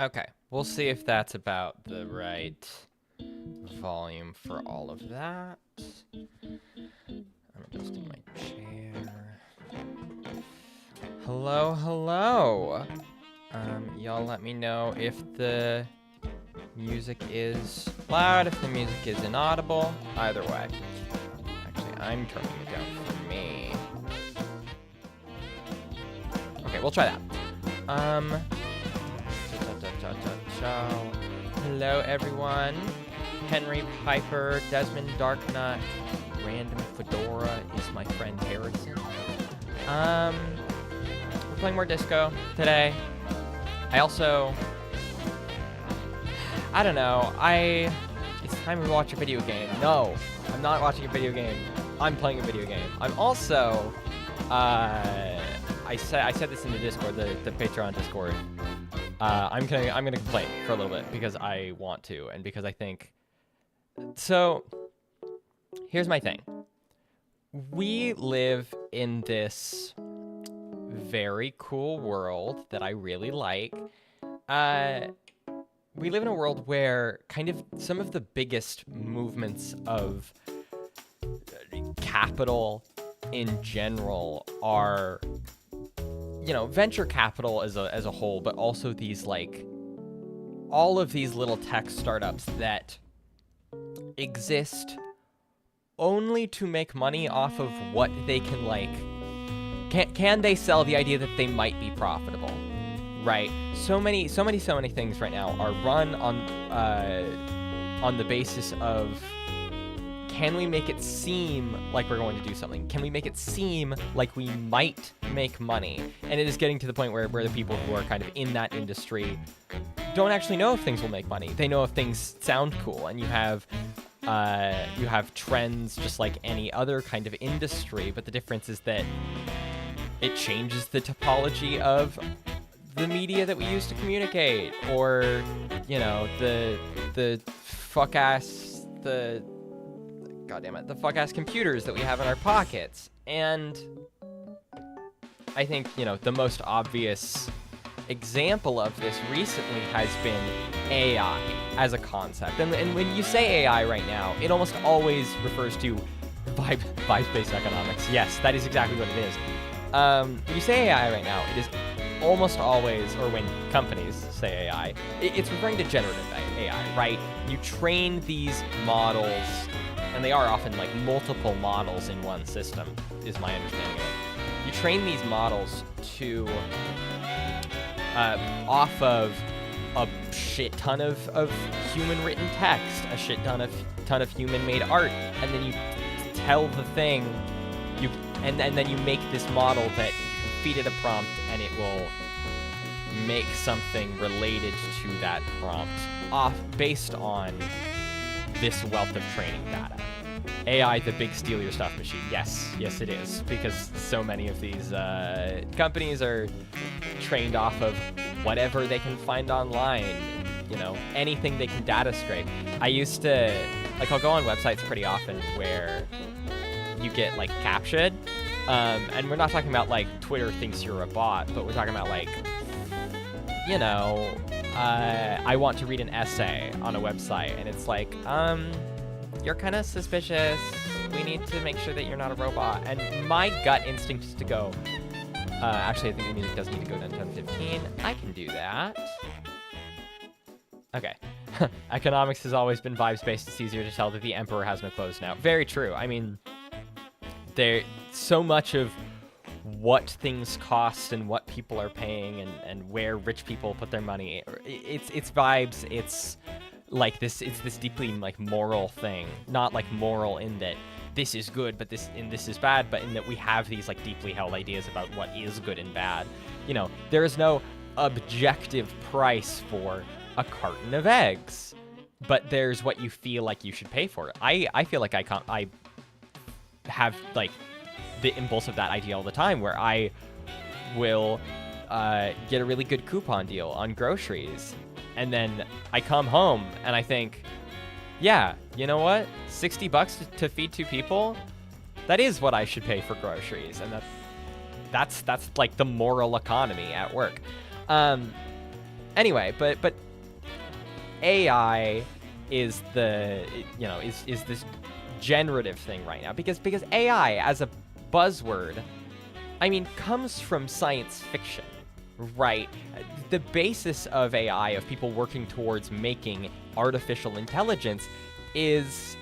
Okay, we'll see if that's about the right volume for all of that. I'm adjusting my chair. Hello, hello. Y'all let me know if the music is loud, if the music is inaudible. Either way. Actually, I'm turning it down for me. Okay, we'll try that. Hello, everyone. Henry Piper, Desmond Darknut, Random Fedora is my friend Harrison. We're playing more disco today. I don't know. It's time to watch a video game. No, I'm not watching a video game. I'm playing a video game. I'm also, I said this in the Discord, the Patreon Discord. I'm gonna complain for a little bit because I want to, and because I think. So, here's my thing. We live in this very cool world that I really like. We live in a world where kind of some of the biggest movements of capital in general are, you know, venture capital as a whole, but also these, like, all of these little tech startups that exist only to make money off of what they can, like, can they sell the idea that they might be profitable, right? So many things right now are run on the basis of, can we make it seem like we're going to do something? Can we make it seem like we might make money? And it is getting to the point where the people who are kind of in that industry don't actually know if things will make money. They know if things sound cool, and you have trends just like any other kind of industry, but the difference is that it changes the topology of the media that we use to communicate, or, you know, the fuck ass computers that we have in our pockets. And I think, you know, the most obvious example of this recently has been AI as a concept. And when you say AI right now, it almost always refers to vibe-based economics. Yes, that is exactly what it is. When you say AI right now, it is almost always, or when companies say AI, it's referring to generative AI, right? You train these models, and they are often like multiple models in one system, is my understanding of it. You train these models to off of a shit ton of human-written text, a shit ton of human-made art, and then you tell the thing, and then you make this model that you feed it a prompt, and it will make something related to that prompt based on this wealth of training data. AI, the big steal your stuff machine. Yes, it is, because so many of these companies are trained off of whatever they can find online, you know, anything they can data scrape. I used to, like, I'll go on websites pretty often where you get, like, captured, and we're not talking about, like, Twitter thinks you're a bot, but we're talking about, like, you know, I want to read an essay on a website, and it's like, you're kind of suspicious. We need to make sure that you're not a robot. And my gut instinct is to go, actually, I think the music does need to go down to 15. I can do that. Okay. Economics has always been vibes-based. It's easier to tell that the emperor has no clothes now. Very true. I mean, so much of what things cost and what people are paying and where rich people put their money, it's vibes. It's like this, it's this deeply, like, moral thing. Not like moral in that this is good, but this is bad, but in that we have these, like, deeply held ideas about what is good and bad. You know, there is no objective price for a carton of eggs, but there's what you feel like you should pay for it. I feel like I have, like, the impulse of that idea all the time, where I will get a really good coupon deal on groceries, and then I come home and I think, yeah, you know what? $60 to feed 2 people? That is what I should pay for groceries. And that's like the moral economy at work. Anyway, but AI is the, is this generative thing right now, because AI as a buzzword, I mean, comes from science fiction, right? The basis of AI, of people working towards making artificial intelligence, is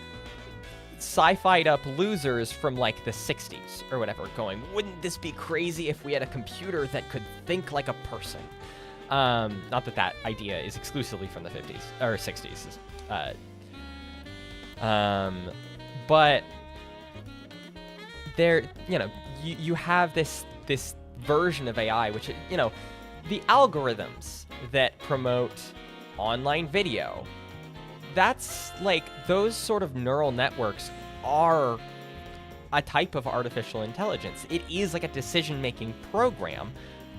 sci-fi'd up losers from like the 60s or whatever going, wouldn't this be crazy if we had a computer that could think like a person? Not that idea is exclusively from the 50s or 60s. But there, you have this version of AI, which, the algorithms that promote online video, that's like, those sort of neural networks are a type of artificial intelligence. It is like a decision-making program,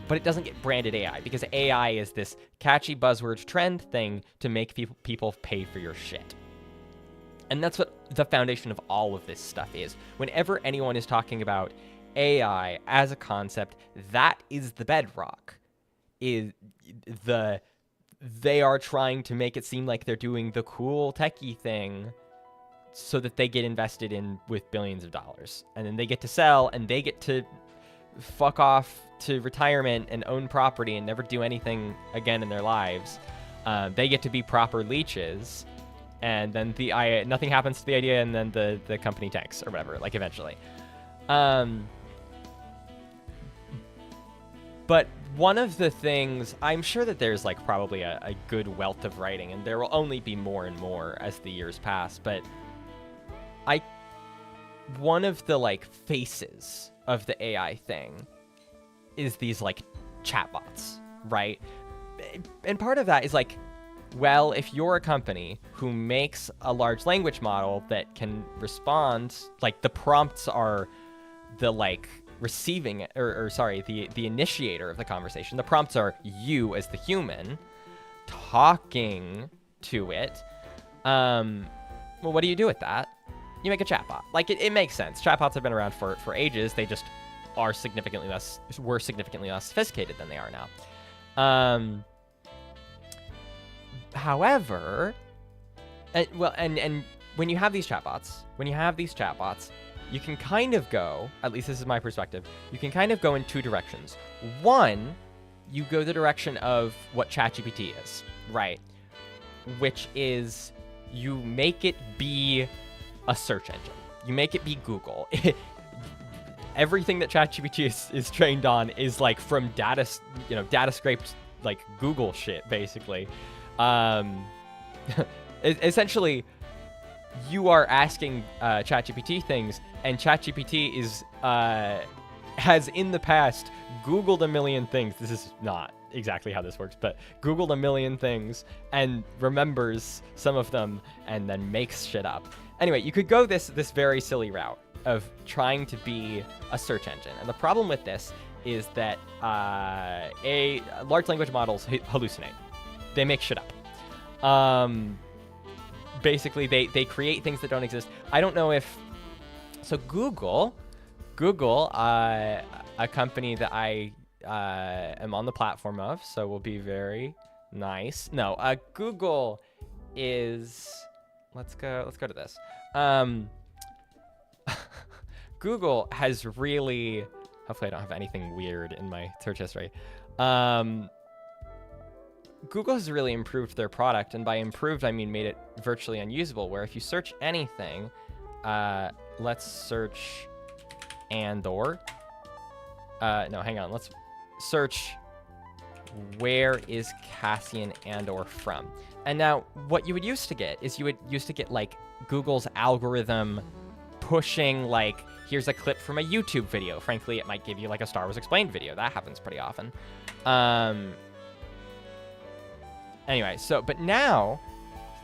but it doesn't get branded AI, because AI is this catchy buzzword trend thing to make people pay for your shit. And that's what the foundation of all of this stuff is. Whenever anyone is talking about AI as a concept, that is the bedrock. They are trying to make it seem like they're doing the cool techie thing so that they get invested in with billions of dollars. And then they get to sell, and they get to fuck off to retirement and own property and never do anything again in their lives. They get to be proper leeches, and then nothing happens to the idea, and then the company tanks or whatever, like, eventually. But one of the things, I'm sure that there's like probably a good wealth of writing, and there will only be more and more as the years pass, but one of the like faces of the AI thing is these like chatbots, right? And part of that is like, well, if you're a company who makes a large language model that can respond, like the prompts are the like receiving, the initiator of the conversation. The prompts are you as the human talking to it. Well, what do you do with that? You make a chatbot. Like, it makes sense. Chatbots have been around for ages. They just were significantly less sophisticated than they are now. However, and when you have these chatbots, you can kind of go, at least this is my perspective, you can kind of go in two directions. One, you go the direction of what ChatGPT is, right? Which is, you make it be a search engine. You make it be Google. Everything that ChatGPT is trained on is like from data scraped like Google shit, basically. Essentially, you are asking ChatGPT things, and ChatGPT has in the past Googled a million things. This is not exactly how this works, but Googled a million things and remembers some of them and then makes shit up. Anyway, you could go this very silly route of trying to be a search engine. And the problem with this is that large language models hallucinate. They make shit up. Basically, they create things that don't exist. I don't know if... So Google, a company that I am on the platform of, so will be very nice. No, Google is... Let's go to this. Google has really... Hopefully I don't have anything weird in my search history. Google has really improved their product, and by improved, I mean made it virtually unusable, where if you search anything, let's search Andor. No, hang on. Let's search where is Cassian Andor from? And now what you would used to get is like Google's algorithm pushing like, here's a clip from a YouTube video. Frankly, it might give you like a Star Wars Explained video. That happens pretty often. Anyway, but now,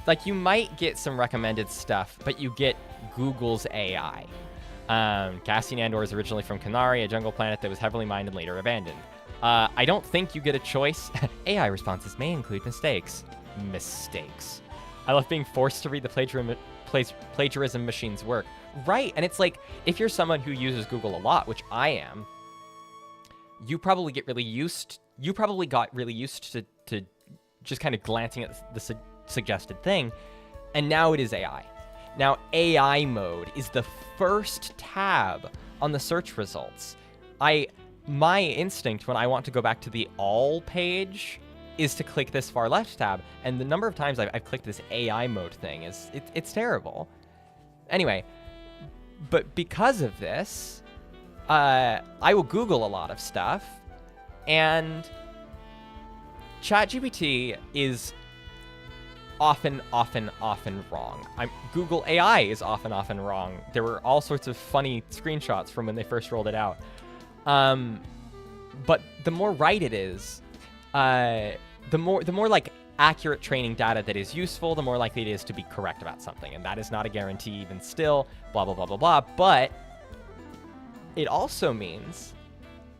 like, you might get some recommended stuff, but you get Google's AI. Cassian Andor is originally from Canary, a jungle planet that was heavily mined and later abandoned. I don't think you get a choice. AI responses may include mistakes. Mistakes. I love being forced to read the plagiarism machine's work. Right, and it's like, if you're someone who uses Google a lot, which I am, you probably got really used to just kind of glancing at the suggested thing, and now it is AI. Now AI mode is the first tab on the search results. My instinct when I want to go back to the all page is to click this far left tab, and the number of times I've clicked this AI mode thing it's terrible. Anyway, but because of this, I will Google a lot of stuff, and ChatGPT is often wrong. Google AI is often wrong. There were all sorts of funny screenshots from when they first rolled it out. But the more right it is, the more like accurate training data that is useful, the more likely it is to be correct about something. And that is not a guarantee even still, blah, blah, blah, blah, blah. But it also means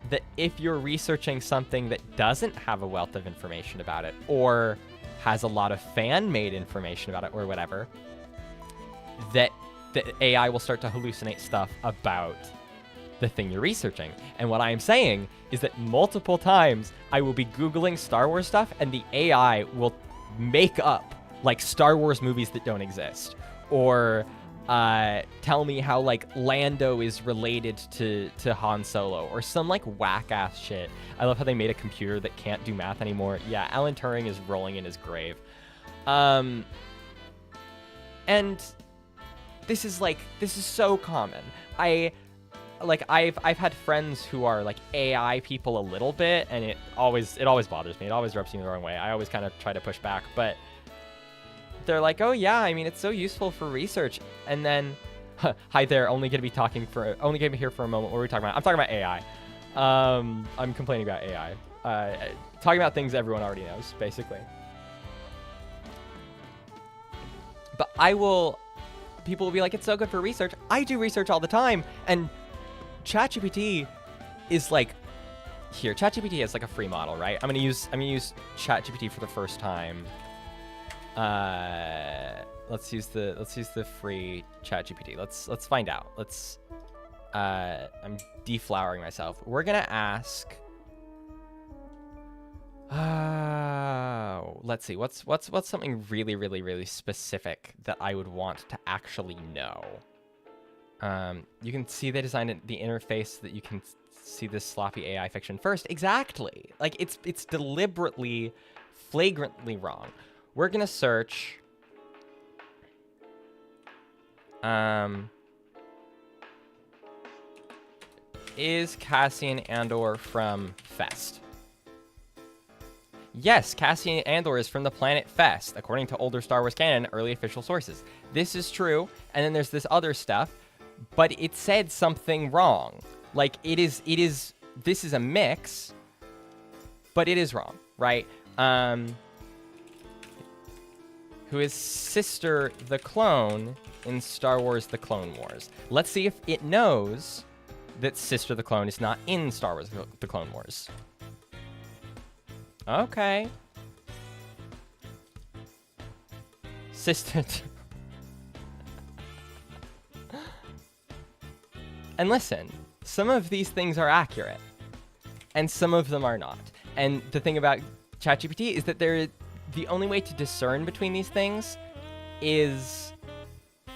that if you're researching something that doesn't have a wealth of information about it, or has a lot of fan-made information about it, or whatever, that the AI will start to hallucinate stuff about the thing you're researching. And what I am saying is that multiple times I will be Googling Star Wars stuff, and the AI will make up like Star Wars movies that don't exist, or tell me how like Lando is related to Han Solo, or some like whack ass shit. I love how they made a computer that can't do math anymore. Yeah, Alan Turing is rolling in his grave. And this is so common. I've had friends who are like AI people a little bit, and it always bothers me. It always rubs me the wrong way. I always kind of try to push back, but they're like, oh yeah, I mean, it's so useful for research. And then, hi there, only gonna be here for a moment. What are we talking about? I'm talking about AI. I'm complaining about AI. Talking about things everyone already knows, basically. But people will be like, it's so good for research. I do research all the time, and ChatGPT is like, here, ChatGPT is like a free model, right? I'm gonna use ChatGPT for the first time. Let's use the free ChatGPT. Let's find out. I'm deflowering myself. We're gonna ask. Let's see. What's something really specific that I would want to actually know? You can see they designed the interface so that you can see this sloppy AI fiction first. Exactly. Like it's deliberately, flagrantly wrong. We're gonna search. Is Cassian Andor from Fest? Yes, Cassian Andor is from the planet Fest, according to older Star Wars canon, early official sources. This is true, and then there's this other stuff, but it said something wrong. Like, this is a mix, but it is wrong, right? Who is Sister the Clone in Star Wars The Clone Wars. Let's see if it knows that Sister the Clone is not in Star Wars The Clone Wars. Okay. Sister... And listen, some of these things are accurate, and some of them are not. And the thing about ChatGPT is that the only way to discern between these things is,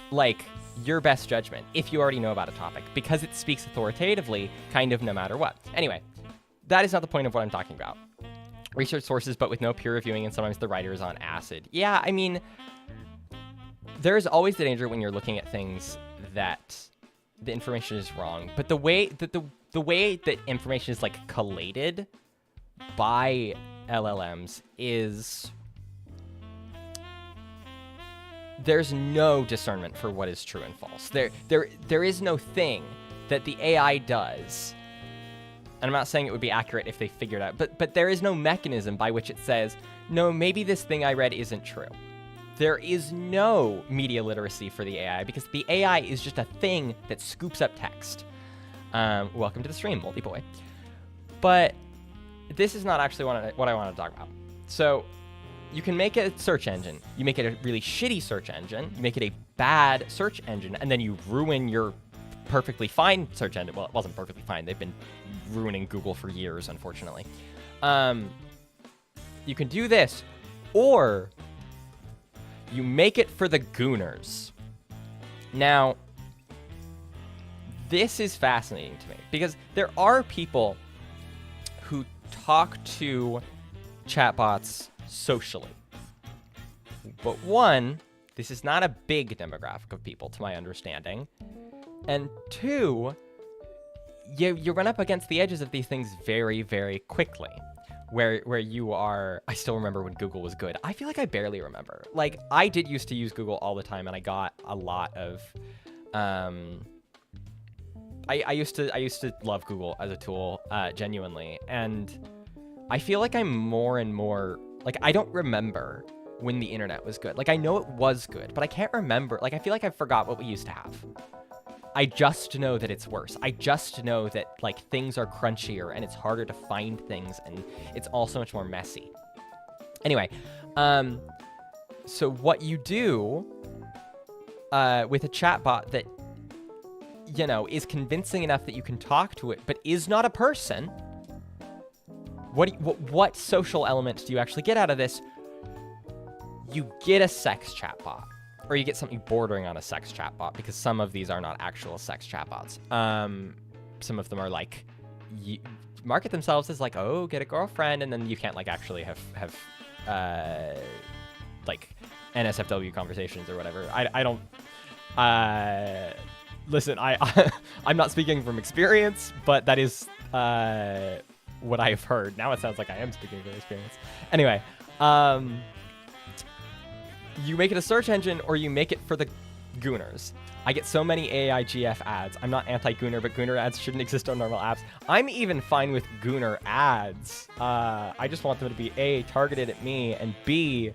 like, your best judgment, if you already know about a topic, because it speaks authoritatively, kind of no matter what. Anyway, that is not the point of what I'm talking about. Research sources, but with no peer reviewing, and sometimes the writer is on acid. Yeah, I mean, there's always the danger when you're looking at things that the information is wrong, but the way that information is like collated by LLMs is there's no discernment for what is true and false. There is no thing that the AI does, and I'm not saying it would be accurate if they figured out, but there is no mechanism by which it says, no, maybe this thing I read isn't true. There is no media literacy for the AI, because the AI is just a thing that scoops up text. Welcome to the stream, Moldy Boy. But this is not actually what I want to talk about. So you can make a search engine. You make it a really shitty search engine. You make it a bad search engine, and then you ruin your perfectly fine search engine. Well, it wasn't perfectly fine. They've been ruining Google for years, unfortunately. You can do this, or you make it for the Gooners. Now, this is fascinating to me because there are people who talk to chatbots socially. But one, this is not a big demographic of people, to my understanding. And two, you run up against the edges of these things very, very quickly. Where you are, I still remember when Google was good. I feel like I barely remember. Like, I did used to use Google all the time, and I got a lot of, I used to love Google as a tool, genuinely. And I feel like I'm more and more, like, I don't remember when the internet was good. Like, I know it was good, but I can't remember. Like, I feel like I forgot what we used to have. I just know that it's worse. I just know that, like, things are crunchier and it's harder to find things and it's all so much more messy. Anyway, so what you do with a chatbot that, you know, is convincing enough that you can talk to it, but is not a person, what social elements do you actually get out of this? You get a sex chatbot. Or you get something bordering on a sex chatbot, because some of these are not actual sex chatbots. Some of them are like, market themselves as like, oh, get a girlfriend, and then you can't like actually have like NSFW conversations or whatever. I don't. Listen, I'm not speaking from experience, but that is what I've heard. Now it sounds like I am speaking from experience. Anyway, you make it a search engine, or you make it for the Gooners. I get so many AIGF ads. I'm not anti-Gooner, but Gooner ads shouldn't exist on normal apps. I'm even fine with Gooner ads. I just want them to be A, targeted at me, and B,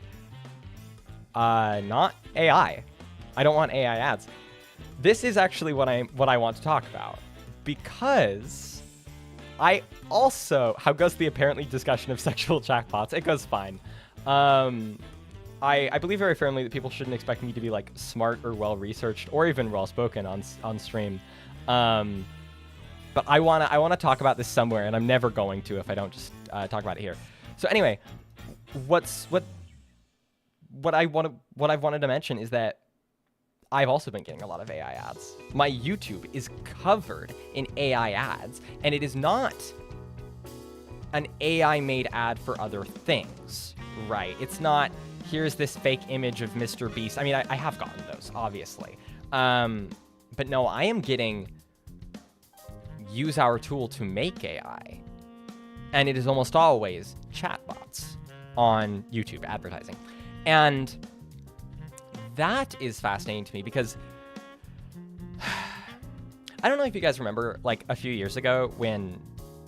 not AI. I don't want AI ads. This is actually what I want to talk about, because I also, how goes the apparently discussion of sexual chatbots? It goes fine. I believe very firmly that people shouldn't expect me to be like smart or well-researched or even well-spoken on stream. But I wanna talk about this somewhere, and I'm never going to if I don't just talk about it here. So anyway, what I've wanted to mention is that I've also been getting a lot of AI ads. My YouTube is covered in AI ads, and it is not an AI-made ad for other things, right? It's not, here's this fake image of Mr. Beast. I mean, I have gotten those, obviously. But no, I am getting use our tool to make AI. And it is almost always chatbots on YouTube advertising. And that is fascinating to me because I don't know if you guys remember, like, a few years ago when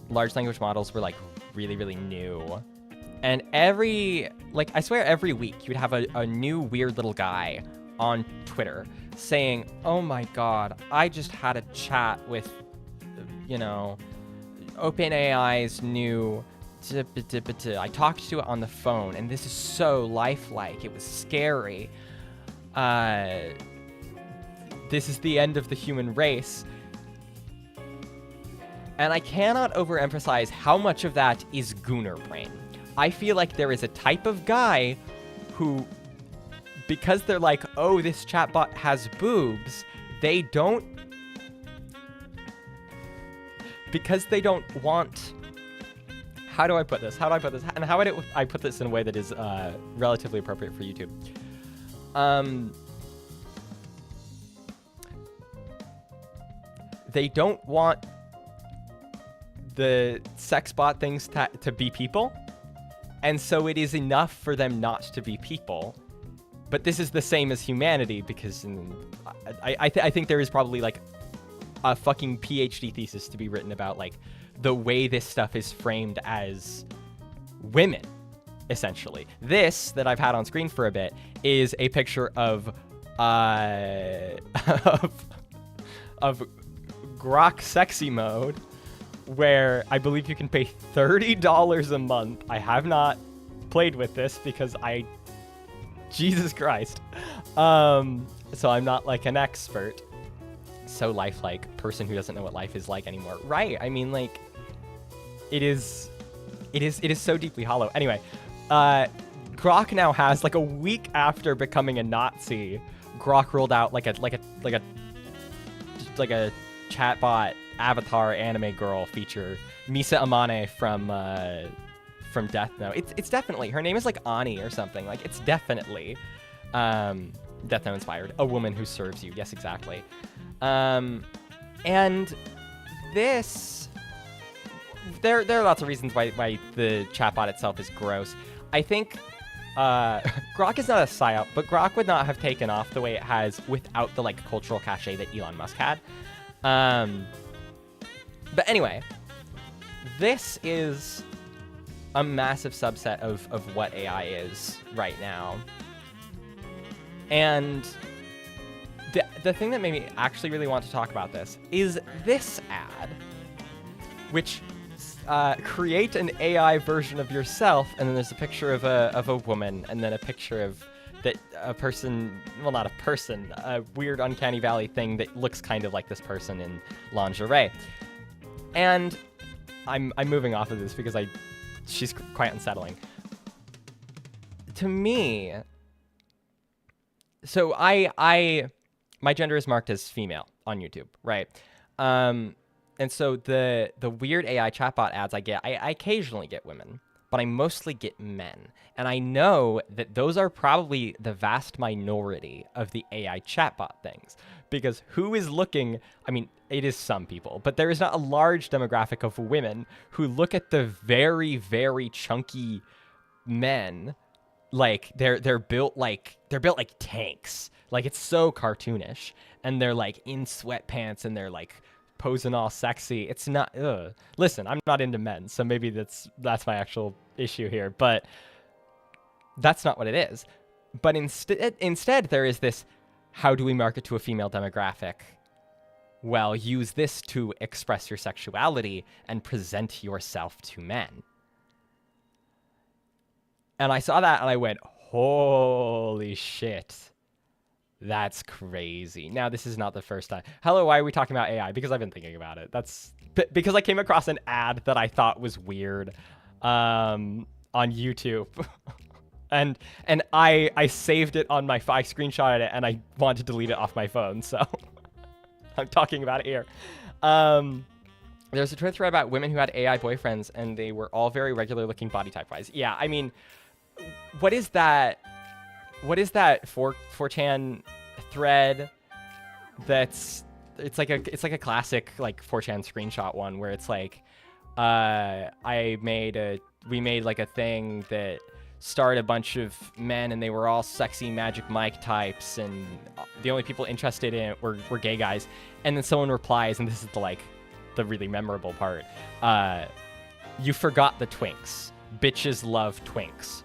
large language models were, like, really, really new. And I swear every week you would have a new weird little guy on Twitter saying, oh my God, I just had a chat with, you know, OpenAI's new, I talked to it on the phone, and this is so lifelike. It was scary. This is the end of the human race. And I cannot overemphasize how much of that is Gooner brain. I feel like there is a type of guy who, because they're like, oh, this chatbot has boobs, because they don't want, how do I put this? And how would I put this in a way that is relatively appropriate for YouTube? They don't want the sex bot things to be people. And so it is enough for them not to be people. But this is the same as humanity, because I think there is probably like a fucking PhD thesis to be written about like the way this stuff is framed as women, essentially. This that I've had on screen for a bit is a picture of Grok Sexy Mode, where I believe you can pay $30 a month. I have not played with this because Jesus Christ. So I'm not like an expert. So lifelike person who doesn't know what life is like anymore. Right. I mean, like, it is so deeply hollow. Anyway, Grok now has, like, a week after becoming a Nazi, Grok rolled out like a chatbot avatar anime girl feature, Misa Amane from Death Note. It's definitely, her name is like Ani or something. Like, it's definitely Death Note inspired. A woman who serves you. Yes, exactly. And this, there are lots of reasons why the chatbot itself is gross. I think Grok is not a psyop, but Grok would not have taken off the way it has without the, like, cultural cachet that Elon Musk had. But anyway, this is a massive subset of what AI is right now. And the thing that made me actually really want to talk about this is this ad, which create an AI version of yourself, and then there's a picture of a woman, and then a picture of a person, well, not a person, a weird uncanny valley thing that looks kind of like this person in lingerie. And I'm moving off of this because she's quite unsettling to me. So my gender is marked as female on YouTube, right? And so the weird AI chatbot ads I get, I occasionally get women, but I mostly get men. And I know that those are probably the vast minority of the AI chatbot things, because who is looking, I mean, it is some people, but there is not a large demographic of women who look at the very, very chunky men. Like they're built like tanks. Like, it's so cartoonish, and they're like in sweatpants, and they're like posing all sexy. It's not, listen, I'm not into men, so maybe that's my actual issue here, but that's not what it is. But instead there is this, how do we market to a female demographic? Well, use this to express your sexuality and present yourself to men. And I saw that and I went, holy shit. That's crazy. Now, this is not the first time. Hello, why are we talking about AI? Because I've been thinking about it. That's because I came across an ad that I thought was weird on YouTube. and I saved it on I screenshotted it, and I wanted to delete it off my phone, so I'm talking about it here. There's a Twitter thread about women who had AI boyfriends, and they were all very regular looking body type-wise. Yeah, I mean, what is that 4chan thread it's like a classic, like, 4chan screenshot one where it's like, we made like a thing that starred a bunch of men, and they were all sexy Magic Mike types, and the only people interested in it were gay guys. And then someone replies, and this is the really memorable part, you forgot the twinks. Bitches love twinks.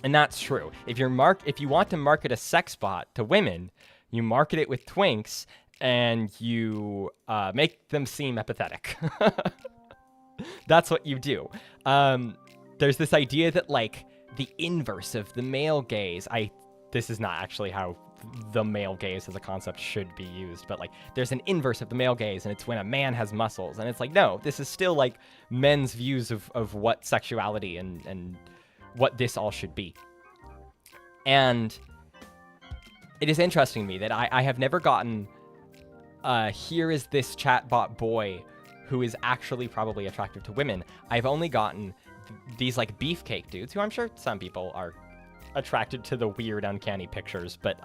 And that's true. If you want to market a sex bot to women, you market it with twinks, and you make them seem empathetic. That's what you do. There's this idea that, like, the inverse of the male gaze, this is not actually how the male gaze as a concept should be used, but, like, there's an inverse of the male gaze, and it's when a man has muscles. And it's like, no, this is still, like, men's views of what sexuality and what this all should be. And it is interesting to me that I have never gotten, here is this chatbot boy who is actually probably attractive to women. I've only gotten these, like, beefcake dudes, who I'm sure some people are attracted to the weird, uncanny pictures, but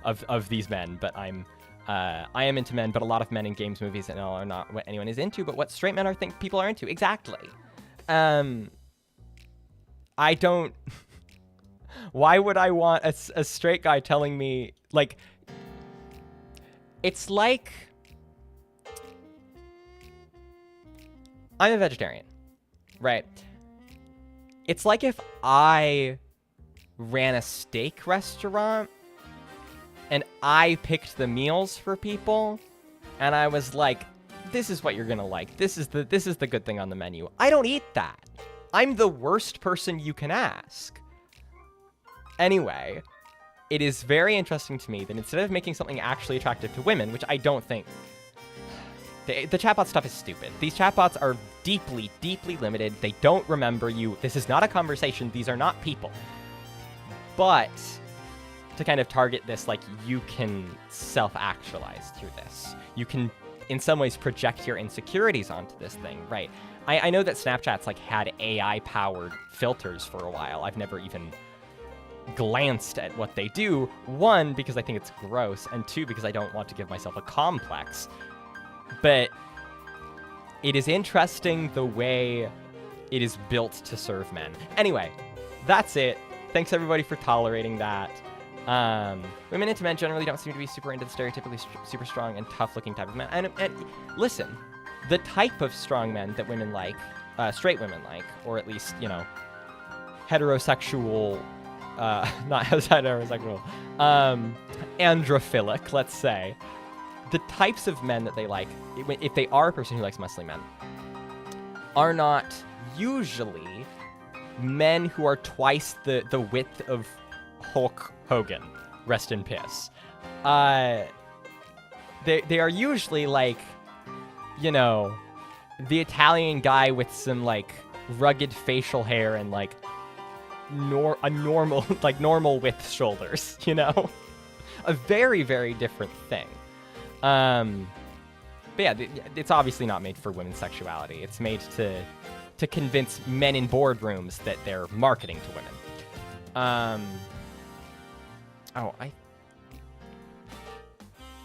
of these men. But I am into men, but a lot of men in games, movies, and all are not what anyone is into, but what straight men think people are into. Exactly. I don't. Why would I want a straight guy telling me, like, it's like, I'm a vegetarian, right? It's like if I ran a steak restaurant and I picked the meals for people, and I was like, this is what you're gonna like. This is the good thing on the menu. I don't eat that. I'm the worst person you can ask. Anyway, it is very interesting to me that instead of making something actually attractive to women, which I don't think, The chatbot stuff is stupid. These chatbots are deeply, deeply limited. They don't remember you. This is not a conversation. These are not people. But to kind of target this, like, you can self-actualize through this. You can, in some ways, project your insecurities onto this thing, right? I know that Snapchat's, like, had AI-powered filters for a while. I've never even glanced at what they do. One, because I think it's gross, and two, because I don't want to give myself a complex. But it is interesting the way it is built to serve men. Anyway, that's it. Thanks, everybody, for tolerating that. Women into men generally don't seem to be super into the stereotypically super strong and tough-looking type of men. And listen, the type of strong men that women like, straight women like, or at least, you know, heterosexual, not heterosexual, androphilic, let's say, the types of men that they like, if they are a person who likes muscly men, are not usually men who are twice the width of Hulk Hogan. Rest in piss. They are usually like, you know, the Italian guy with some like rugged facial hair and like a normal like normal width shoulders, you know? A very, very different thing. But yeah, it's obviously not made for women's sexuality. It's made to convince men in boardrooms that they're marketing to women. I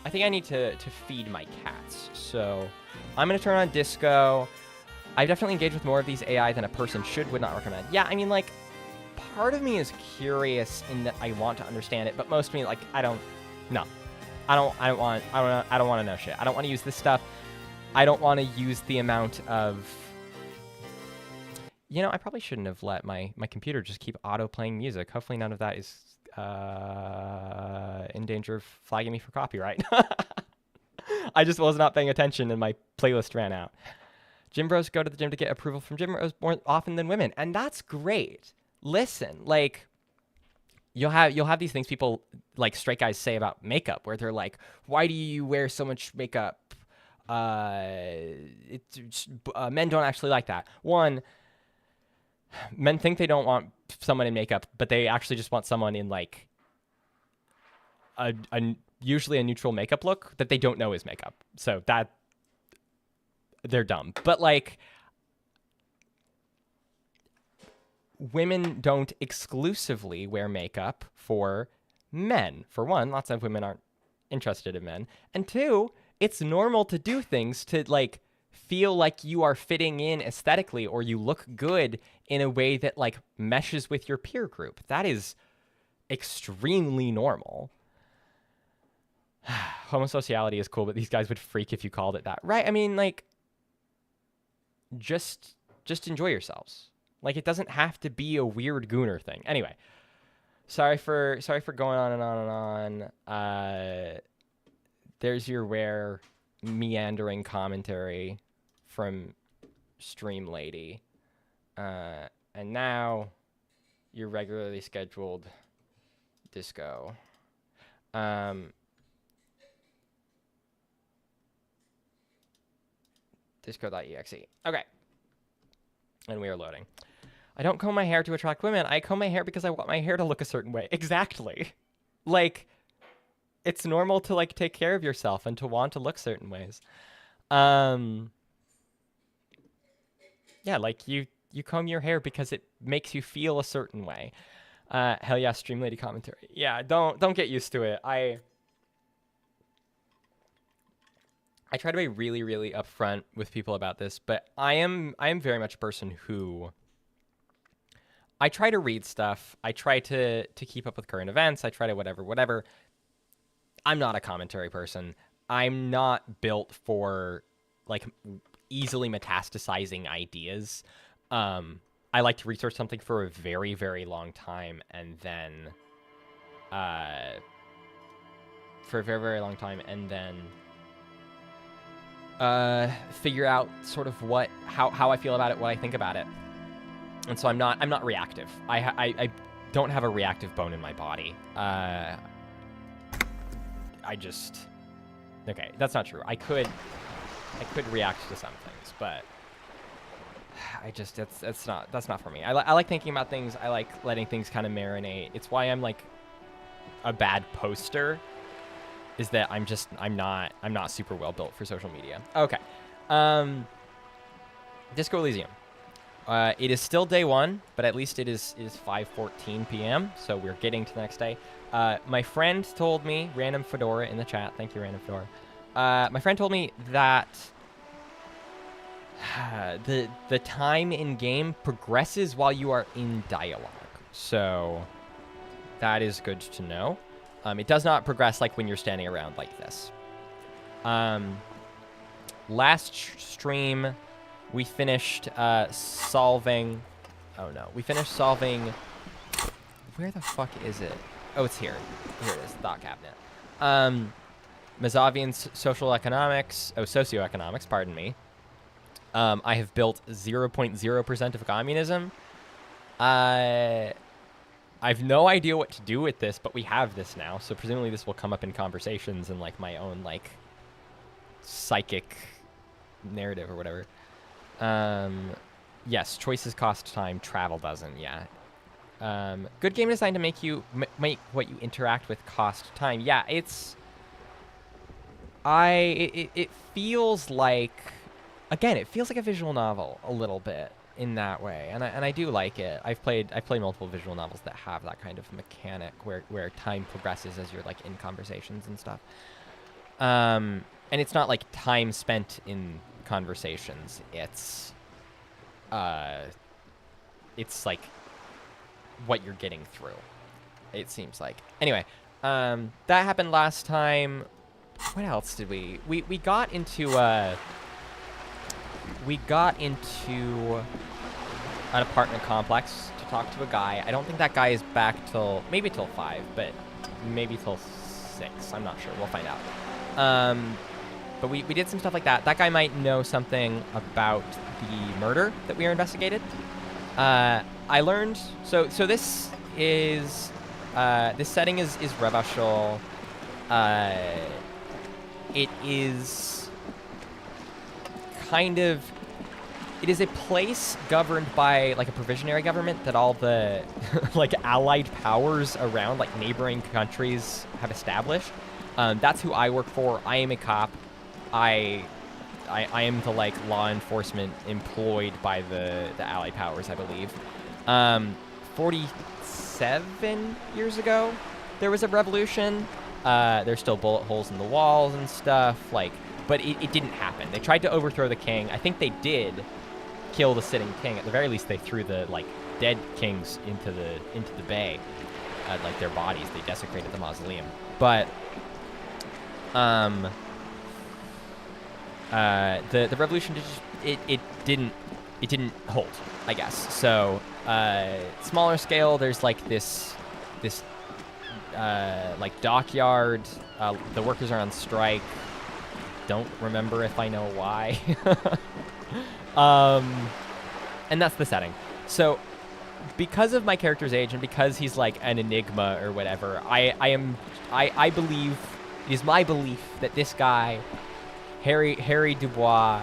think I need to feed my cats. So I'm going to turn on disco. I definitely engage with more of these AI than a person would not recommend. Yeah, I mean, like, part of me is curious in that I want to understand it, but most of me, like, I don't want to know shit. I don't want to use this stuff. I don't want to use the amount of, you know, I probably shouldn't have let my computer just keep auto playing music. Hopefully none of that is in danger of flagging me for copyright. I just was not paying attention and my playlist ran out. Gym bros go to the gym to get approval from gym bros more often than women, and that's great. Listen, like, you'll have these things people, like, straight guys say about makeup, where they're like, why do you wear so much makeup? Men don't actually like that. One, men think they don't want someone in makeup, but they actually just want someone in, like, usually a neutral makeup look that they don't know is makeup. So that, they're dumb. But, like, women don't exclusively wear makeup for men. For one, lots of women aren't interested in men. And two, it's normal to do things to, like, feel like you are fitting in aesthetically or you look good in a way that, like, meshes with your peer group. That is extremely normal. Homosociality is cool, but these guys would freak if you called it that. Right? I mean, like, just enjoy yourselves. Like, it doesn't have to be a weird Gooner thing. Anyway, sorry for going on and on and on. There's your rare meandering commentary from Stream Lady. And now your regularly scheduled disco. Disco.exe. Okay. And we are loading. I don't comb my hair to attract women. I comb my hair because I want my hair to look a certain way. Exactly. Like, it's normal to, like, take care of yourself and to want to look certain ways. Yeah, like, you comb your hair because it makes you feel a certain way. Hell yeah, Stream Lady commentary. Yeah, don't get used to it. I try to be really, really upfront with people about this, but I am very much a person who, I try to read stuff. I try to keep up with current events. I try to whatever. I'm not a commentary person. I'm not built for, like, easily metastasizing ideas. I like to research something for a very, very long time and then, figure out sort of how I feel about it, what I think about it. And so I'm not reactive. I don't have a reactive bone in my body. Okay, that's not true. I could I could react to some things, but I just that's not for me. I like thinking about things. I like letting things kind of marinate. It's why I'm like a bad poster. Is that I'm not super well built for social media. Okay, Disco Elysium. It is still day one, but at least it is 5:14 p.m. So we're getting to the next day. My friend told me, Random Fedora in the chat. Thank you, Random Fedora. My friend told me that the time in game progresses while you are in dialogue. So that is good to know. It does not progress like when you're standing around like this. Last stream, we finished solving... Oh, no. We finished solving... Where the fuck is it? Oh, it's here. Here it is, thought cabinet. Mazovian's social economics... Oh, socioeconomics, pardon me. I have built 0.0% of communism. I have no idea what to do with this, but we have this now, so presumably this will come up in conversations and, like, my own, like, psychic narrative or whatever. Yes, choices cost time, travel doesn't, yeah. Good game design to make you, make what you interact with cost time. Yeah, it's... It feels like... Again, it feels like a visual novel a little bit in that way, and I do like it. I've played multiple visual novels that have that kind of mechanic where time progresses as you're like in conversations and stuff. And it's not like time spent in conversations. It's like what you're getting through. It seems like. Anyway, that happened last time. What else did we got into an apartment complex to talk to a guy. I don't think that guy is back till 5, but maybe till 6. I'm not sure. We'll find out. But we did some stuff like that. That guy might know something about the murder that we are investigated. I learned so this is this setting is Revachol. It is kind of... It is a place governed by, like, a provisionary government that all the, like, allied powers around, like, neighboring countries have established. That's who I work for. I am a cop. I am the, like, law enforcement employed by the allied powers, I believe. 47 years ago, there was a revolution. There's still bullet holes in the walls and stuff, like... But it didn't happen. They tried to overthrow the king. I think they did kill the sitting king. At the very least, they threw the, like, dead kings into the bay, like their bodies. They desecrated the mausoleum. But the revolution didn't hold, I guess. So smaller scale, there's like this like dockyard. The workers are on strike. Don't remember if I know why. And that's the setting. So because of my character's age and because he's like an enigma or whatever, I believe, it is my belief that this guy, Harry Dubois,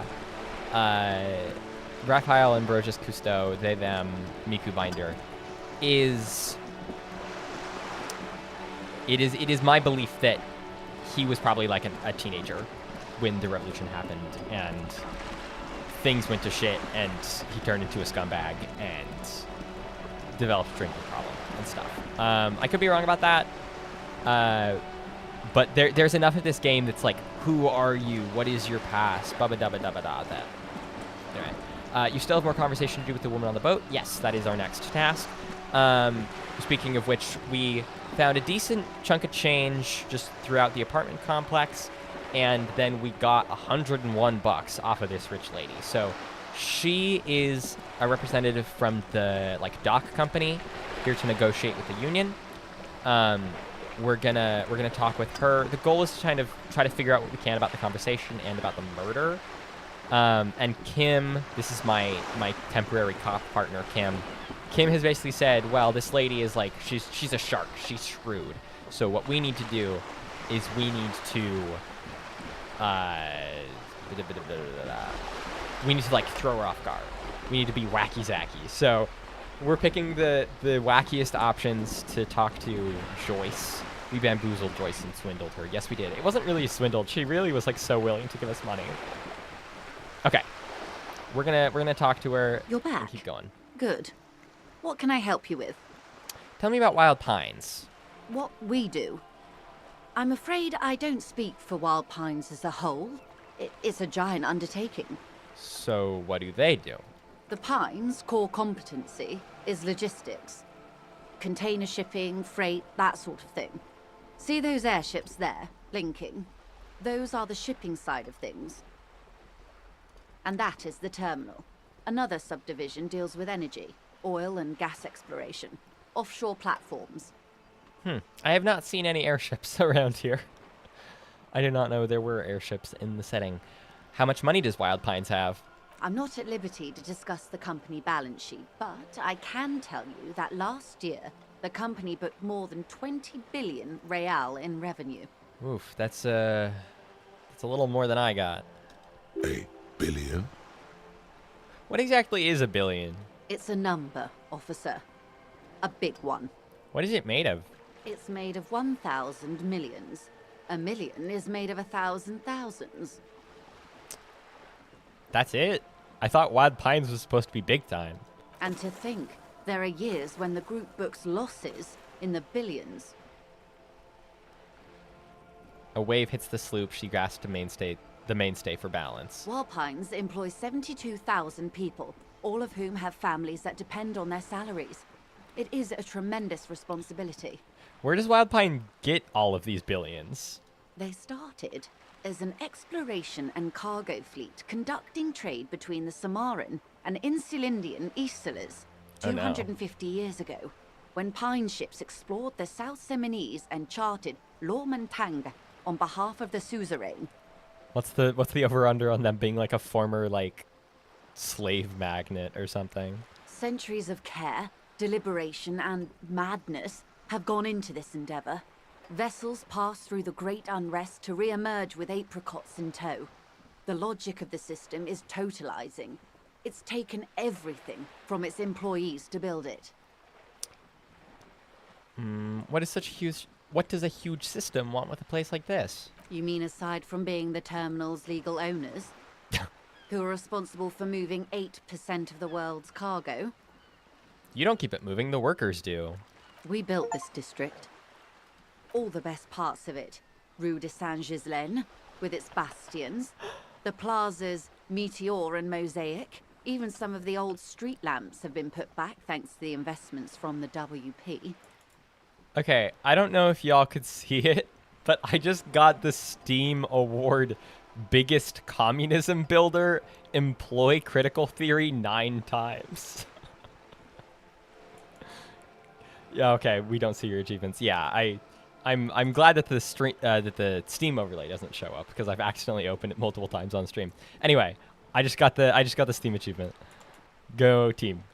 Raphael Ambrosius Cousteau, they, them, Miku Binder, it is my belief that he was probably like a teenager when the revolution happened and things went to shit and he turned into a scumbag and developed a drinking problem and stuff. I could be wrong about that, but there's enough of this game that's like, who are you? What is your past? Bubba dubba dubba da. That. Anyway, you still have more conversation to do with the woman on the boat. Yes, that is our next task. Speaking of which, we found a decent chunk of change just throughout the apartment complex. And then we got $101 off of this rich lady. So she is a representative from the like dock company here to negotiate with the union. We're gonna talk with her. The goal is to kind of try to figure out what we can about the conversation and about the murder. And Kim, this is my temporary cop partner, Kim. Kim has basically said, well, this lady is like, she's a shark. She's shrewd. So what we need to do is we need to We need to like throw her off guard. We need to be wacky zacky. So we're picking the wackiest options to talk to Joyce. We bamboozled Joyce and swindled her. Yes, we did. It wasn't really swindled. She really was like so willing to give us money. Okay, we're gonna talk to her. You're back. And keep going. Good. What can I help you with? Tell me about Wild Pines. What we do. I'm afraid I don't speak for Wild Pines as a whole. It's a giant undertaking. So what do they do? The Pines' core competency is logistics. Container shipping, freight, that sort of thing. See those airships there, blinking? Those are the shipping side of things. And that is the terminal. Another subdivision deals with energy, oil and gas exploration, offshore platforms. I have not seen any airships around here. I did not know there were airships in the setting. How much money does Wild Pines have? I'm not at liberty to discuss the company balance sheet, but I can tell you that last year, the company booked more than 20 billion real in revenue. Oof, that's a little more than I got. A billion? What exactly is a billion? It's a number, officer. A big one. What is it made of? It's made of 1,000 millions. A million is made of 1,000 thousands. That's it? I thought Wild Pines was supposed to be big time. And to think, there are years when the group books losses in the billions. A wave hits the sloop. She grasps the mainstay for balance. Wild Pines employs 72,000 people, all of whom have families that depend on their salaries. It is a tremendous responsibility. Where does Wild Pine get all of these billions? They started as an exploration and cargo fleet conducting trade between the Samaran and Insulindian Isolas 250 years ago, when Pine ships explored the South Seminese and charted Lomantang on behalf of the suzerain. What's the over-under on them being like a former like slave magnet or something? Centuries of care, deliberation, and madness have gone into this endeavor. Vessels pass through the great unrest to re-emerge with apricots in tow. The logic of the system is totalizing. It's taken everything from its employees to build it. What does a huge system want with a place like this? You mean aside from being the terminal's legal owners, who are responsible for moving 8% of the world's cargo? You don't keep it moving, the workers do. We built this district. All the best parts of it. Rue de Saint-Ghislain, with its bastions. The plazas Meteor and Mosaic. Even some of the old street lamps have been put back thanks to the investments from the WP. Okay, I don't know if y'all could see it, but I just got the Steam Award Biggest Communism Builder Employ Critical Theory 9 times. Yeah, okay, we don't see your achievements. Yeah, I'm glad that the Steam overlay doesn't show up because I've accidentally opened it multiple times on stream. Anyway, I just got the Steam achievement. Go team.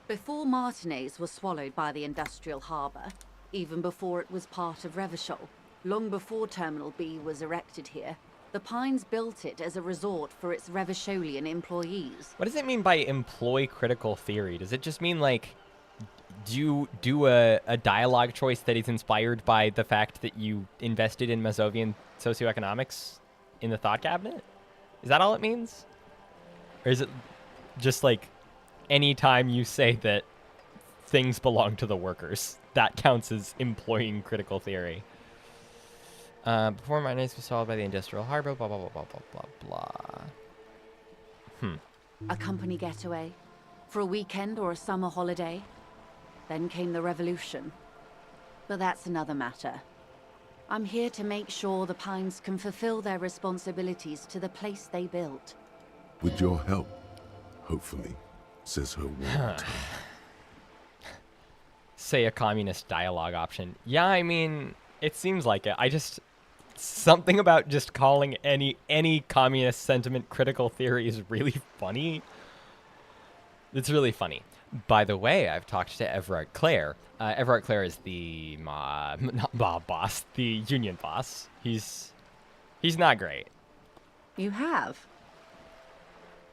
Before Martinez was swallowed by the industrial harbour, even before it was part of Revachol, long before Terminal B was erected here, the Pines built it as a resort for its Revacholian employees. What does it mean by employ critical theory? Does it just mean like do a dialogue choice that is inspired by the fact that you invested in Mazovian socioeconomics in the thought cabinet? Is that all it means? Or is it just like any time you say that things belong to the workers, that counts as employing critical theory? Before my name was solved by the industrial harbor, blah, blah, blah, blah, blah, blah, blah. A company getaway? For a weekend or a summer holiday? Then came the revolution. But that's another matter. I'm here to make sure the Pines can fulfill their responsibilities to the place they built. With your help, hopefully, says her warm tongue. Say a communist dialogue option. Yeah, I mean, it seems like it. Something about just calling any communist sentiment critical theory is really funny. It's really funny. By the way, I've talked to Everard Clare. Everard Clare is the not mob boss, the union boss. He's not great. You have?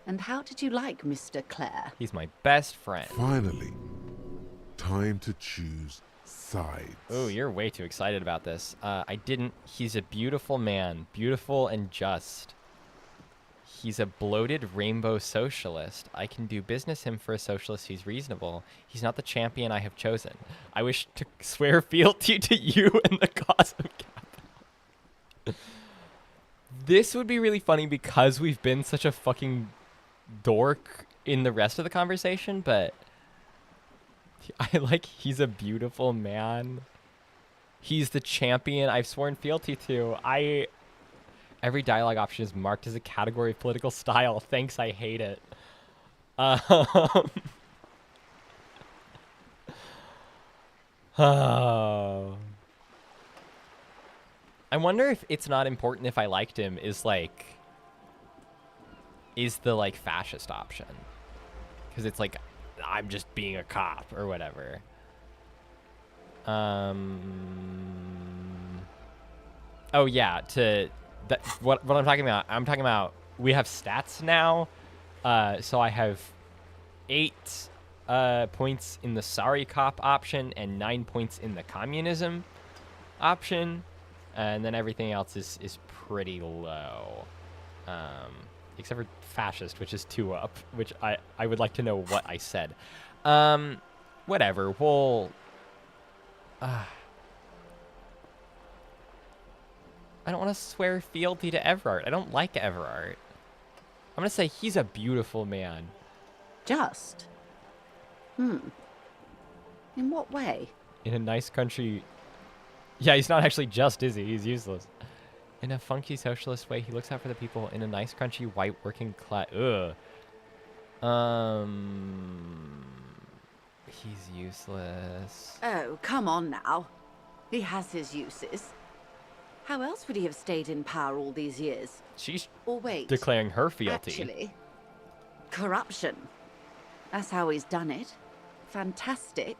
And how did you like Mr. Clare? He's my best friend. Finally, time to choose sides. Oh, you're way too excited about this. I didn't. He's a beautiful man. Beautiful and just. He's a bloated rainbow socialist. I can do business him for a socialist. He's reasonable. He's not the champion I have chosen. I wish to swear fealty to you and the cause of capital. This would be really funny because we've been such a fucking dork in the rest of the conversation, but I like he's a beautiful man. He's the champion I've sworn fealty to. Every dialogue option is marked as a category of political style. Thanks, I hate it. Oh. I wonder if it's not important if I liked him is the like fascist option. Because it's like, I'm just being a cop or whatever. Oh yeah, what I'm talking about, we have stats now. So I have 8 points in the sorry cop option and 9 points in the communism option. And then everything else is pretty low. Except for fascist, which is 2 up, which I would like to know what I said. Whatever, we'll... I don't want to swear fealty to Everard. I don't like Everard. I'm going to say he's a beautiful man. Just? In what way? In a nice country... Yeah, he's not actually just, is he? He's useless. In a funky socialist way, he looks out for the people in a nice country, white working class... Ugh. He's useless. Oh, come on now. He has his uses. How else would he have stayed in power all these years? She's Or wait, declaring her fealty. actually, corruption. That's how he's done it. Fantastic,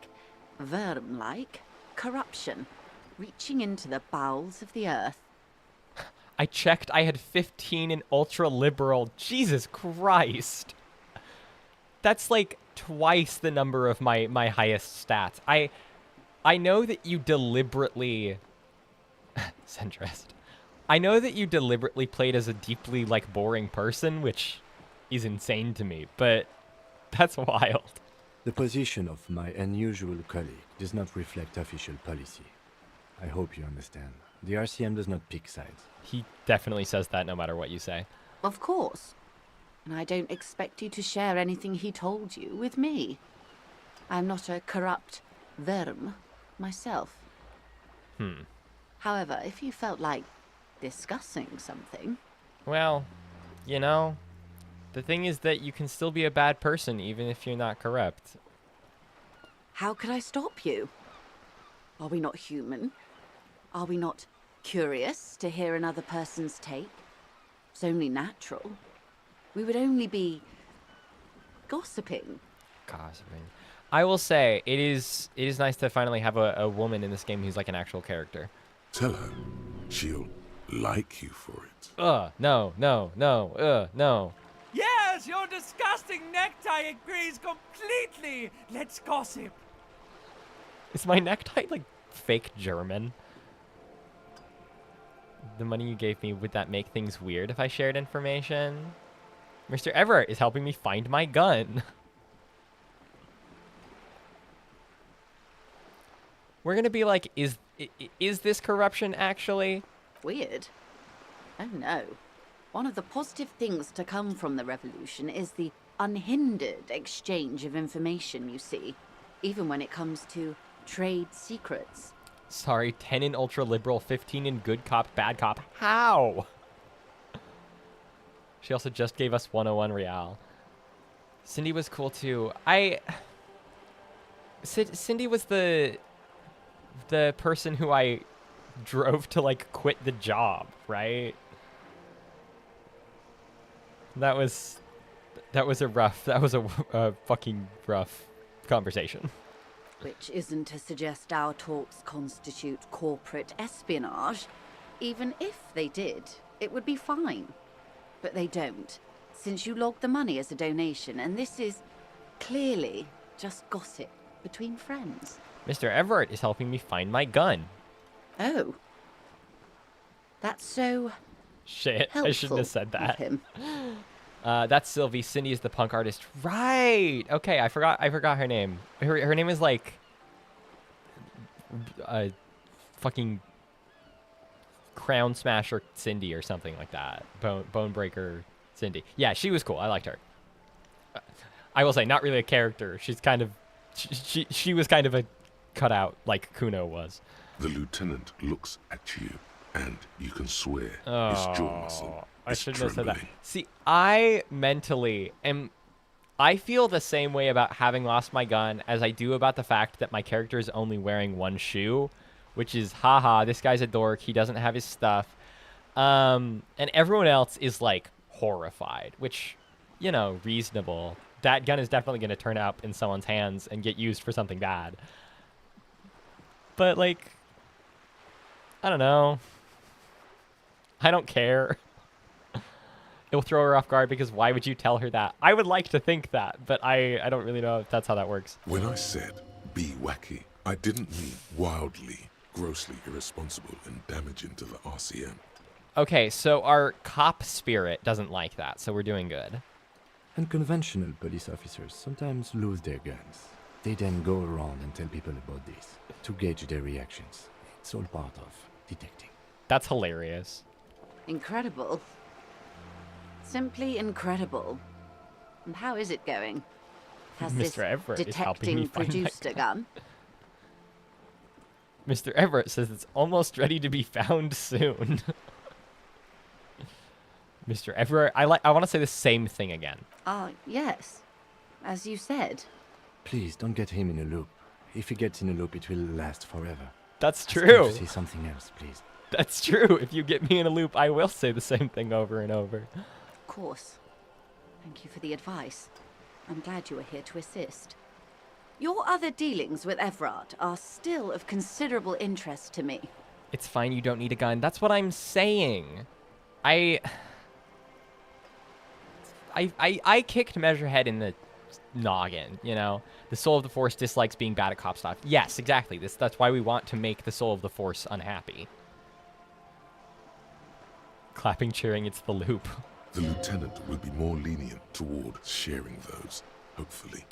Verm-like corruption, reaching into the bowels of the earth. I checked, I had 15 in ultra-liberal. Jesus Christ. That's like twice the number of my highest stats. I know that you deliberately... centrist. I know that you deliberately played as a deeply, like, boring person, which is insane to me, but that's wild. The position of my unusual colleague does not reflect official policy. I hope you understand. The RCM does not pick sides. He definitely says that no matter what you say. Of course. And I don't expect you to share anything he told you with me. I'm not a corrupt Verm myself. However, if you felt like discussing something... Well, you know, the thing is that you can still be a bad person even if you're not corrupt. How could I stop you? Are we not human? Are we not curious to hear another person's take? It's only natural. We would only be gossiping. Gossiping. I will say, it is nice to finally have a woman in this game who's like an actual character. Tell her she'll like you for it. No. Yes, your disgusting necktie agrees completely. Let's gossip. Is my necktie like fake German? The money you gave me, would that make things weird if I shared information? Mr. Everett is helping me find my gun. We're gonna be like, is this corruption actually? Weird. Oh no. One of the positive things to come from the revolution is the unhindered exchange of information, you see. Even when it comes to trade secrets. Sorry, 10 in ultra-liberal, 15 in good cop, bad cop. How? She also just gave us 101 real. Cindy was cool too. Cindy was the person who I drove to like quit the job, right? That was a fucking rough conversation. Which isn't to suggest our talks constitute corporate espionage. Even if they did, it would be fine. but they don't, since you logged the money as a donation, and this is clearly just gossip between friends. Mr. Everett is helping me find my gun. Oh. That's so Shit, helpful I shouldn't have said of that. him. That's Sylvie. Cindy is the punk artist. Right. Okay, I forgot her name. Her name is like fucking Crown Smasher Cindy or something like that. Bone Breaker Cindy. Yeah, she was cool. I liked her. I will say, not really a character. She's kind of she was kind of a cutout like Kuno was. The lieutenant looks at you, and you can swear his Oh, jaw muscle I is shouldn't have said that. trembling. See, I mentally am. I feel the same way about having lost my gun as I do about the fact that my character is only wearing one shoe, which is, haha, this guy's a dork. He doesn't have his stuff. And everyone else is, like, horrified, which, you know, reasonable. That gun is definitely going to turn up in someone's hands and get used for something bad. But, like, I don't know. I don't care. It'll throw her off guard because why would you tell her that? I would like to think that, but I don't really know if that's how that works. When I said be wacky, I didn't mean wildly, grossly irresponsible and damaging to the RCM. Okay, so our cop spirit doesn't like that, so we're doing good. Unconventional police officers sometimes lose their guns. They then go around and tell people about this to gauge their reactions. It's all part of detecting. That's hilarious. Incredible. Simply incredible. And how is it going? Has this Mr. Everett is helping me detecting find my produced a gun? Mr. Everett says it's almost ready to be found soon. Mr. Everett, I want to say the same thing again. Yes. As you said. Please don't get him in a loop. If he gets in a loop, it will last forever. That's Ask him true. to say something else, please. That's true. If you get me in a loop, I will say the same thing over and over. Of course. Thank you for the advice. I'm glad you are here to assist. Your other dealings with Everard are still of considerable interest to me. It's fine, you don't need a gun. That's what I'm saying. I kicked Measurehead in the noggin, you know? The Soul of the Force dislikes being bad at cop stuff. Yes, exactly. That's why we want to make the Soul of the Force unhappy. Clapping, cheering, it's the loop. The lieutenant will be more lenient toward sharing those, hopefully.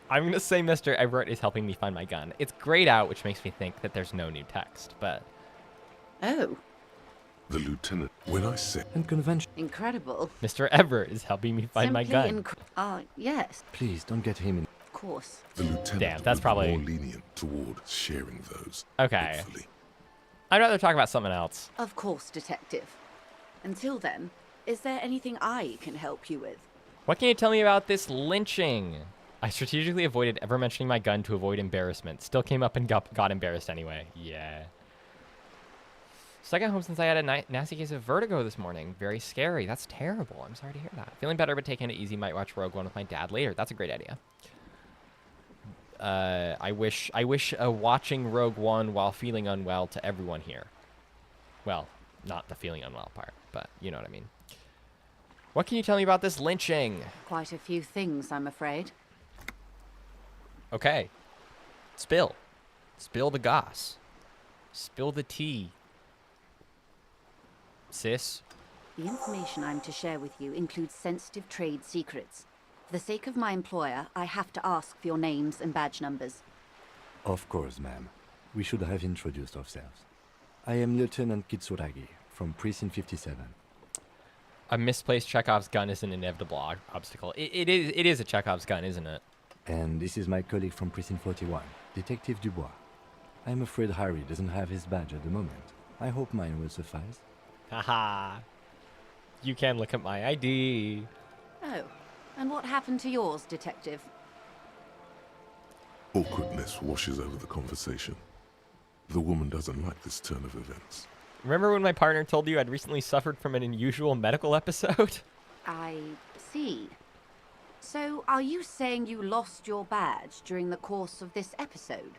I'm going to say Mr. Everett is helping me find my gun. It's grayed out, which makes me think that there's no new text, but... Oh, The lieutenant, when I said Unconventional. incredible. Mr. Everett is helping me find my gun. Yes, Please don't get him in. of course. the lieutenant Damn, that's will probably- be more lenient toward sharing those, Okay. hopefully. I'd rather talk about something else. Of course, Detective. Until then, is there anything I can help you with? What can you tell me about this lynching? I strategically avoided ever mentioning my gun to avoid embarrassment. Still came up and got embarrassed anyway. Yeah. Second home since I had a nasty case of vertigo this morning. Very scary. That's terrible. I'm sorry to hear that. Feeling better, but taking it easy. Might watch Rogue One with my dad later. That's a great idea. I wish watching Rogue One while feeling unwell to everyone here. Well, not the feeling unwell part, but you know what I mean. What can you tell me about this lynching? Quite a few things, I'm afraid. Okay. Spill. Spill the goss. Spill the tea. Sis? The information I'm to share with you includes sensitive trade secrets. For the sake of my employer, I have to ask for your names and badge numbers. Of course, ma'am. We should have introduced ourselves. I am Lieutenant Kitsuragi from Precinct 57. A misplaced Chekhov's gun is an inevitable obstacle. It is a Chekhov's gun, isn't it? And this is my colleague from Precinct 41, Detective Dubois. I'm afraid Harry doesn't have his badge at the moment. I hope mine will suffice. Haha. You can look at my ID. Oh, and what happened to yours, Detective? Awkwardness washes over the conversation. The woman doesn't like this turn of events. Remember when my partner told you I'd recently suffered from an unusual medical episode? I see. So, are you saying you lost your badge during the course of this episode?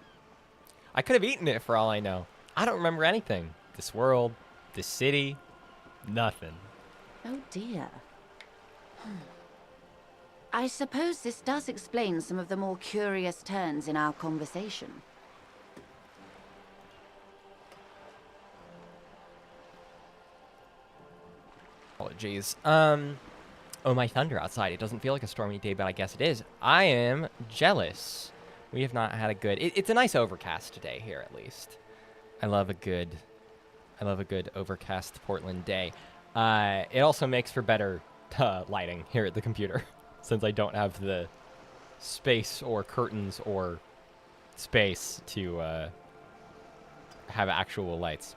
I could have eaten it for all I know. I don't remember anything. This world, this city, nothing. Oh dear. I suppose this does explain some of the more curious turns in our conversation. Apologies. Oh, my thunder outside. It doesn't feel like a stormy day, but I guess it is. I am jealous. We have not had a good... It's a nice overcast today here, at least. I love a good overcast Portland day. It also makes for better lighting here at the computer, since I don't have the space or curtains or space to have actual lights.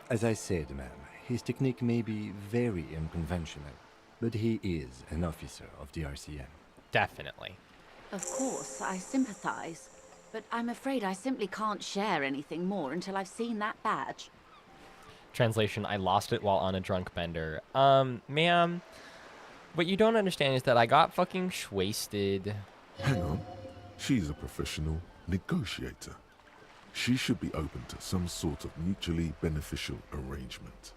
As I said, ma'am, his technique may be very unconventional, but he is an officer of the RCM. Definitely. Of course, I sympathize, but I'm afraid I simply can't share anything more until I've seen that badge. Translation, I lost it while on a drunk bender. Ma'am, what you don't understand is that I got fucking shwasted. Hang on. She's a professional negotiator. She should be open to some sort of mutually beneficial arrangement.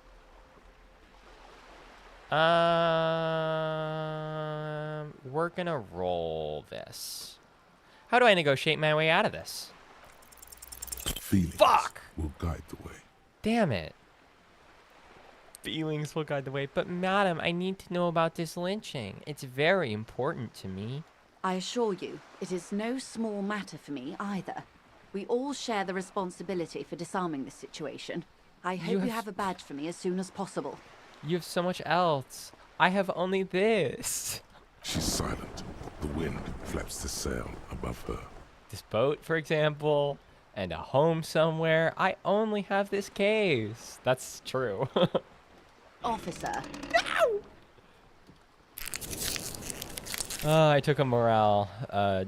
We're gonna roll this. How do I negotiate my way out of this? Feelings Fuck! will guide the way. Damn it. Feelings will guide the way. But madam, I need to know about this lynching. It's very important to me. I assure you, it is no small matter for me either. We all share the responsibility for disarming this situation. I hope you have a badge for me as soon as possible. You have so much else. I have only this. She's silent. The wind flaps the sail above her. This boat, for example, and a home somewhere. I only have this case. That's true. Officer. I took a morale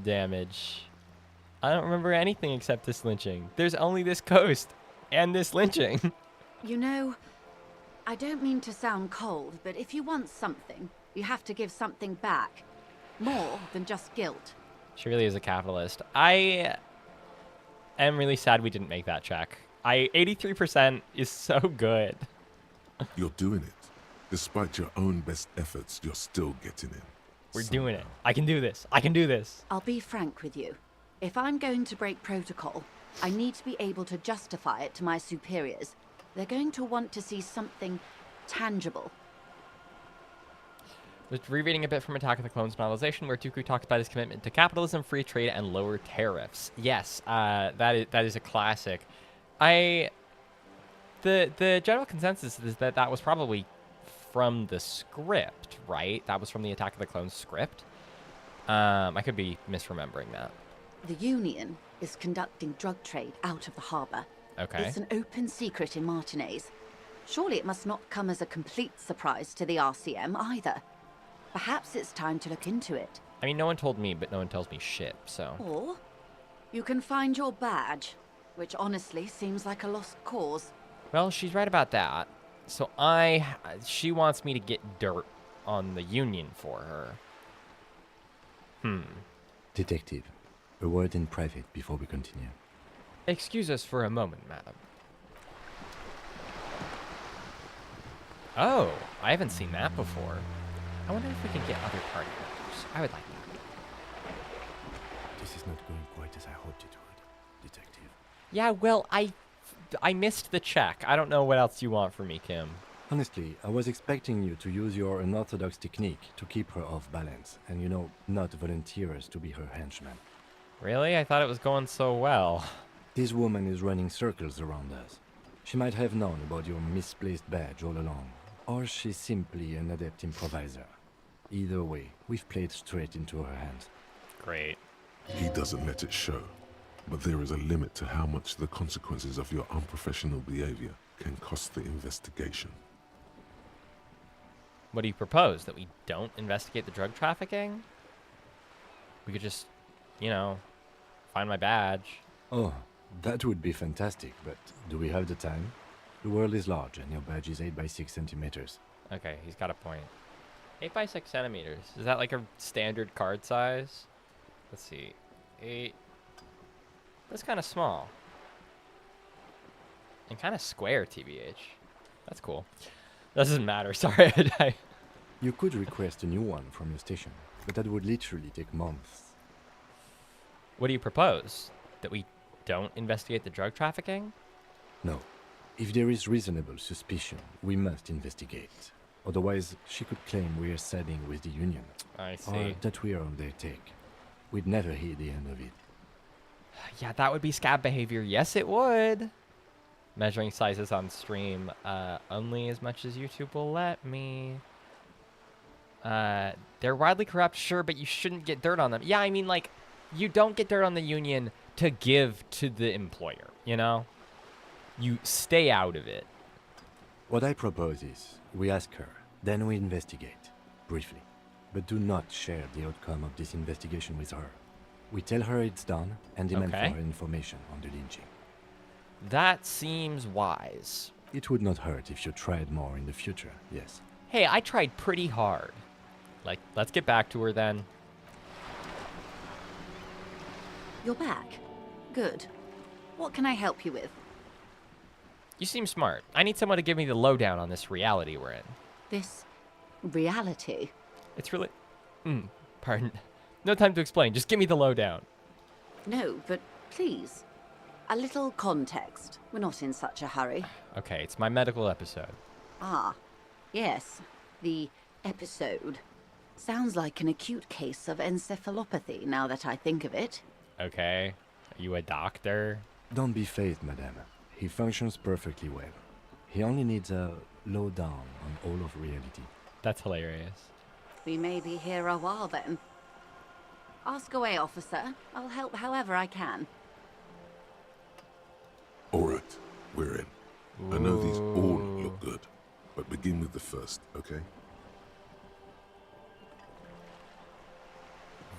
damage. I don't remember anything except this lynching. There's only this coast and this lynching. You know, I don't mean to sound cold, but if you want something, you have to give something back. More than just guilt. She really is a capitalist. I am really sad we didn't make that check. 83% is so good. You're doing it. Despite your own best efforts, you're still getting in. We're doing it. I can do this. I can do this. I'll be frank with you. If I'm going to break protocol, I need to be able to justify it to my superiors. They're going to want to see something tangible. Just rereading a bit from Attack of the Clones novelization, where Dooku talks about his commitment to capitalism, free trade, and lower tariffs. Yes, that is a classic. The general consensus is that that was probably from the script, right? That was from the Attack of the Clones script. I could be misremembering that. The Union is conducting drug trade out of the harbor. Okay. It's an open secret in Martinez. Surely it must not come as a complete surprise to the RCM either. Perhaps it's time to look into it. I mean, no one told me, but no one tells me shit, so... Or you can find your badge, which honestly seems like a lost cause. Well, she's right about that. So she wants me to get dirt on the Union for her. Detective, a word in private before we continue. Excuse us for a moment, madam. Oh, I haven't seen that before. I wonder if we can get other party members. I would like that. This is not going quite as I hoped it would, Detective. Yeah, well, I missed the check. I don't know what else you want from me, Kim. Honestly, I was expecting you to use your unorthodox technique to keep her off balance, and not volunteer us to be her henchmen. Really? I thought it was going so well. This woman is running circles around us. She might have known about your misplaced badge all along, or she's simply an adept improviser. Either way, we've played straight into her hands. Great. He doesn't let it show, but there is a limit to how much the consequences of your unprofessional behavior can cost the investigation. What do you propose? That we don't investigate the drug trafficking? We could just, find my badge. Oh, that would be fantastic, but do we have the time? The world is large, and your badge is 8 by 6 centimeters. Okay, he's got a point. 8 by 6 centimeters. Is that like a standard card size? Let's see. 8. That's kind of small. And kind of square, TBH. That's cool. Doesn't matter. Sorry. You could request a new one from your station, but that would literally take months. What do you propose? That we don't investigate the drug trafficking? No. If there is reasonable suspicion, we must investigate. Otherwise, she could claim we are siding with the Union. I Or see. that we are on their take. We'd never hear the end of it. Yeah, that would be scab behavior. Yes, it would. Measuring sizes on stream, only as much as YouTube will let me. They're widely corrupt, sure, but you shouldn't get dirt on them. Yeah, I mean, like, you don't get dirt on the union to give to the employer, you know? You stay out of it. What I propose is, we ask her, then we investigate, briefly. But do not share the outcome of this investigation with her. We tell her it's done and demand Okay. for her information on the lynching. That seems wise. It would not hurt if you tried more in the future, yes. Hey, I tried pretty hard. Like, let's get back to her then. You're back. Good. What can I help you with? You seem smart. I need someone to give me the lowdown on this reality we're in. This reality? It's really... pardon. No time to explain. Just give me the lowdown. No, but please. A little context. We're not in such a hurry. Okay, it's my medical episode. Ah, yes. The episode. Sounds like an acute case of encephalopathy, now that I think of it. Okay. Are you a doctor? Don't be phased, madame. He functions perfectly well. He only needs a lowdown on all of reality. That's hilarious. We may be here a while then. Ask away, officer. I'll help however I can. All right, we're in. I know these all look good, but begin with the first, okay?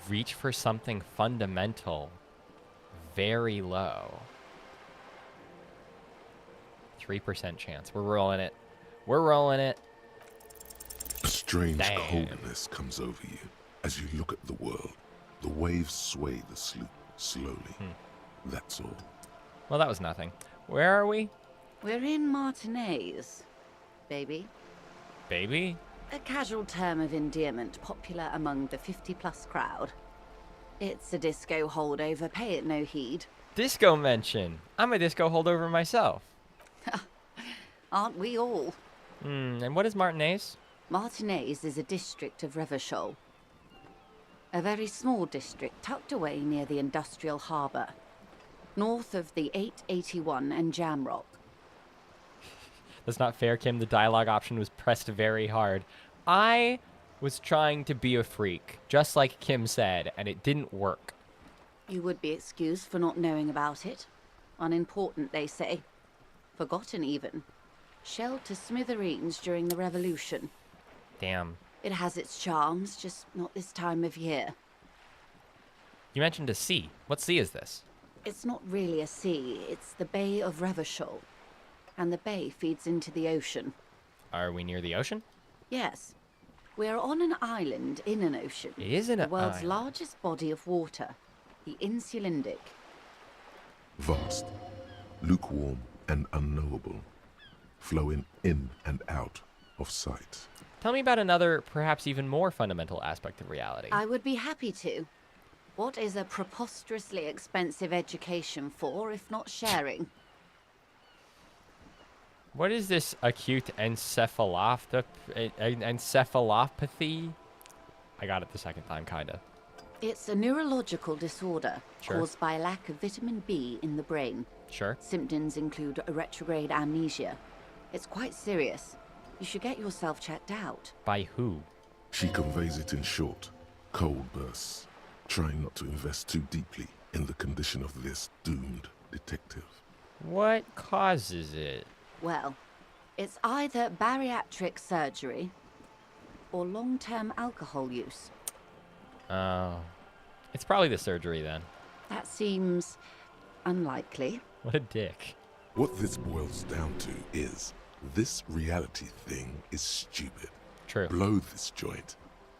Reach for something fundamental. Very low. 3% chance. We're rolling it. We're rolling it. A strange Damn. coldness comes over you as you look at the world. The waves sway the sloop slowly. That's all. Well, that was nothing. Where are we? We're in Martinez, baby. Baby? A casual term of endearment popular among the 50-plus crowd. It's a disco holdover, pay it no heed. Disco mention. I'm a disco holdover myself. Aren't we all? And what is Martinez? Martinez is a district of Revachol. A very small district tucked away near the industrial harbour. North of the 881 and Jamrock. That's not fair, Kim. The dialogue option was pressed very hard. I was trying to be a freak, just like Kim said, and it didn't work. You would be excused for not knowing about it. Unimportant, they say. Forgotten, even. Shelled to smithereens during the Revolution. Damn. It has its charms, just not this time of year. You mentioned a sea. What sea is this? It's not really a sea, it's the Bay of Revachol. And the bay feeds into the ocean. Are we near the ocean? Yes. We're on an island in an ocean. It is an The world's island. largest body of water. The Insulindic. Vast, lukewarm, and unknowable, flowing in and out of sight. Tell me about another, perhaps even more fundamental aspect of reality. I would be happy to. What is a preposterously expensive education for, if not sharing? What is this acute encephalopathy? I got it the second time, kinda. It's a neurological disorder Sure. caused by a lack of vitamin B in the brain. Sure. Symptoms include a retrograde amnesia. It's quite serious. You should get yourself checked out. By who? She conveys it in short, cold bursts, trying not to invest too deeply in the condition of this doomed detective. What causes it? Well, it's either bariatric surgery or long-term alcohol use. Oh. It's probably the surgery then. That seems unlikely. What a dick. What this boils down to is, this reality thing is stupid. True. Blow this joint,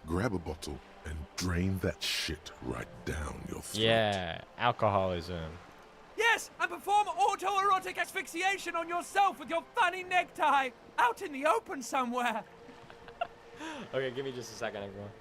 grab a bottle, and drain that shit right down your throat. Yeah, alcoholism. Yeah, Yes, and perform autoerotic asphyxiation on yourself with your funny necktie. Out in the open somewhere. Okay, give me just a second, everyone.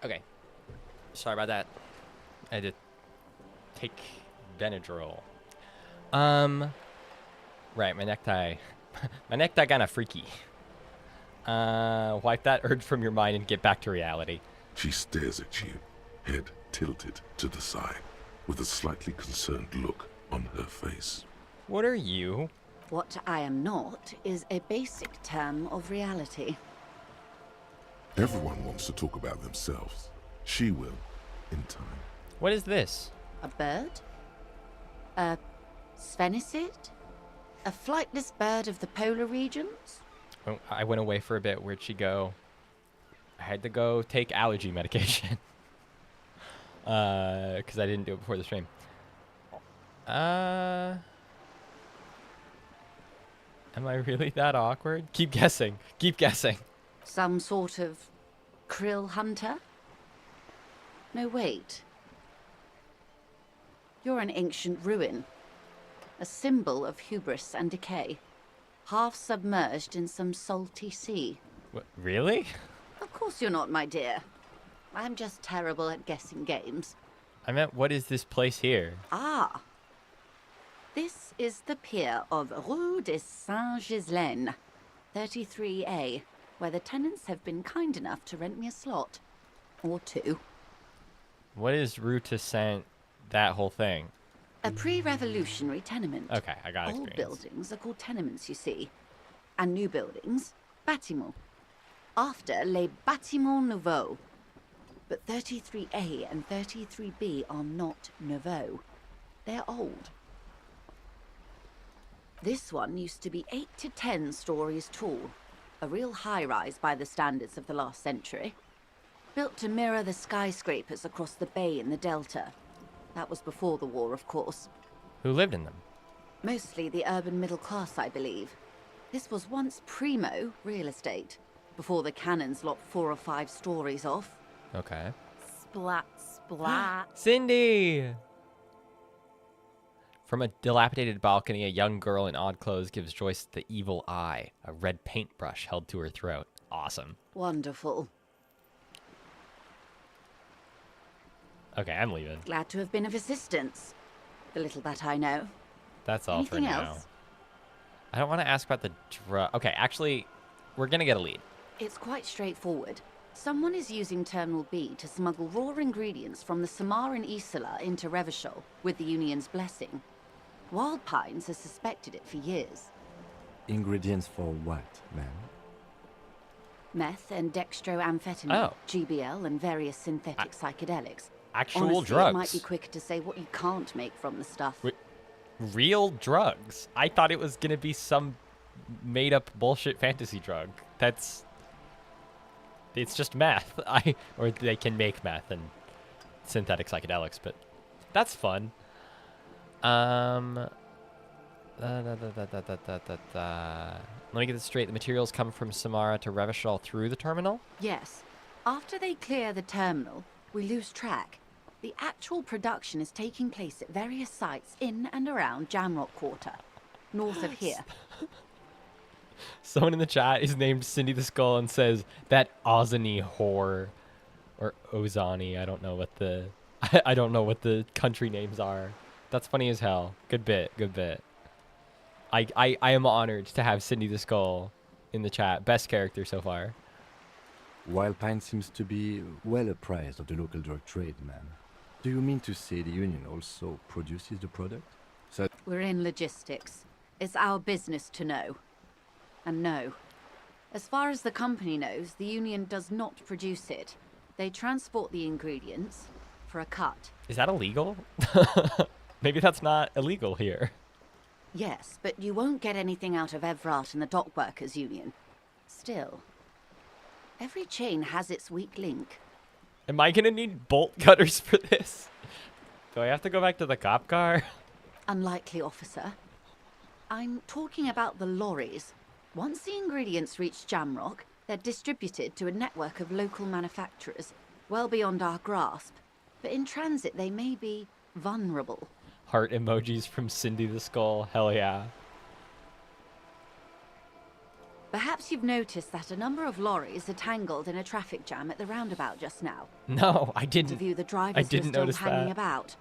Okay. Sorry about that. I had to take Benadryl. Right, my necktie. My necktie kinda freaky. Wipe that urge from your mind and get back to reality. She stares at you, head tilted to the side, with a slightly concerned look on her face. What are you? What I am not is a basic term of reality. Everyone wants to talk about themselves. She will, in time. What is this? A bird? A sphenicid? A flightless bird of the polar regions? Oh, I went away for a bit. Where'd she go? I had to go take allergy medication. Because I didn't do it before the stream. Am I really that awkward? Keep guessing. Keep guessing. Some sort of krill hunter? No, wait. You're an ancient ruin. A symbol of hubris and decay. Half submerged in some salty sea. What, really? Of course you're not, my dear. I'm just terrible at guessing games. I meant, what is this place here? Ah. This is the pier of Rue de Saint-Ghislaine, 33A, where the tenants have been kind enough to rent me a slot. Or two. What is Rue de Saint, that whole thing? A pre-revolutionary tenement. Okay, I got Old experience. buildings are called tenements, you see. And new buildings, bâtiments. After les bâtiments nouveaux. But 33A and 33B are not nouveaux. They're old. This one used to be 8 to 10 stories tall. A real high-rise by the standards of the last century. Built to mirror the skyscrapers across the bay in the Delta. That was before the war, of course. Who lived in them? Mostly the urban middle class, I believe. This was once primo real estate, before the cannons lopped 4 or 5 stories off. Okay. Splat, splat. Cindy! From a dilapidated balcony, a young girl in odd clothes gives Joyce the evil eye, a red paintbrush held to her throat. Awesome. Wonderful. Okay, I'm leaving. Glad to have been of assistance. The little that I know. That's all for Anything now. else? I don't want to ask about the drug. Okay, actually, we're going to get a lead. It's quite straightforward. Someone is using Terminal B to smuggle raw ingredients from the Samar and Isola into Revachol with the Union's blessing. Wild Pines has suspected it for years. Ingredients for what, ma'am? Meth and dextroamphetamine, Oh. GBL, and various synthetic psychedelics. Actual Honestly, drugs. It might be quicker to say what you can't make from the stuff. Real drugs. I thought it was going to be some made up bullshit fantasy drug. It's just meth. Or they can make meth and synthetic psychedelics, but that's fun. Let me get this straight. The materials come from Samara to Revachol through the terminal? Yes. After they clear the terminal, we lose track. The actual production is taking place at various sites in and around Jamrock Quarter, north of here. Someone in the chat is named Cindy the Skull and says that Ozani whore, or Ozani. I don't know what the I don't know what the country names are. That's funny as hell. Good bit. Good bit. I am honored to have Cindy the Skull in the chat. Best character so far. Wild Pine seems to be well apprised of the local drug trade, ma'am. Do you mean to say the Union also produces the product? So We're in logistics. It's our business to know. And no. As far as the company knows, the Union does not produce it. They transport the ingredients for a cut. Is that illegal? Maybe that's not illegal here. Yes, but you won't get anything out of Evrat and the Dock Workers Union. Still, every chain has its weak link. Am I gonna need bolt cutters for this? Do I have to go back to the cop car? Unlikely, officer. I'm talking about the lorries. Once the ingredients reach Jamrock, they're distributed to a network of local manufacturers, well beyond our grasp. But in transit, they may be vulnerable. Heart emojis from Cindy the Skull. Hell yeah. Perhaps you've noticed that a number of lorries are tangled in a traffic jam at the roundabout just now. No, I didn't. Interview the drivers I who are didn't still notice hanging that. about.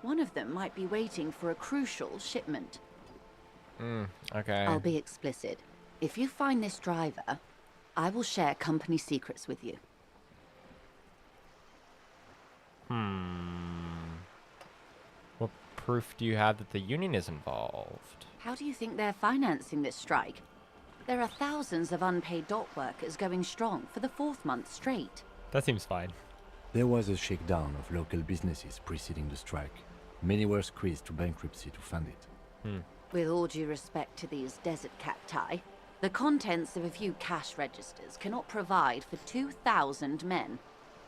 One of them might be waiting for a crucial shipment. Okay. I'll be explicit. If you find this driver, I will share company secrets with you. What proof do you have that the Union is involved? How do you think they're financing this strike? There are thousands of unpaid dock workers going strong for the 4th month straight. That seems fine. there was a shakedown of local businesses preceding the strike. Many were squeezed to bankruptcy to fund it. With all due respect to these desert cacti, the contents of a few cash registers cannot provide for 2,000 men.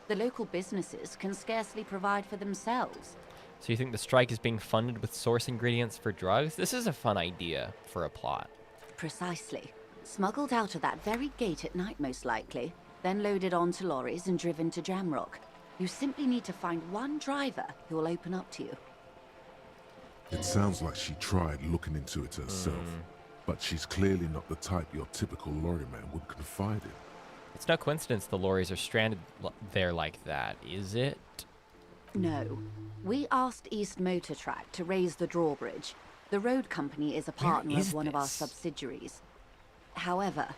The local businesses can scarcely provide for themselves. So you think the strike is being funded with source ingredients for drugs? This is a fun idea for a plot. Precisely. Smuggled out of that very gate at night, most likely, then loaded onto lorries and driven to Jamrock. You simply need to find one driver who will open up to you. It sounds like she tried looking into it herself, but she's clearly not the type your typical lorryman would confide in. It's no coincidence the lorries are stranded there like that, is it? No. We asked East Motor Track to raise the drawbridge. The road company is a partner is of one of our this? subsidiaries. However,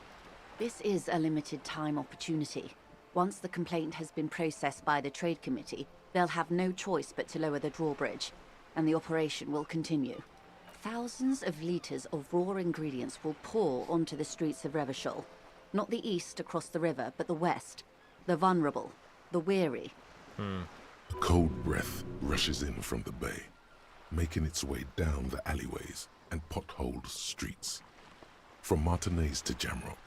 this is a limited time opportunity. Once the complaint has been processed by the trade committee, they'll have no choice but to lower the drawbridge, and the operation will continue. Thousands of litres of raw ingredients will pour onto the streets of Revachol. Not the east across the river, but the west. The vulnerable, the weary. A cold breath rushes in from the bay, making its way down the alleyways and potholed streets. From Martinez to Jamrock,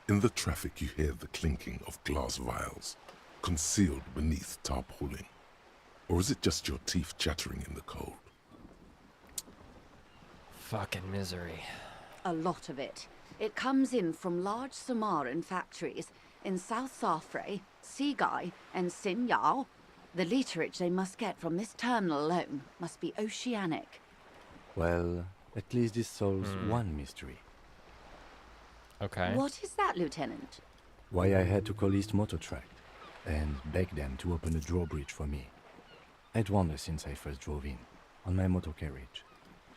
in the traffic you hear the clinking of glass vials, concealed beneath tarpaulin. Or is it just your teeth chattering in the cold? Fucking misery. A lot of it. It comes in from large Samaran factories in South Safre, Sigai, and Sinyao. The literage they must get from this terminal alone must be oceanic. Well, at least this solves one mystery. Okay. What is that, Lieutenant? Why I had to call East Motor Tract and beg them to open a drawbridge for me. I'd wondered since I first drove in, on my motor carriage.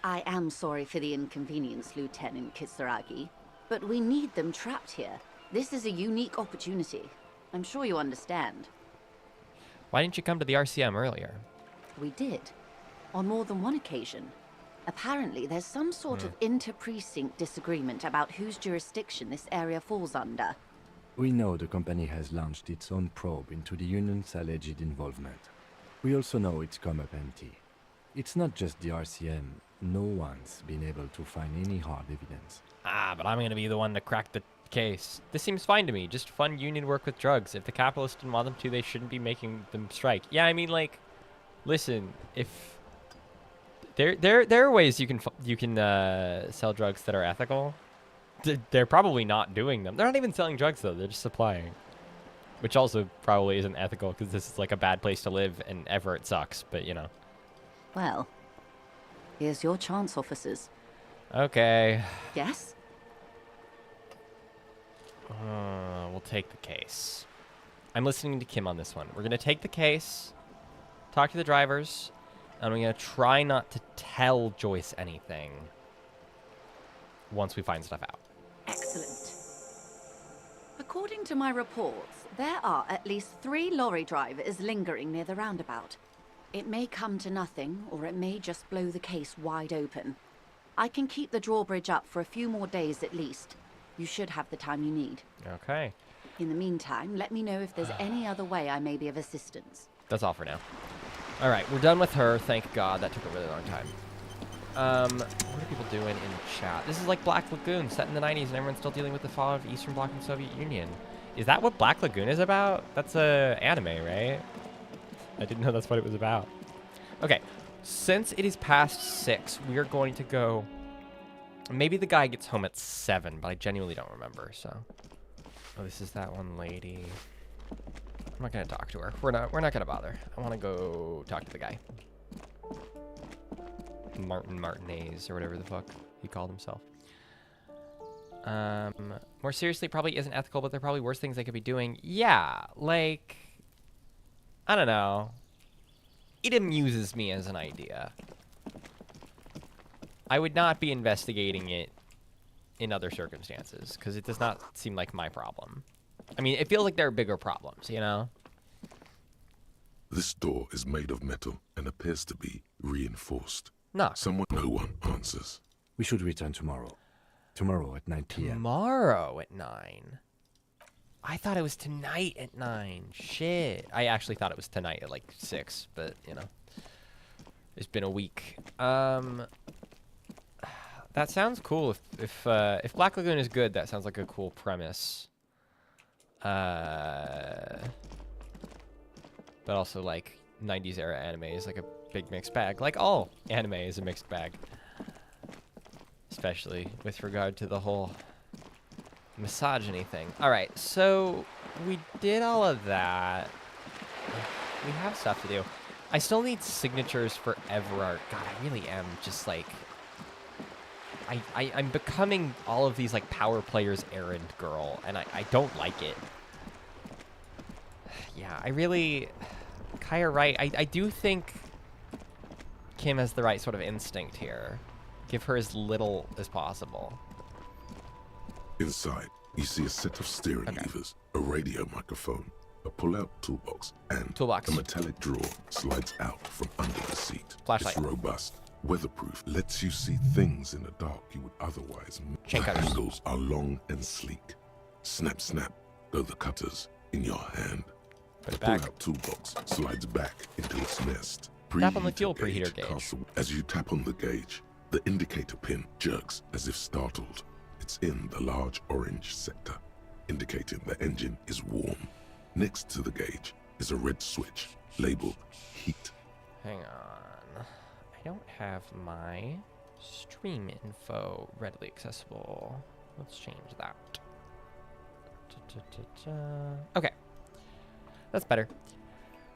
I am sorry for the inconvenience, Lieutenant Kisaragi, but we need them trapped here. This is a unique opportunity. I'm sure you understand. Why didn't you come to the RCM earlier? We did. On more than one occasion. Apparently, there's some sort of inter-precinct disagreement about whose jurisdiction this area falls under. We know the company has launched its own probe into the Union's alleged involvement. We also know it's come up empty. It's not just the RCM. No one's been able to find any hard evidence. Ah, but I'm going to be the one to crack the case. This seems fine to me. Just fund union work with drugs. If the capitalists didn't want them to, they shouldn't be making them strike. Yeah, I mean, like, listen, if there are ways you can sell drugs that are ethical. They're probably not doing them. They're not even selling drugs though. They're just supplying, which also probably isn't ethical because this is like a bad place to live and Everett sucks. But you know. Well, here's your chance, officers. Okay. Yes? We'll take the case. I'm listening to Kim on this one. We're gonna take the case, talk to the drivers, and we're gonna try not to tell Joyce anything once we find stuff out. Excellent. According to my reports, there are at least 3 lorry drivers lingering near the roundabout. It may come to nothing, or it may just blow the case wide open. I can keep the drawbridge up for a few more days at least. You should have the time you need. Okay. In the meantime, let me know if there's any other way I may be of assistance. That's all for now. All right, we're done with her. Thank God. That took a really long time. What are people doing in chat? This is like Black Lagoon, set in the 90s, and everyone's still dealing with the fall of Eastern Bloc and Soviet Union. Is that what Black Lagoon is about? That's a anime, right? I didn't know that's what it was about. Okay, since it is past 6, we are going to go... Maybe the guy gets home at 7, but I genuinely don't remember, so... Oh, this is that one lady. I'm not gonna talk to her. We're not gonna bother. I want to go talk to the guy. Martinez or whatever the fuck he called himself. More seriously, probably isn't ethical, but there are probably worse things they could be doing. Yeah, like, I don't know. It amuses me as an idea. I would not be investigating it in other circumstances because it does not seem like my problem. I mean, it feels like there are bigger problems, you know? This door is made of metal and appears to be reinforced. No. No one answers. We should return tomorrow. Tomorrow at 9 p.m. Tomorrow at 9. I thought it was tonight at 9. Shit. I actually thought it was tonight at like 6, but you know. It's been a week. That sounds cool. If Black Lagoon is good, that sounds like a cool premise. But also like 90s era anime is like a big mixed bag. Like all anime is a mixed bag. Especially with regard to the whole misogyny thing. Alright, so we did all of that. We have stuff to do. I still need signatures for Everard. God, I really am just like... I'm becoming all of these like power players errand girl, and I don't like it. Yeah, I really... Kaya right. I do think Kim has the right sort of instinct here. Give her as little as possible. Inside, you see a set of steering levers, a radio microphone, a pull-out toolbox, and a metallic drawer slides out from under the seat. Flashlight. It's robust, weatherproof, lets you see things in the dark you would otherwise miss. Chain The cutters. handles are long and sleek. Snap, snap, go the cutters in your hand. Put it The back. pull-out toolbox slides back into its nest. Tap on the Preheated fuel preheater gauge. castle. As you tap on the gauge, the indicator pin jerks as if startled. It's in the large orange sector, indicating the engine is warm. Next to the gauge is a red switch labeled heat. Hang on. I don't have my stream info readily accessible. Let's change that. Okay. That's better.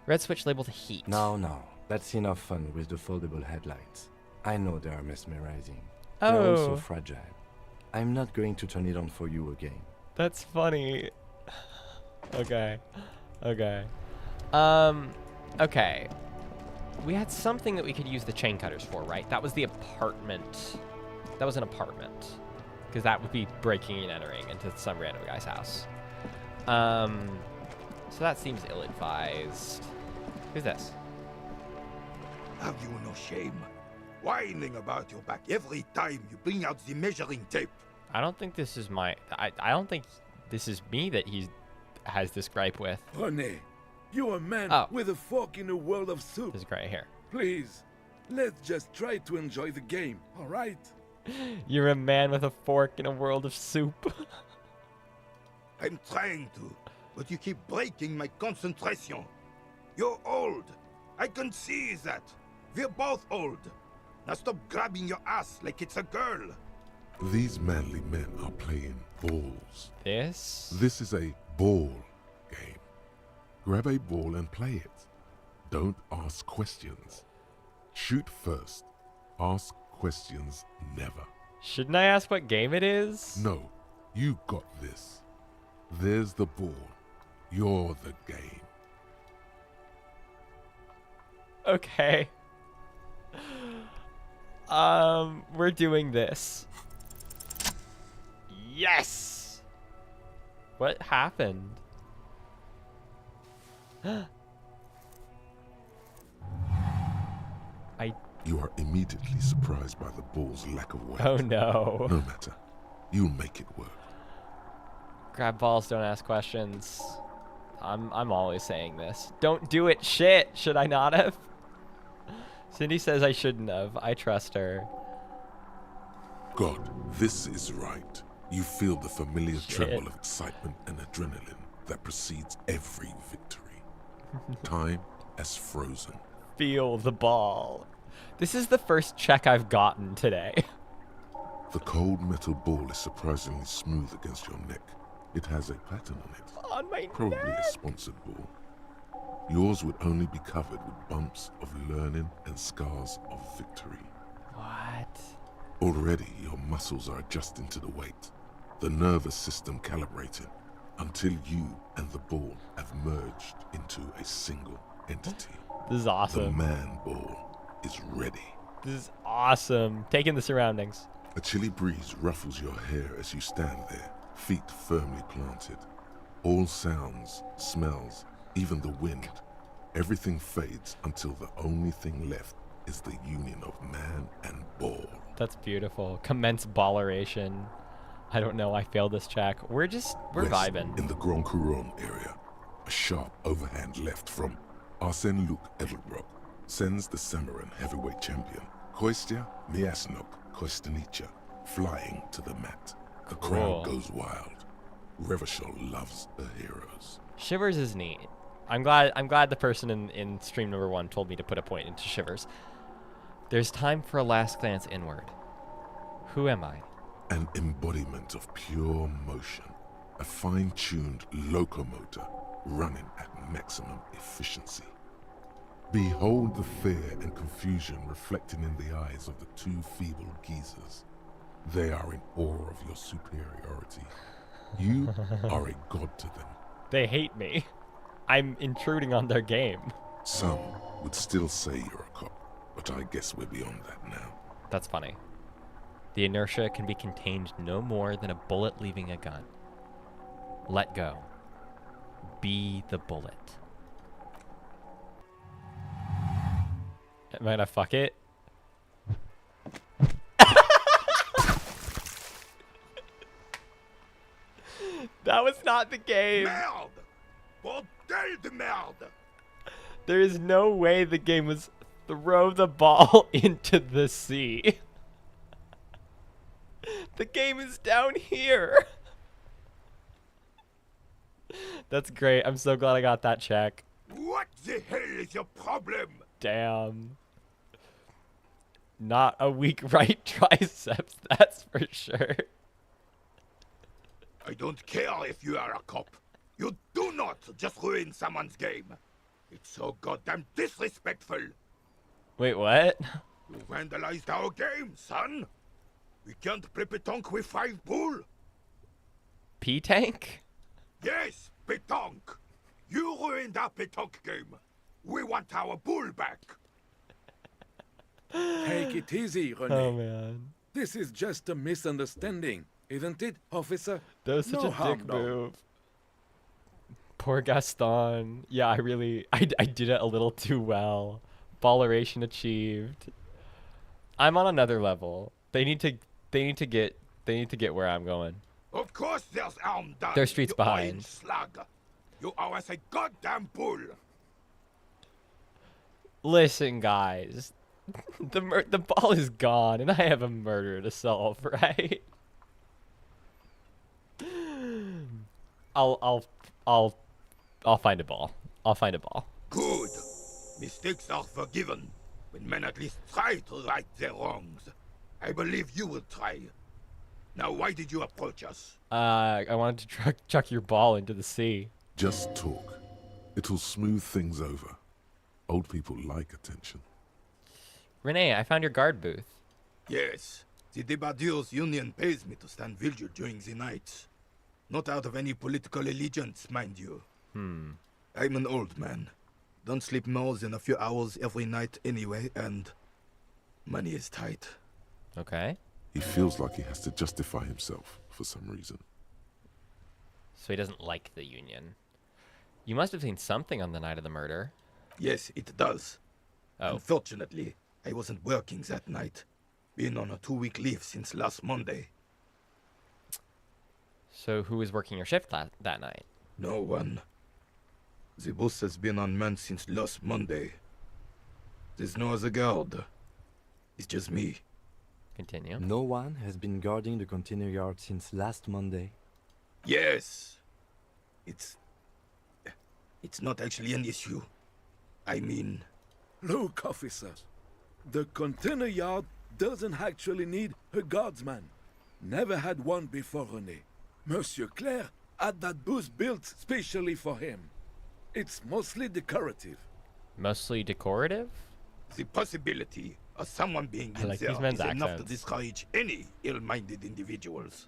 Red switch labeled heat. No, that's enough fun with the foldable headlights. I know they are mesmerizing. They're also Oh, fragile. I'm not going to turn it on for you again. that's funny. Okay. Okay. Okay. We had something that we could use the chain cutters for, right? That was the apartment. That was an apartment. Because that would be breaking and entering into some random guy's house. So that seems ill-advised. Who's this? Have you no shame? Whining about your back every time you bring out the measuring tape. I don't think this is my... I don't think this is me that he has this gripe with. Honey, you're a man Oh. with a fork in a world of soup. This guy here. Please, let's just try to enjoy the game, all right? You're a man with a fork in a world of soup. I'm trying to, but you keep breaking my concentration. You're old. I can see that. We're both old. Now stop grabbing your ass like it's a girl. These manly men are playing balls. This? This is a ball game. Grab a ball and play it. Don't ask questions. Shoot first. Ask questions never. Shouldn't I ask what game it is? No, you got this. There's the ball. You're the game. Okay. We're doing this. Yes! What happened? You are immediately surprised by the ball's lack of weight. Oh no. No matter. You'll make it work. Grab balls, don't ask questions. I'm always saying this. Don't do it, shit! Should I not have? Cindy says I shouldn't have. I trust her. God, this is right. You feel the familiar Shit. tremble of excitement and adrenaline that precedes every victory. Time has frozen. Feel the ball. This is the first check I've gotten today. The cold metal ball is surprisingly smooth against your neck. It has a pattern on it. On my Probably neck. a sponsored ball. Yours would only be covered with bumps of learning and scars of victory. What? Already, your muscles are adjusting to the weight, the nervous system calibrating, until you and the ball have merged into a single entity. This is The awesome. man ball is ready. This is awesome. Taking the surroundings. A chilly breeze ruffles your hair as you stand there, feet firmly planted. All sounds, smells, even the wind, everything fades until the only thing left is the union of man and ball. That's beautiful. Commence balleration. I don't know. I failed this check. We're West, vibing. in the Grand Couronne area, a sharp overhand left from Arsène Luc Edelbrock sends the Samaran heavyweight champion, Kostya Miasnok Kostanica, flying to the mat. The Cool. crowd goes wild. Revachol loves the heroes. Shivers is neat. I'm glad the person in stream number 1 told me to put a point into Shivers. There's time for a last glance inward. Who am I? An embodiment of pure motion, a fine-tuned locomotor running at maximum efficiency. Behold the fear and confusion reflecting in the eyes of the two feeble geezers. They are in awe of your superiority. You are a god to them. They hate me. I'm intruding on their game. Some would still say you're a cop, but I guess we're beyond that now. That's funny. The inertia can be contained no more than a bullet leaving a gun. Let go. Be the bullet. Am I gonna fuck it? That was not the game. Merde! Bordel de merde! There is no way the game was throw the ball into the sea. The game is down here. That's great. I'm so glad I got that check. What the hell is your problem? Damn. Not a weak right triceps, that's for sure. I don't care if you are a cop. You do not just ruin someone's game. It's so goddamn disrespectful. Wait, what? You vandalized our game, son. We can't play pétanque with 5 bull. P-Tank? Yes, pétanque. You ruined our pétanque game. We want our bull back. Take it easy, René. Oh, man. This is just a misunderstanding, isn't it, officer? That was such No a harm dick done. move. Poor Gaston. Yeah, I did it a little too well. Balleration achieved. I'm on another level. They need to get where I'm going. Of course there's harm done. There's streets you behind. orange slug. You owe us a goddamn bull. Listen, guys. The ball is gone, and I have a murder to solve, right? I'll find a ball. I'll find a ball. Good. Mistakes are forgiven when men at least try to right their wrongs. I believe you will try. Now, why did you approach us? I wanted to chuck your ball into the sea. Just talk. It'll smooth things over. Old people like attention. Renee, I found your guard booth. Yes. The Debardeurs Union pays me to stand vigil during the nights. Not out of any political allegiance, mind you. I'm an old man. Don't sleep more than a few hours every night anyway, and money is tight. Okay. He feels like he has to justify himself for some reason. So he doesn't like the Union. You must have seen something on the night of the murder. Yes, it does. Oh. Unfortunately, I wasn't working that night. Been on a 2-week leave since last Monday. So who was working your shift that night? No one. The bus has been unmanned since last Monday. There's no other guard. It's just me. Continue. No one has been guarding the container yard since last Monday. Yes. It's not actually an issue. I mean, Look, officer. The container yard doesn't actually need a guardsman. Never had one before, René. Monsieur Claire had that booth built specially for him. It's mostly decorative. Mostly decorative? the possibility of someone being I in like there these men's is enough to accents. discourage any ill-minded individuals.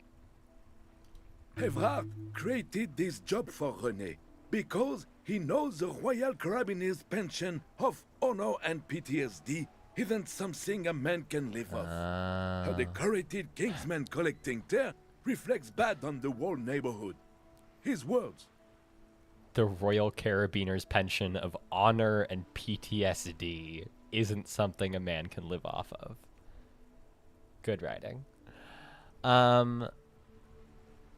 Evrard created this job for René because he knows the Royal Carabiniers' pension of honor and PTSD isn't something a man can live off. A decorated Kingsman collecting tear reflects bad on the whole neighborhood. His words. The Royal Carabiners' pension of honor and PTSD isn't something a man can live off of. Good writing.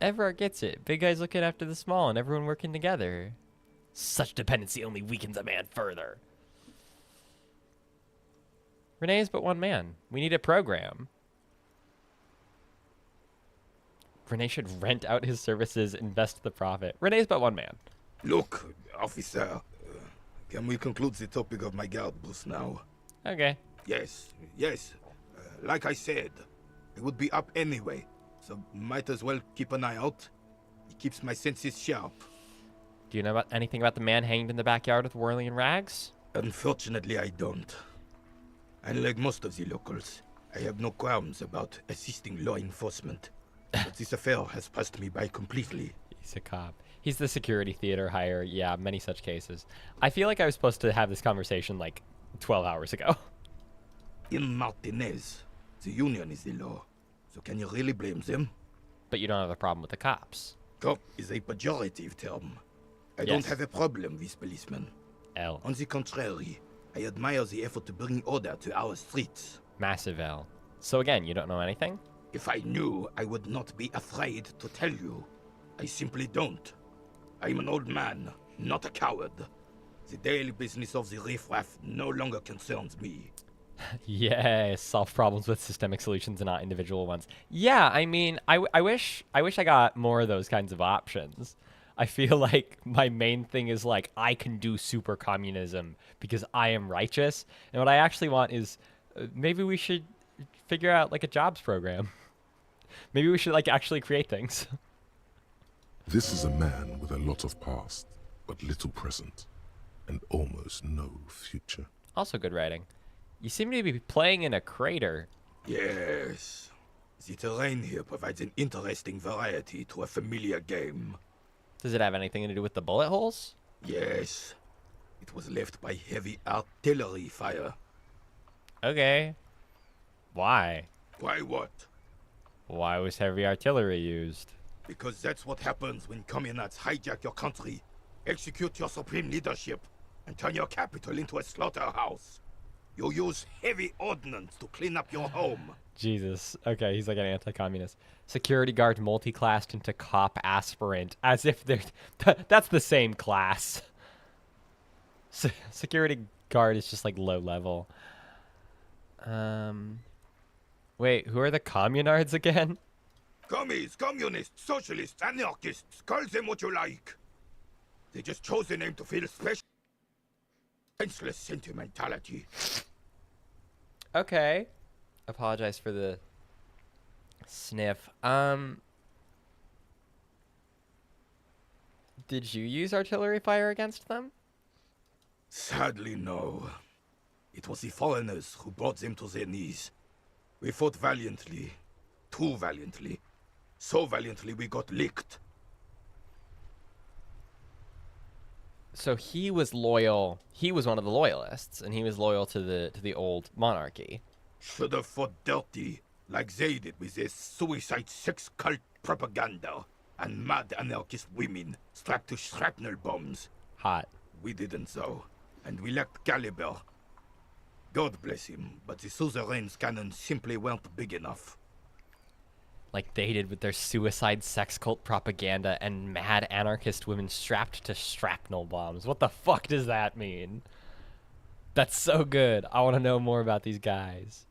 Everard gets it. Big guys looking after the small and everyone working together. Such dependency only weakens a man further. Renee is but one man. We need a program. Renee should rent out his services, invest the profit. Renee is but one man. Look, officer, can we conclude the topic of my guard booth now? Okay. Yes, yes. Like I said, it would be up anyway, so might as well keep an eye out. It keeps my senses sharp. Do you know about anything about the man hanged in the backyard with whirling in rags? Unfortunately, I don't. Unlike most of the locals, I have no qualms about assisting law enforcement. But this affair has passed me by completely. He's a cop. He's the security theater hire. Yeah, many such cases. I feel like I was supposed to have this conversation like 12 hours ago. In Martinez, the union is the law. So can you really blame them? But you don't have a problem with the cops. Cop is a pejorative term. I Yes. don't have a problem with policemen. L. On the contrary, I admire the effort to bring order to our streets. Massive L. So again, you don't know anything? If I knew, I would not be afraid to tell you. I simply don't. I'm an old man, not a coward. The daily business of the riffraff no longer concerns me. Yes, solve problems with systemic solutions and not individual ones. Yeah, I mean, I wish I got more of those kinds of options. I feel like my main thing is like I can do super communism because I am righteous, and what I actually want is maybe we should figure out like a jobs program. Maybe we should like actually create things. This is a man with a lot of past, but little present, and almost no future. Also good writing. You seem to be playing in a crater. Yes. The terrain here provides an interesting variety to a familiar game. Does it have anything to do with the bullet holes? Yes. It was left by heavy artillery fire. Okay. Why? Why what? Why was heavy artillery used? Because that's what happens when communards hijack your country, execute your supreme leadership, and turn your capital into a slaughterhouse. You use heavy ordnance to clean up your home. Jesus. Okay, he's like an anti-communist. Security guard multi-classed into cop aspirant. As if they're... That's the same class. Security guard is just like low level. Wait, who are the communards again? Commies, communists, socialists, anarchists, call them what you like. They just chose a name to feel special. Senseless sentimentality. Okay. Apologize for the sniff. Did you use artillery fire against them? Sadly, no. It was the foreigners who brought them to their knees. We fought valiantly. Too valiantly. So valiantly we got licked. So he was loyal. He was one of the loyalists, and he was loyal to the old monarchy. Should have fought dirty, like they did with their suicide sex cult propaganda and mad anarchist women strapped to shrapnel bombs. Hot. We didn't though, and we lacked caliber. God bless him, but the suzerain's cannons simply weren't big enough. Like they did with their suicide sex cult propaganda and mad anarchist women strapped to shrapnel bombs. What the fuck does that mean? That's so good. I want to know more about these guys.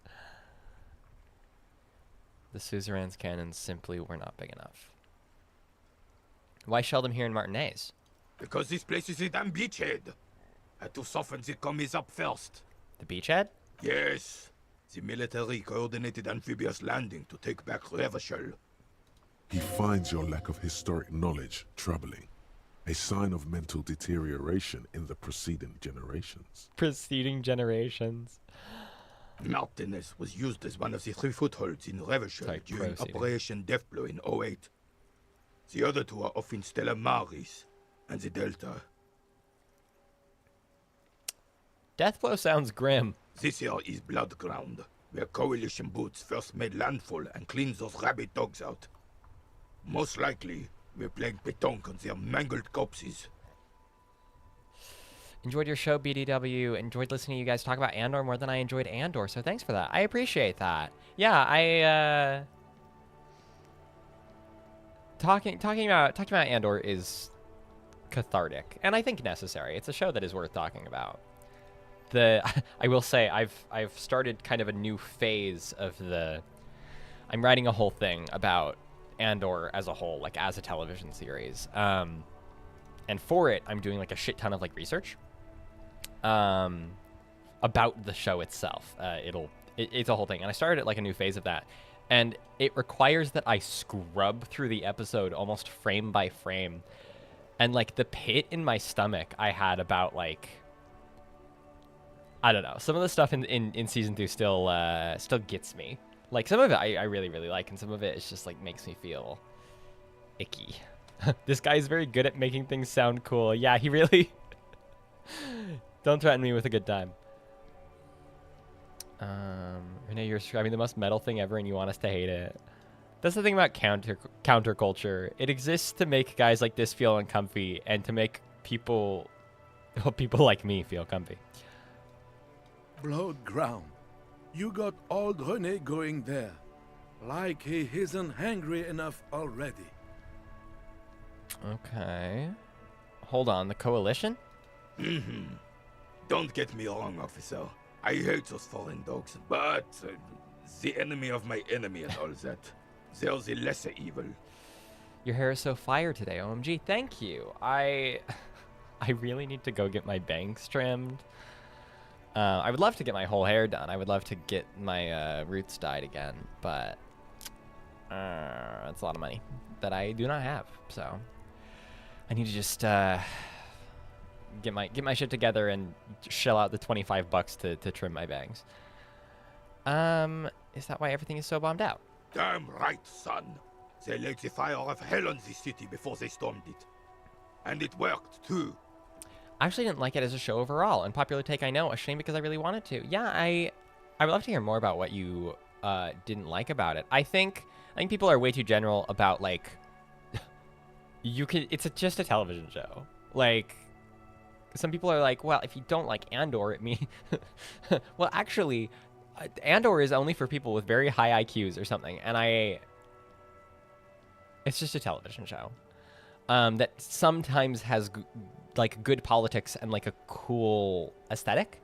The suzerain's cannons simply were not big enough. Why shell them here in Martinez? Because this place is a damn beachhead. Had to soften the commies up first. The beachhead? Yes. The military coordinated amphibious landing to take back Revachel. He finds your lack of historic knowledge troubling, a sign of mental deterioration in the preceding generations. Preceding generations. Martinez was used as one of the 3 footholds in Revachel during Operation Deathblow in 08. The other 2 are off in Stella Maris and the Delta. Deathblow sounds grim. This here is Blood Ground, where coalition boots first made landfall and cleaned those rabid dogs out. Most likely, we're playing pétanque on their mangled corpses. Enjoyed your show, BDW. Enjoyed listening to you guys talk about Andor more than I enjoyed Andor, so thanks for that. I appreciate that. Yeah, talking about Andor is cathartic, and I think necessary. It's a show that is worth talking about. I will say I've started kind of a new phase of I'm writing a whole thing about Andor as a whole, like as a television series. And for it, I'm doing like a shit ton of like research about the show itself. It's a whole thing, and I started like a new phase of that, and it requires that I scrub through the episode almost frame by frame, and like the pit in my stomach I had about like. I don't know. Some of the stuff in season 2 still gets me. Like some of it I really, really like, and some of it is just like makes me feel icky. This guy is very good at making things sound cool. Yeah, he really. Don't threaten me with a good time. Renee, you're describing the most metal thing ever, and you want us to hate it. That's the thing about counterculture. It exists to make guys like this feel uncomfy, and to make people like me feel comfy. Blood ground. You got old René going there. Like he isn't hungry enough already. Okay. Hold on, the coalition? Don't get me wrong, officer. I hate those foreign dogs, but the enemy of my enemy and all that. They're the lesser evil. Your hair is so fire today, OMG. Thank you. I really need to go get my bangs trimmed. I would love to get my whole hair done. I would love to get my roots dyed again, but it's a lot of money that I do not have. So I need to just get my shit together and shell out the $25 to trim my bangs. Is that why everything is so bombed out? Damn right, son. They laid the fire of hell on this city before they stormed it. And it worked, too. I actually didn't like it as a show overall. Unpopular take, I know. A shame because I really wanted to. Yeah, I would love to hear more about what you didn't like about it. I think people are way too general about, like, it's just a television show. Like, some people are like, well, if you don't like Andor, it means... well, actually, Andor is only for people with very high IQs or something. And it's just a television show that sometimes has like good politics and like a cool aesthetic.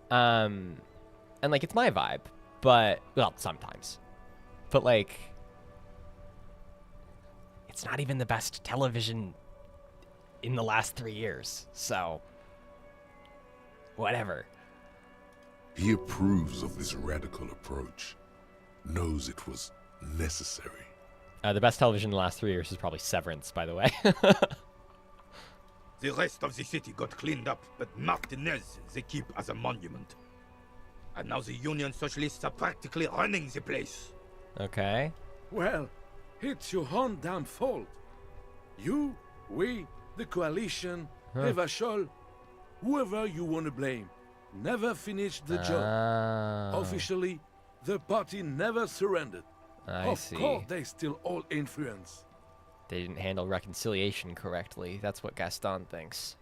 And like it's my vibe, but well, sometimes. But like it's not even the best television in the last 3 years. So whatever. He approves of this radical approach, knows it was necessary. The best television in the last 3 years is probably Severance, by the way. The rest of the city got cleaned up, but Martinez they keep as a monument. And now the Union Socialists are practically running the place. Okay. Well, it's your own damn fault. You, we, the coalition, Revachol, whoever you want to blame, never finished the job. Officially, the party never surrendered. I see. Of course, they still all influence. They didn't handle reconciliation correctly. That's what Gaston thinks.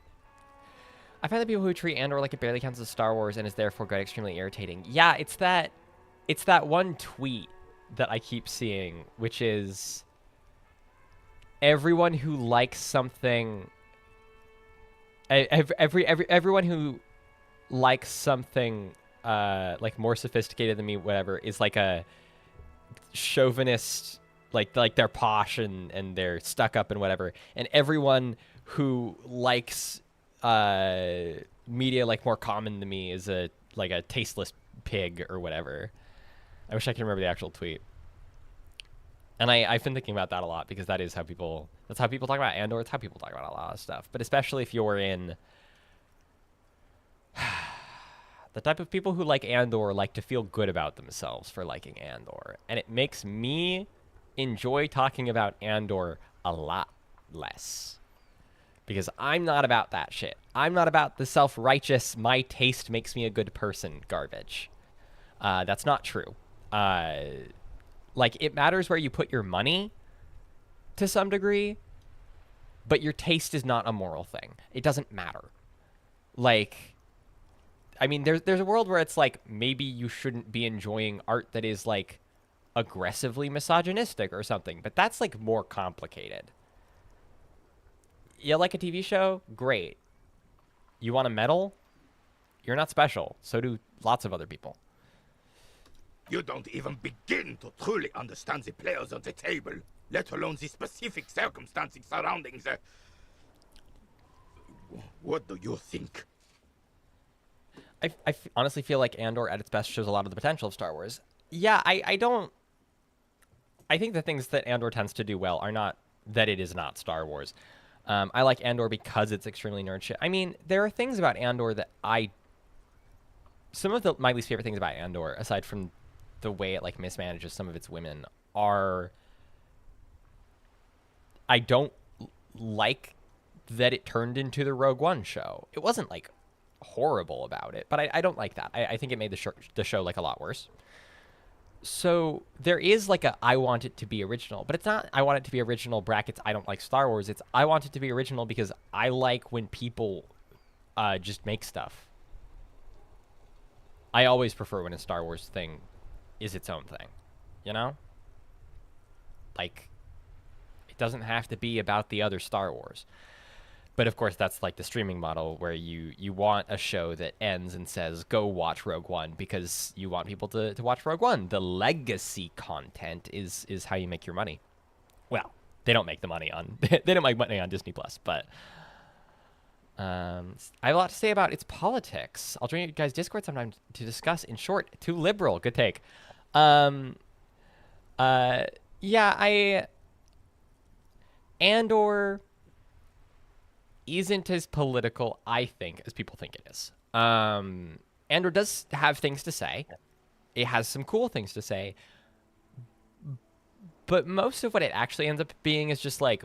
I find the people who treat Andor like it barely counts as Star Wars and is therefore good extremely irritating. Yeah, it's that one tweet that I keep seeing, which is everyone who likes something. Everyone who likes something like more sophisticated than me, whatever, is like a chauvinist, like they're posh and they're stuck up and whatever, and everyone who likes media like more common than me is a tasteless pig or whatever. I wish I could remember the actual tweet. And I've been thinking about that a lot because that's how people talk about Andor. It's how people talk about a lot of stuff, but especially if you're in the type of people who like Andor like to feel good about themselves for liking Andor. And it makes me enjoy talking about Andor a lot less. Because I'm not about that shit. I'm not about the self-righteous, my taste makes me a good person garbage. That's not true. Like, it matters where you put your money to some degree, but your taste is not a moral thing. It doesn't matter. Like, I mean, there's a world where it's like, maybe you shouldn't be enjoying art that is, like, aggressively misogynistic or something, but that's, like, more complicated. You like a TV show? Great. You want a medal? You're not special. So do lots of other people. You don't even begin to truly understand the players on the table, let alone the specific circumstances surrounding the... What do you think? I honestly feel like Andor at its best shows a lot of the potential of Star Wars. Yeah, I don't... I think the things that Andor tends to do well are not that it is not Star Wars. I like Andor because it's extremely nerd shit. I mean, there are things about Andor that some of my least favorite things about Andor, aside from the way it like mismanages some of its women, are I don't like that it turned into the Rogue One show. It wasn't like horrible about it, but I don't like that. I think it made the show like a lot worse. So there is like I want it to be original, but it's not I want it to be original brackets I don't like Star Wars. It's I want it to be original because I like when people just make stuff. I always prefer when a Star Wars thing is its own thing, you know? Like, it doesn't have to be about the other Star Wars. But of course, that's like the streaming model where you want a show that ends and says, go watch Rogue One because you want people to watch Rogue One. The legacy content is how you make your money. Well, they don't make the money on they don't make money on Disney Plus, but I have a lot to say about its politics. I'll join you guys' Discord sometime to discuss. In short, too liberal. Good take. Yeah, Andor isn't as political, I think, as people think it is. Andor does have things to say. It has some cool things to say. But most of what it actually ends up being is just like,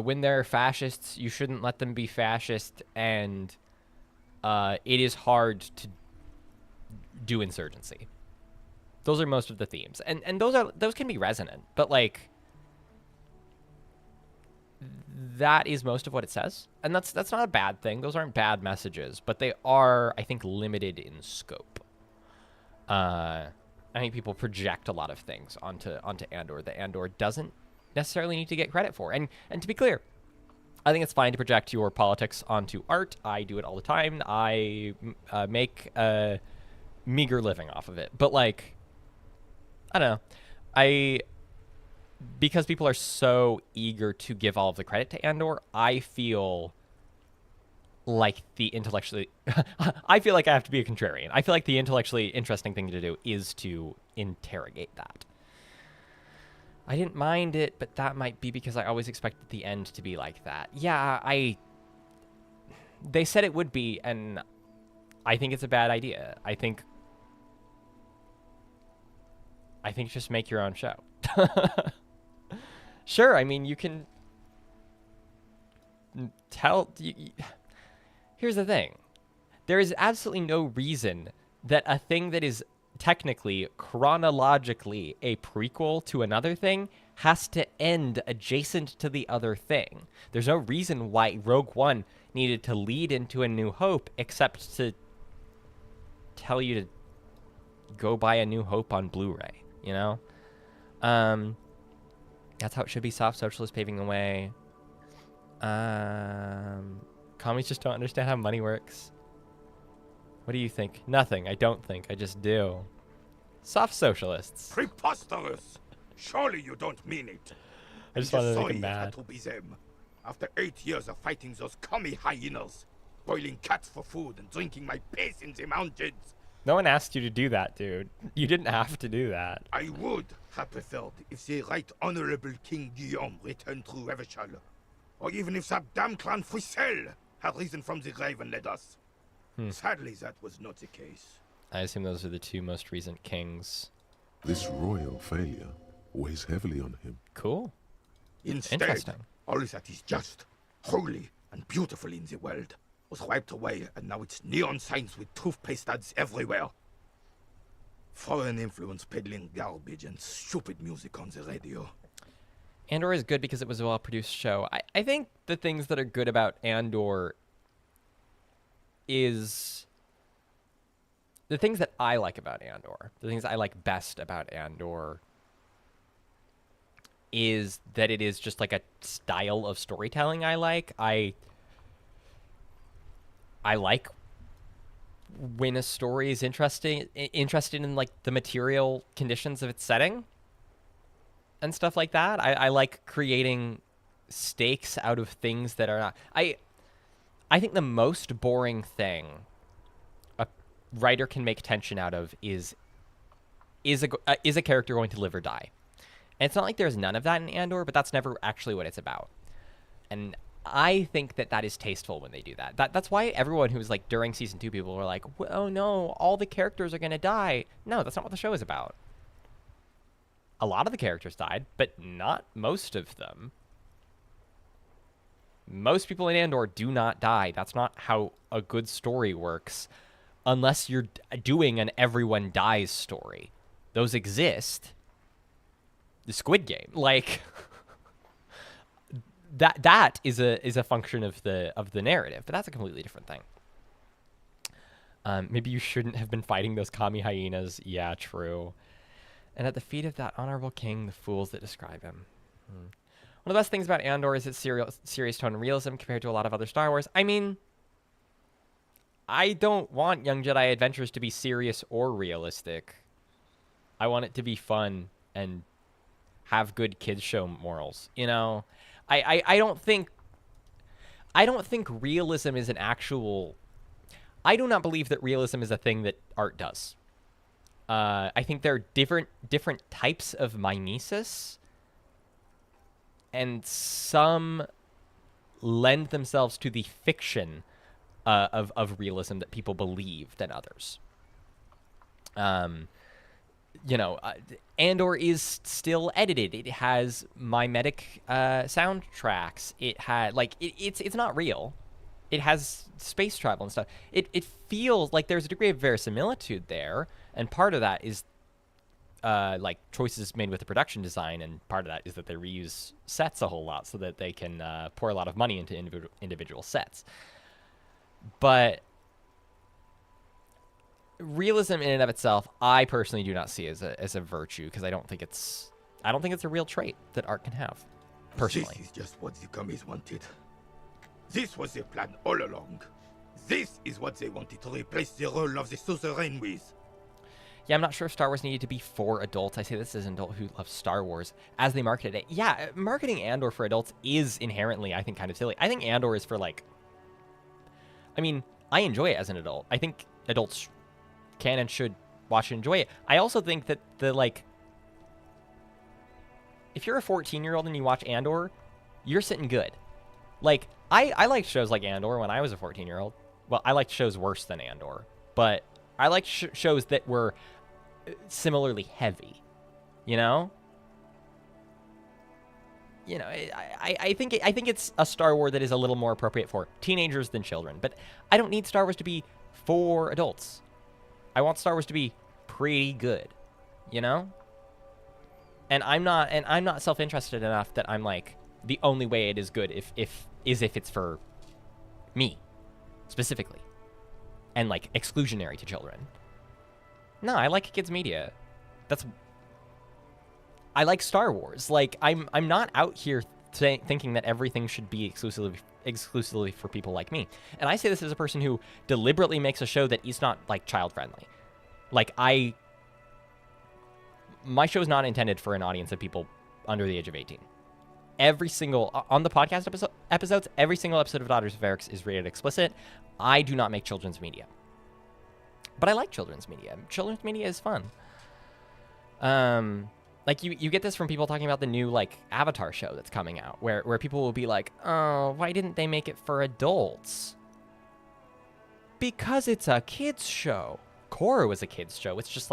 when they're fascists, you shouldn't let them be fascist, and it is hard to do insurgency. Those are most of the themes, and those can be resonant, but like that is most of what it says, and that's not a bad thing. Those aren't bad messages, but they are, I think, limited in scope. I think people project a lot of things onto Andor that Andor doesn't necessarily need to get credit for. And to be clear, I think it's fine to project your politics onto art. I do it all the time. I make a meager living off of it. But like, I don't know. Because people are so eager to give all of the credit to Andor, I feel like I feel like I have to be a contrarian. I feel like the intellectually interesting thing to do is to interrogate that. I didn't mind it, but that might be because I always expected the end to be like that. Yeah, they said it would be, and I think it's a bad idea. I think just make your own show. Sure, I mean, you can tell... Here's the thing. There is absolutely no reason that a thing that is technically, chronologically, a prequel to another thing has to end adjacent to the other thing. There's no reason why Rogue One needed to lead into A New Hope except to tell you to go buy A New Hope on Blu-ray, you know? That's how it should be. Soft socialist paving the way. Commies just don't understand how money works. What do you think? Nothing. I don't think. I just do. Soft socialists. Preposterous! Surely you don't mean it. I just wanted to make him Sorry it mad. had to be them. After 8 years of fighting those commie hyenas, boiling cats for food and drinking my piss in the mountains, No one asked you to do that, dude. You didn't have to do that. I would have preferred if the Right Honorable King Guillaume returned through Revachol, or even if that damn clan Frisell had risen from the grave and led us. Sadly, that was not the case. I assume those are the two most recent kings. This royal failure weighs heavily on him. Cool. Instead, Interesting. all that is just, holy, and beautiful in the world was wiped away, and now it's neon signs with toothpaste ads everywhere. Foreign influence peddling garbage and stupid music on the radio. Andor is good because it was a well-produced show. I think the things that are good about Andor is... The things that I like about Andor, the things I like best about Andor, is that it is just like a style of storytelling I like. I like when a story is interested in like the material conditions of its setting and stuff like that. I like creating stakes out of things that are not. I think the most boring thing a writer can make tension out of is a character going to live or die. And it's not like there's none of that in Andor, but that's never actually what it's about. And I think that is tasteful when they do that. That's why everyone who's like during season 2, people were like, oh no, all the characters are going to die. No, that's not what the show is about. A lot of the characters died, but not most of them. Most people in Andor do not die. That's not how a good story works, unless you're doing an everyone dies story. Those exist. The Squid Game, like that is a function of the narrative, but that's a completely different thing. Maybe you shouldn't have been fighting those commie hyenas. Yeah, true. And at the feet of that honorable king, the fools that describe him. One of the best things about Andor is its serious tone and realism compared to a lot of other Star Wars. I mean, I don't want Young Jedi Adventures to be serious or realistic. I want it to be fun and have good kids show morals. You know, I don't think realism is an actual. I do not believe that realism is a thing that art does. I think there are different types of mimesis, and some lend themselves to the fiction of realism that people believe than others. Andor is still edited. It has mimetic soundtracks. It had it's not real. It has space travel and stuff. It feels like there's a degree of verisimilitude there, and part of that is choices made with the production design, and part of that is that they reuse sets a whole lot so that they can pour a lot of money into individual sets. But realism in and of itself, I personally do not see as a virtue, because I don't think it's a real trait that art can have. Personally, This is just what the commies wanted. This was their plan all along. This is what they wanted to replace the role of the suzerain with. Yeah, I'm not sure if Star Wars needed to be for adults. I say this as an adult who loves Star Wars as they marketed it. Yeah, marketing Andor for adults is inherently, I think, kind of silly. I think Andor is for I enjoy it as an adult. I think adults can and should watch and enjoy it. I also think that if you're a 14-year-old and you watch Andor, you're sitting good. I liked shows like Andor when I was a 14-year-old. Well, I liked shows worse than Andor, but I liked shows that were similarly heavy, I think it's a Star Wars that is a little more appropriate for teenagers than children, but I don't need Star Wars to be for adults. I want Star Wars to be pretty good, and I'm not self-interested enough that I'm like, the only way it is good if it's for me specifically and exclusionary to children. No, I like kids media. I like Star Wars. I'm not out here thinking that everything should be exclusively for people like me. And I say this as a person who deliberately makes a show that is not child friendly. My show is not intended for an audience of people under the age of 18. Every single on the podcast episodes, every single episode of Daughters of Eric's is rated explicit. I do not make children's media, but I like children's media. Children's media is fun. You get this from people talking about the new Avatar show that's coming out, where people will be like, oh, why didn't they make it for adults? Because it's a kids show. Korra was a kids show. It's just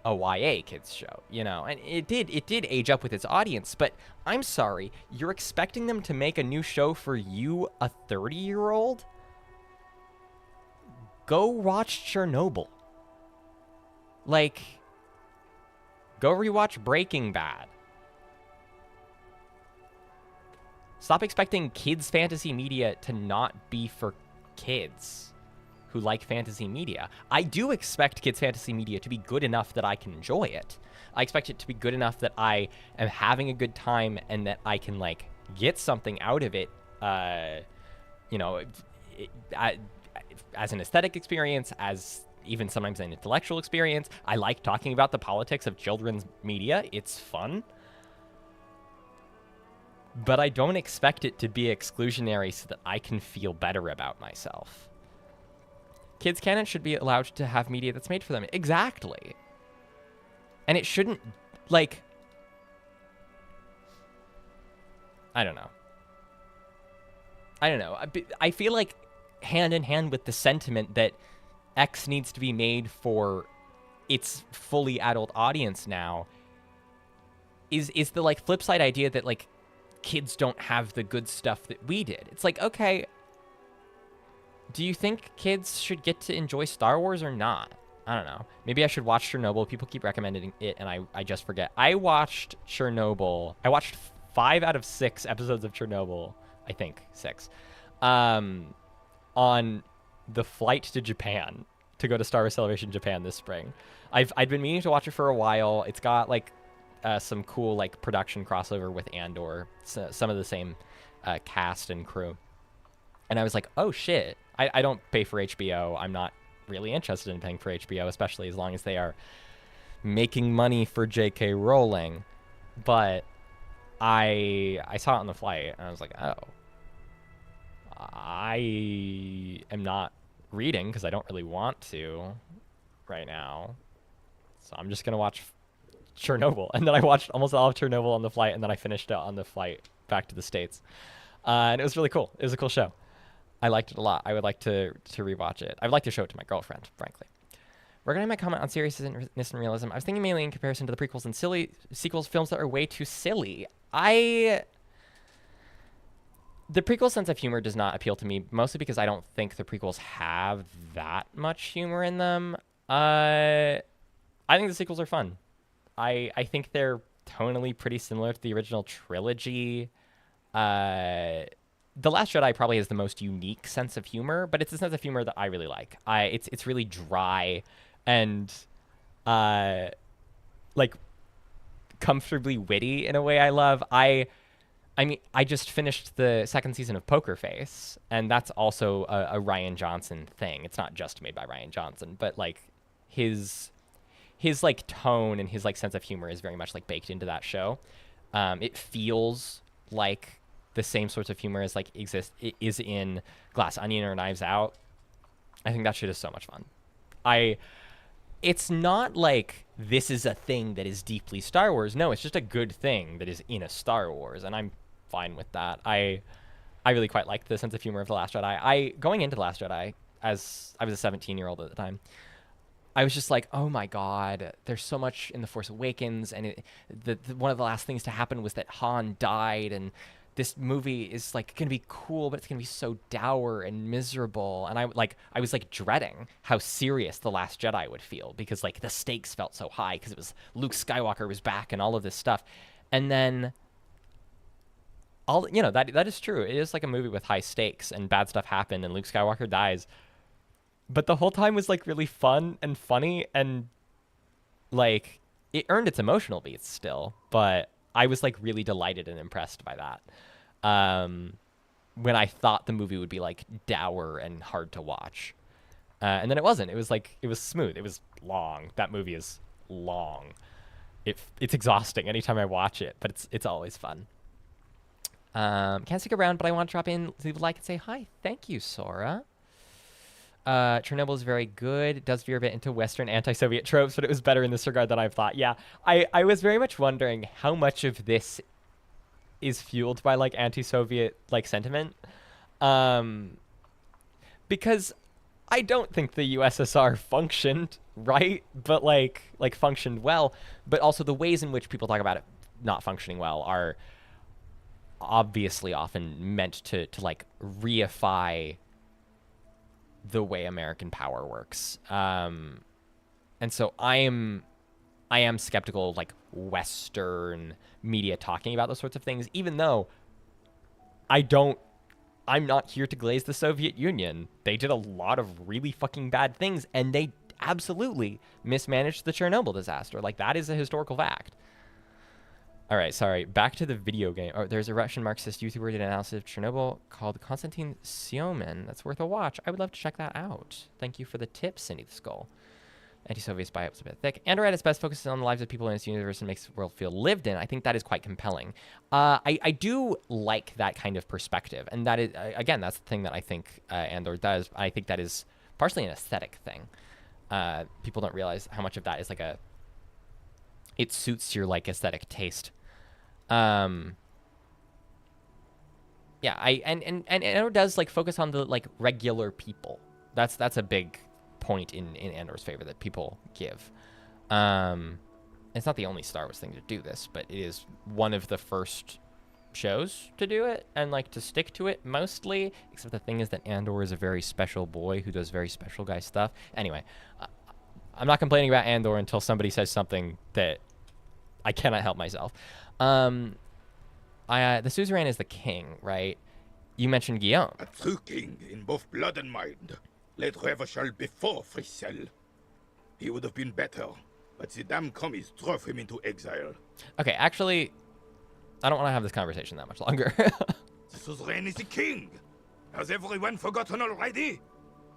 a YA kids show, and it did age up with its audience, but I'm sorry, you're expecting them to make a new show for you, a 30-year-old? Go watch Chernobyl. Go rewatch Breaking Bad. Stop expecting kids' fantasy media to not be for kids who like fantasy media. I do expect kids' fantasy media to be good enough that I can enjoy it. I expect it to be good enough that I am having a good time and that I can get something out of it, as an aesthetic experience, as even sometimes an intellectual experience. I like talking about the politics of children's media. It's fun. But I don't expect it to be exclusionary so that I can feel better about myself. Kids can and should be allowed to have media that's made for them. Exactly. And it shouldn't, I don't know. I feel like hand in hand with the sentiment that X needs to be made for its fully adult audience now is the flip side idea that kids don't have the good stuff that we did. It's okay, do you think kids should get to enjoy Star Wars or not? I don't know. Maybe I should watch Chernobyl. People keep recommending it, and I just forget. I watched Chernobyl. I watched 5 out of 6 episodes of Chernobyl. I think 6. On the flight to Japan to go to Star Wars Celebration Japan this spring. I'd been meaning to watch it for a while. It's got some cool production crossover with Andor. Some of the same cast and crew. And I was like, oh shit. I don't pay for HBO. I'm not really interested in paying for HBO, especially as long as they are making money for J.K. Rowling. But I saw it on the flight, and I was like, oh. I am not reading because I don't really want to right now. So I'm just going to watch Chernobyl. And then I watched almost all of Chernobyl on the flight, and then I finished it on the flight back to the States. And it was really cool. It was a cool show. I liked it a lot. I would like to rewatch it. I would like to show it to my girlfriend, frankly. Regarding my comment on seriousness and realism, I was thinking mainly in comparison to the prequels and silly sequels, films that are way too silly. The prequel sense of humor does not appeal to me, mostly because I don't think the prequels have that much humor in them. I think the sequels are fun. I think they're tonally pretty similar to the original trilogy. The Last Jedi probably has the most unique sense of humor, but it's a sense of humor that I really like. It's really dry and like comfortably witty in a way I love. I mean, I just finished the second season of Poker Face, and that's also a Rian Johnson thing. It's not just made by Rian Johnson, but like his like tone and his like sense of humor is very much like baked into that show. It feels like the same sorts of humor as like is in Glass Onion or Knives Out. I think that shit is so much fun. It's not like this is a thing that is deeply Star Wars. No, it's just a good thing that is in a Star Wars, and I'm fine with that. I really quite liked the sense of humor of The Last Jedi. Going into The Last Jedi, as I was a 17-year-old at the time, I was just like, oh my god, there's so much in The Force Awakens, and one of the last things to happen was that Han died, and this movie is like gonna be cool, but it's gonna be so dour and miserable. And I was like dreading how serious The Last Jedi would feel, because like the stakes felt so high, because it was Luke Skywalker was back and all of this stuff. And then that is true. It is like a movie with high stakes, and bad stuff happened, and Luke Skywalker dies. But the whole time was like really fun and funny, and like it earned its emotional beats still, but I was like really delighted and impressed by that. When I thought the movie would be like dour and hard to watch. And then it wasn't. It was smooth. It was long. That movie is long. It's exhausting anytime I watch it, but it's always fun. Can't stick around, but I want to drop in, leave a like, and say hi. Thank you, Sora. Chernobyl is very good. It does veer a bit into Western anti-Soviet tropes, but it was better in this regard than I've thought. Yeah, I was very much wondering how much of this is fueled by like anti-Soviet like sentiment, because I don't think the USSR functioned right, but like functioned well. But also the ways in which people talk about it not functioning well are obviously often meant to like reify the way American power works. And so I am skeptical of like Western media talking about those sorts of things, even though I'm not here to glaze the Soviet Union. They did a lot of really fucking bad things, and they absolutely mismanaged the Chernobyl disaster. Like, that is a historical fact. All right, sorry. Back to the video game. Oh, there's a Russian Marxist YouTuber who did an analysis of Chernobyl called Konstantin Siomin. That's worth a watch. I would love to check that out. Thank you for the tip, Cindy the Skull. Anti-Soviet spy was a bit thick. Andor at its best focuses on the lives of people in its universe and makes the world feel lived in. I think that is quite compelling. I do like that kind of perspective. And that is, again, that's the thing that I think Andor does. I think that is partially an aesthetic thing. People don't realize how much of that is like it suits your like aesthetic taste. Yeah, and Andor does like focus on the like regular people. That's a big point in Andor's favor that people give. It's not the only Star Wars thing to do this, but it is one of the first shows to do it and like to stick to it mostly. Except the thing is that Andor is a very special boy who does very special guy stuff. Anyway, I'm not complaining about Andor until somebody says something that I cannot help myself. The suzerain is the king, right? You mentioned Guillaume. A true king in both blood and mind. Led Revachol before Fricelle. He would have been better, but the damn commies drove him into exile. Okay, actually, I don't want to have this conversation that much longer. The suzerain is the king. Has everyone forgotten already?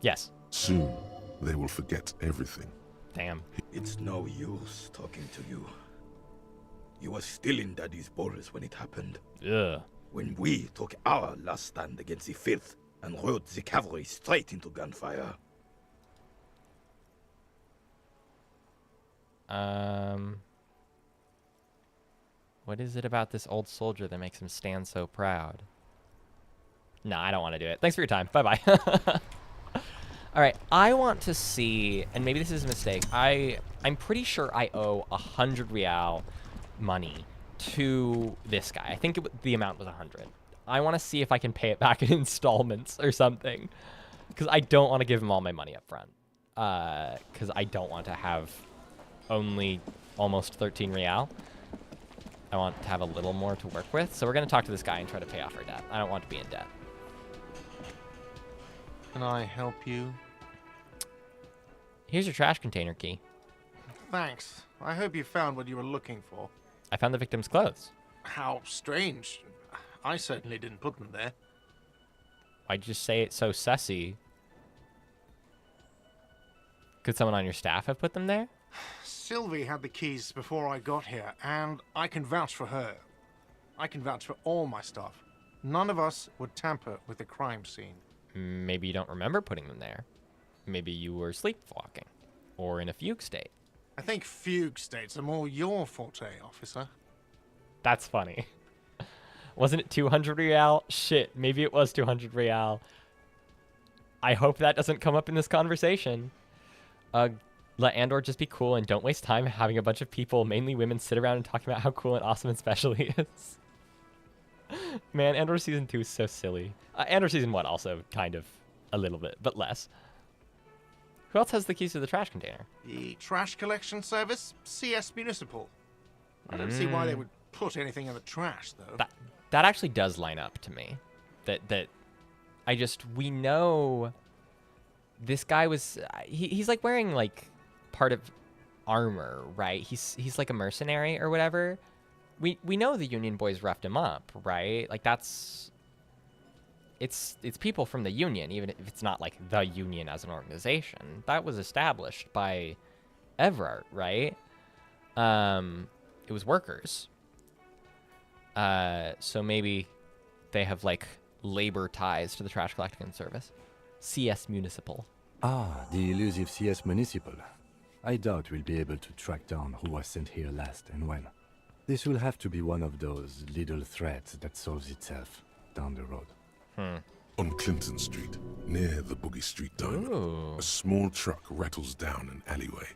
Yes. Soon, they will forget everything. Damn. It's no use talking to you. You were still in Daddy's balls when it happened. Ugh. When we took our last stand against the Filth and rode the cavalry straight into gunfire. What is it about this old soldier that makes him stand so proud? No, I don't want to do it. Thanks for your time. Bye-bye. All right, I want to see, and maybe this is a mistake. I'm pretty sure I owe 100 real money to this guy. I think the amount was 100. I want to see if I can pay it back in installments or something, because I don't want to give him all my money up front. Because I don't want to have only almost 13 real. I want to have a little more to work with. So we're going to talk to this guy and try to pay off our debt. I don't want to be in debt. Can I help you? Here's your trash container key. Thanks. I hope you found what you were looking for. I found the victim's clothes. How strange. I certainly didn't put them there. Why'd you say it so sussy? Could someone on your staff have put them there? Sylvie had the keys before I got here, and I can vouch for her. I can vouch for all my staff. None of us would tamper with the crime scene. Maybe you don't remember putting them there. Maybe you were sleepwalking. Or in a fugue state. I think fugue states are more your forte, officer. That's funny. Wasn't it 200 real? Shit, maybe it was 200 real. I hope that doesn't come up in this conversation. Let Andor just be cool and don't waste time having a bunch of people, mainly women, sit around and talking about how cool and awesome and special he is. Man, Andor Season 2 is so silly. Andor Season 1 also kind of a little bit, but less. Who else has the keys to the trash container? The trash collection service, CS Municipal. I don't see why they would put anything in the trash, though. That actually does line up to me. We know this guy was, he's like wearing like part of armor, right? He's like a mercenary or whatever. We know the Union boys roughed him up, right? Like it's people from the Union, even if it's not like the Union as an organization. That was established by Everard, right? It was workers. So maybe they have like labor ties to the trash collecting service. CS Municipal. Ah, the elusive CS Municipal. I doubt we'll be able to track down who was sent here last and when. This will have to be one of those little threats that solves itself down the road. On Clinton Street, near the Boogie Street Diner, a small truck rattles down an alleyway.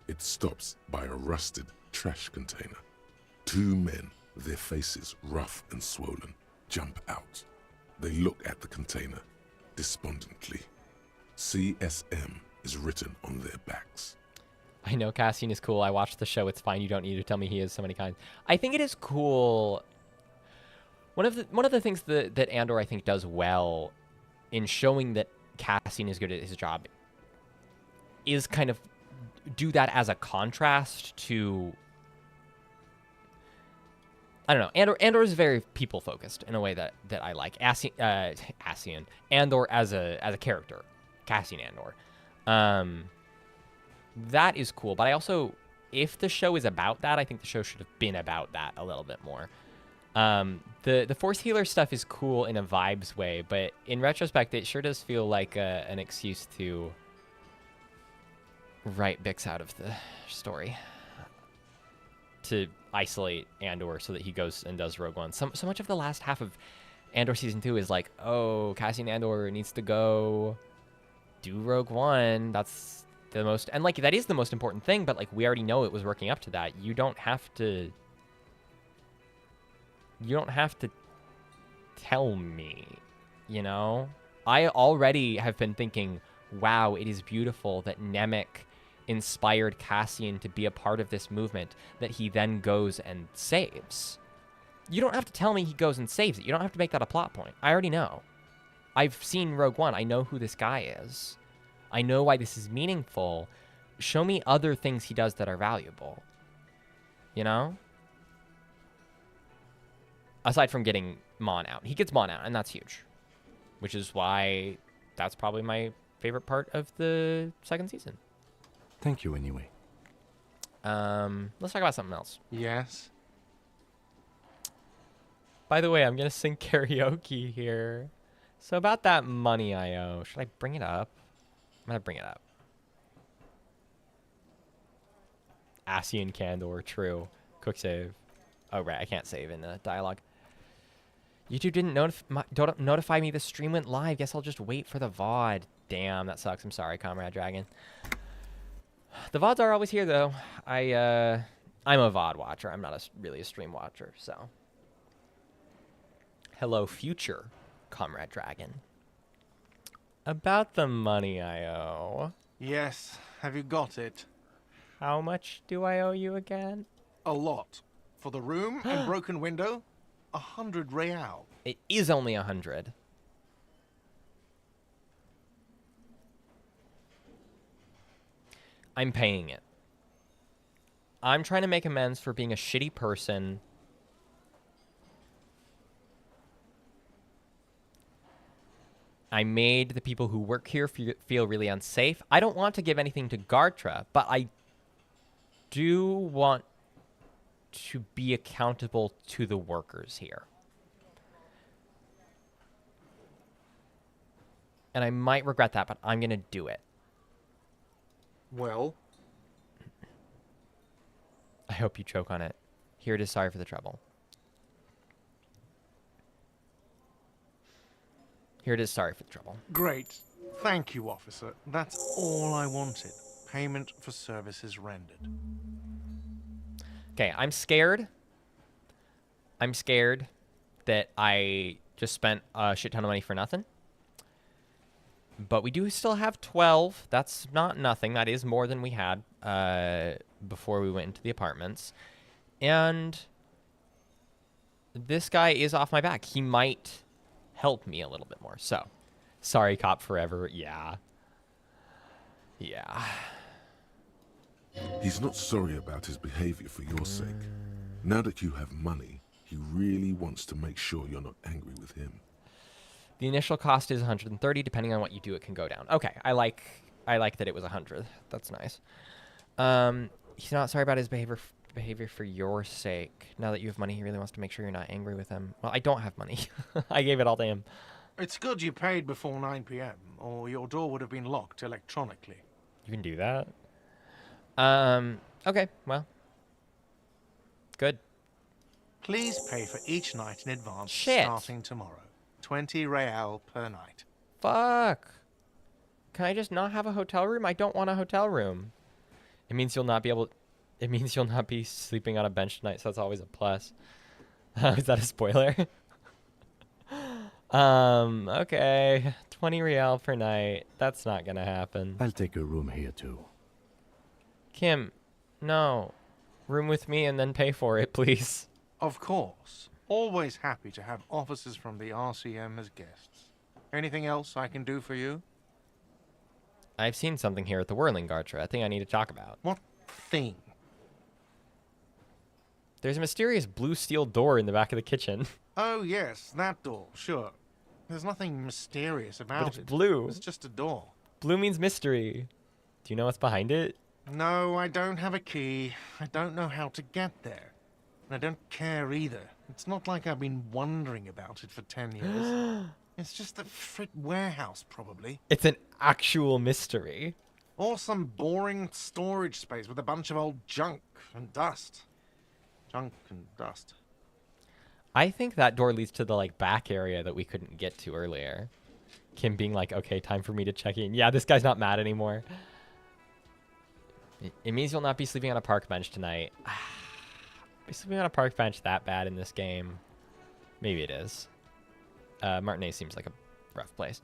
It stops by a rusted trash container. Two men, their faces rough and swollen, jump out. They look at the container despondently. CSM is written on their backs. I know Cassian is cool. I watched the show. It's fine. You don't need to tell me he is so many kinds. I think it is cool. One of the things that Andor I think does well in showing that Cassian is good at his job is kind of do that as a contrast to, I don't know. Andor is very people focused in a way that I like. Cassian Andor as a character, Cassian Andor. That is cool, but I also, if the show is about that, I think the show should have been about that a little bit more. The Force Healer stuff is cool in a vibes way, but in retrospect, it sure does feel like an excuse to write Bix out of the story. To isolate Andor so that he goes and does Rogue One. So much of the last half of Andor Season 2 is like, oh, Cassian Andor needs to go do Rogue One. That's the most, and like that is the most important thing, but like we already know it was working up to that. You don't have to tell me, you know? I already have been thinking, wow, it is beautiful that Nemec inspired Cassian to be a part of this movement that he then goes and saves. You don't have to tell me he goes and saves it. You don't have to make that a plot point. I already know. I've seen Rogue One. I know who this guy is. I know why this is meaningful. Show me other things he does that are valuable. You know? Aside from getting Mon out. He gets Mon out, and that's huge. Which is why that's probably my favorite part of the second season. Thank you anyway. Let's talk about something else. Yes? By the way, I'm going to sing karaoke here. So about that money I owe, should I bring it up? I'm going to bring it up. Cassian Candor, true. Quick save. Oh, right, I can't save in the dialogue. YouTube didn't don't notify me the stream went live. Guess I'll just wait for the VOD. Damn, that sucks. I'm sorry, Comrade Dragon. The VODs are always here, though. I'm a VOD watcher. I'm not really a stream watcher, so. Hello, future Comrade Dragon. About the money I owe. Yes, have you got it? How much do I owe you again? A lot. For the room and broken window, 100 real. It is only 100. I'm paying it. I'm trying to make amends for being a shitty person. I made the people who work here feel really unsafe. I don't want to give anything to Gartra, but I do want to be accountable to the workers here. And I might regret that, but I'm going to do it. Well? I hope you choke on it. Here it is, sorry for the trouble. Here it is, sorry for the trouble. Great. Thank you, officer. That's all I wanted. Payment for services rendered. Okay, I'm scared. I'm scared that I just spent a shit ton of money for nothing. But we do still have 12. That's not nothing. That is more than we had before we went into the apartments. And this guy is off my back. He might help me a little bit more. So, sorry, cop forever. Yeah. Yeah. He's not sorry about his behavior for your sake. Now that you have money, he really wants to make sure you're not angry with him. The initial cost is 130. Depending on what you do, it can go down. Okay, I like that it was 100. That's nice. He's not sorry about his behavior for your sake. Now that you have money, he really wants to make sure you're not angry with him. Well, I don't have money. I gave it all to him. It's good you paid before 9 p.m., or your door would have been locked electronically. You can do that? Okay, well. Good. Please pay for each night in advance Shit. starting tomorrow. 20 real per night. Fuck. Can I just not have a hotel room? I don't want a hotel room. It means you'll not be sleeping on a bench tonight, so that's always a plus. Is that a spoiler? Okay. 20 real per night. That's not gonna happen. I'll take a room here too. Kim, no. Room with me and then pay for it, please. Of course. Always happy to have officers from the RCM as guests. Anything else I can do for you? I've seen something here at the Whirling Gartra. I think I need to talk about. What thing? There's a mysterious blue steel door in the back of the kitchen. Oh, yes, that door, sure. There's nothing mysterious about But it's it. blue. It's just a door. Blue means mystery. Do you know what's behind it? No, I don't have a key. I don't know how to get there. And I don't care either. It's not like I've been wondering about it for 10 years. It's just a frit warehouse, probably. It's an actual mystery. Or some boring storage space with a bunch of old junk and dust. Junk and dust. I think that door leads to the back area that we couldn't get to earlier. Kim being like, okay, time for me to check in. Yeah, this guy's not mad anymore. It means you'll not be sleeping on a park bench tonight. Be sleeping on a park bench that bad in this game? Maybe it is. Martinez seems like a rough place.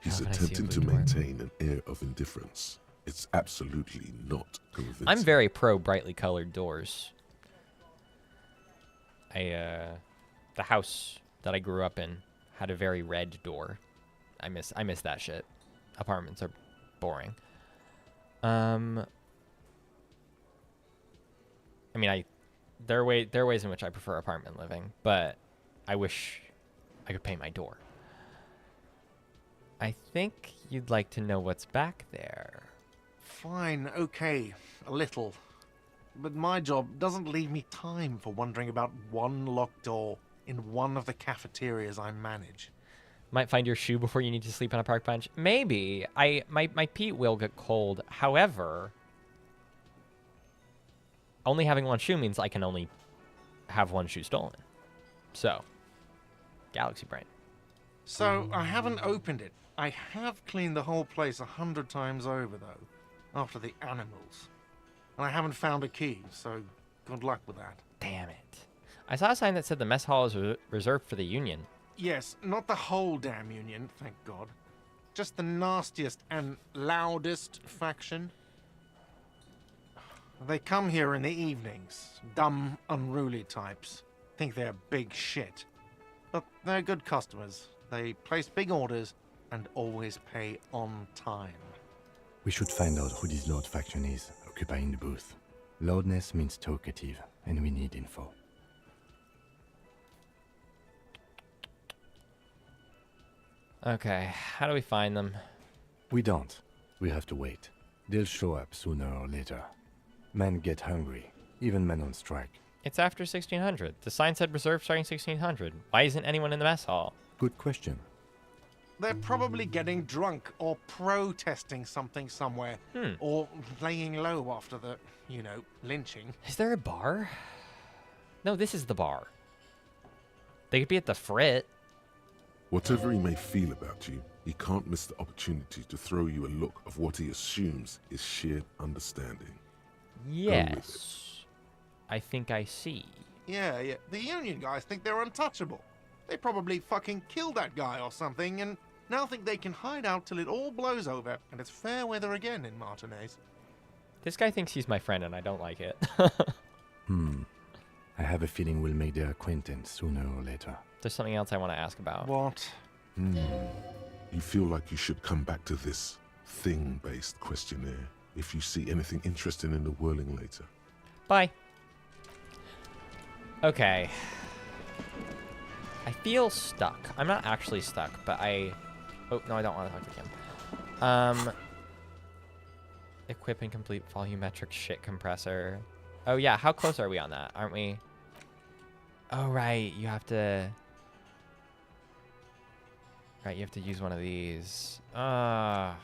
He's How can I see a attempting to blue door? maintain an air of indifference. It's absolutely not convincing. I'm very pro brightly colored doors. The house that I grew up in had a very red door. I miss that shit. Apartments are boring. I mean, there are ways in which I prefer apartment living, but I wish I could paint my door. I think you'd like to know what's back there. Fine, okay, a little. But my job doesn't leave me time for wondering about one locked door in one of the cafeterias I manage. Might find your shoe before you need to sleep on a park bench. Maybe. My feet will get cold. However, only having one shoe means I can only have one shoe stolen. So, Galaxy Brain. So, I haven't opened it. I have cleaned the whole place 100 times over, though, after the animals. And I haven't found a key, so good luck with that. Damn it. I saw a sign that said the mess hall is reserved for the Union. Yes, not the whole damn Union, thank God. Just the nastiest and loudest faction. They come here in the evenings. Dumb, unruly types. Think they're big shit. But they're good customers. They place big orders and always pay on time. We should find out who this Lord faction is, occupying the booth. Loudness means talkative, and we need info. Okay, how do we find them? We don't. We have to wait. They'll show up sooner or later. Men get hungry, even men on strike. It's after 1600. The sign said reserved starting 1600. Why isn't anyone in the mess hall? Good question. They're probably getting drunk or protesting something somewhere. Or laying low after the, lynching. Is there a bar? No, this is the bar. They could be at the Frit. Whatever he may feel about you, he can't miss the opportunity to throw you a look of what he assumes is shared understanding. Yes. I think I see. Yeah. The Union guys think they're untouchable. They probably fucking killed that guy or something and now think they can hide out till it all blows over and it's fair weather again in Martinez. This guy thinks he's my friend and I don't like it. I have a feeling we'll make their acquaintance sooner or later. There's something else I want to ask about. What? You feel like you should come back to this thing-based questionnaire if you see anything interesting in the whirling later. Bye. Okay. I feel stuck. I'm not actually stuck, but Oh, no, I don't want to talk to him. Equip and complete volumetric shit compressor. Oh, yeah. How close are we on that? Aren't we? Oh, right. You have to... Right, you have to use one of these. I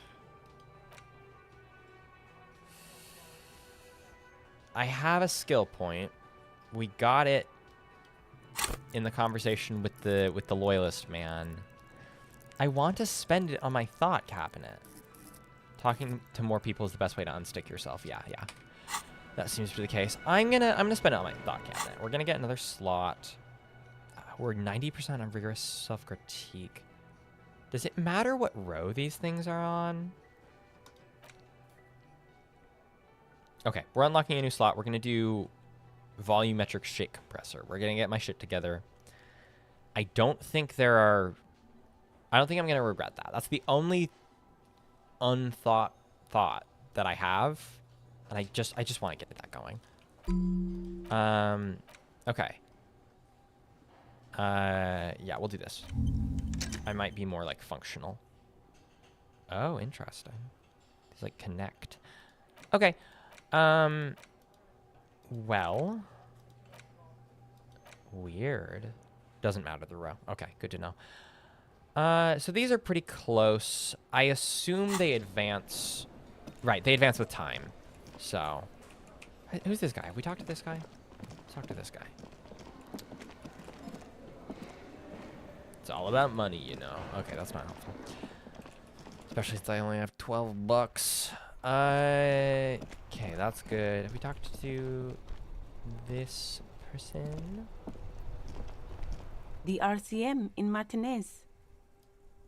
have a skill point. We got it in the conversation with the loyalist man. I want to spend it on my thought cabinet. Talking to more people is the best way to unstick yourself. Yeah. That seems to be the case. I'm gonna spend it on my thought cabinet. We're gonna get another slot. We're 90% on rigorous self-critique. Does it matter what row these things are on? Okay, we're unlocking a new slot. We're gonna do volumetric shit compressor. We're gonna get my shit together. I don't think I'm gonna regret that. That's the only unthought thought that I have. And I just want to get that going. Okay. Yeah, we'll do this. I might be more like functional. Oh, interesting. It's like connect. Okay. Well. Weird. Doesn't matter the row. Okay, good to know. So these are pretty close. I assume they advance. Right, they advance with time. So, who's this guy? Have we talked to this guy? Let's talk to this guy. It's all about money, you know. Okay, that's not helpful. Especially since I only have 12 bucks. Okay, that's good. Have we talked to this person? The RCM in Martinez.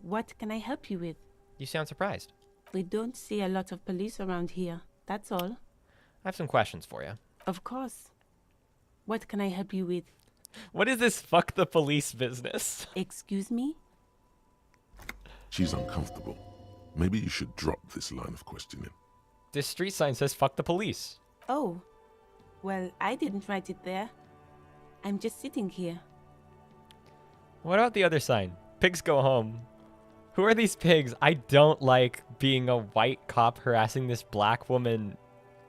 What can I help you with? You sound surprised. We don't see a lot of police around here. That's all. I have some questions for you. Of course. What can I help you with? What is this fuck the police business? Excuse me? She's uncomfortable. Maybe you should drop this line of questioning. This street sign says fuck the police. Oh. Well, I didn't write it there. I'm just sitting here. What about the other sign? Pigs go home. Who are these pigs? I don't like being a white cop harassing this black woman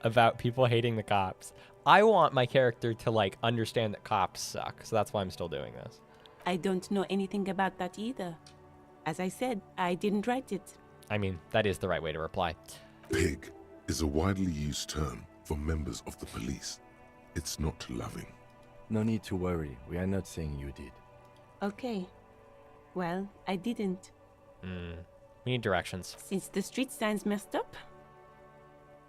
about people hating the cops. I want my character to, like, understand that cops suck, so that's why I'm still doing this. I don't know anything about that either. As I said, I didn't write it. I mean, that is the right way to reply. Pig is a widely used term for members of the police. It's not loving. No need to worry. We are not saying you did. Okay. Well, I didn't. We need directions. Since the street sign's messed up.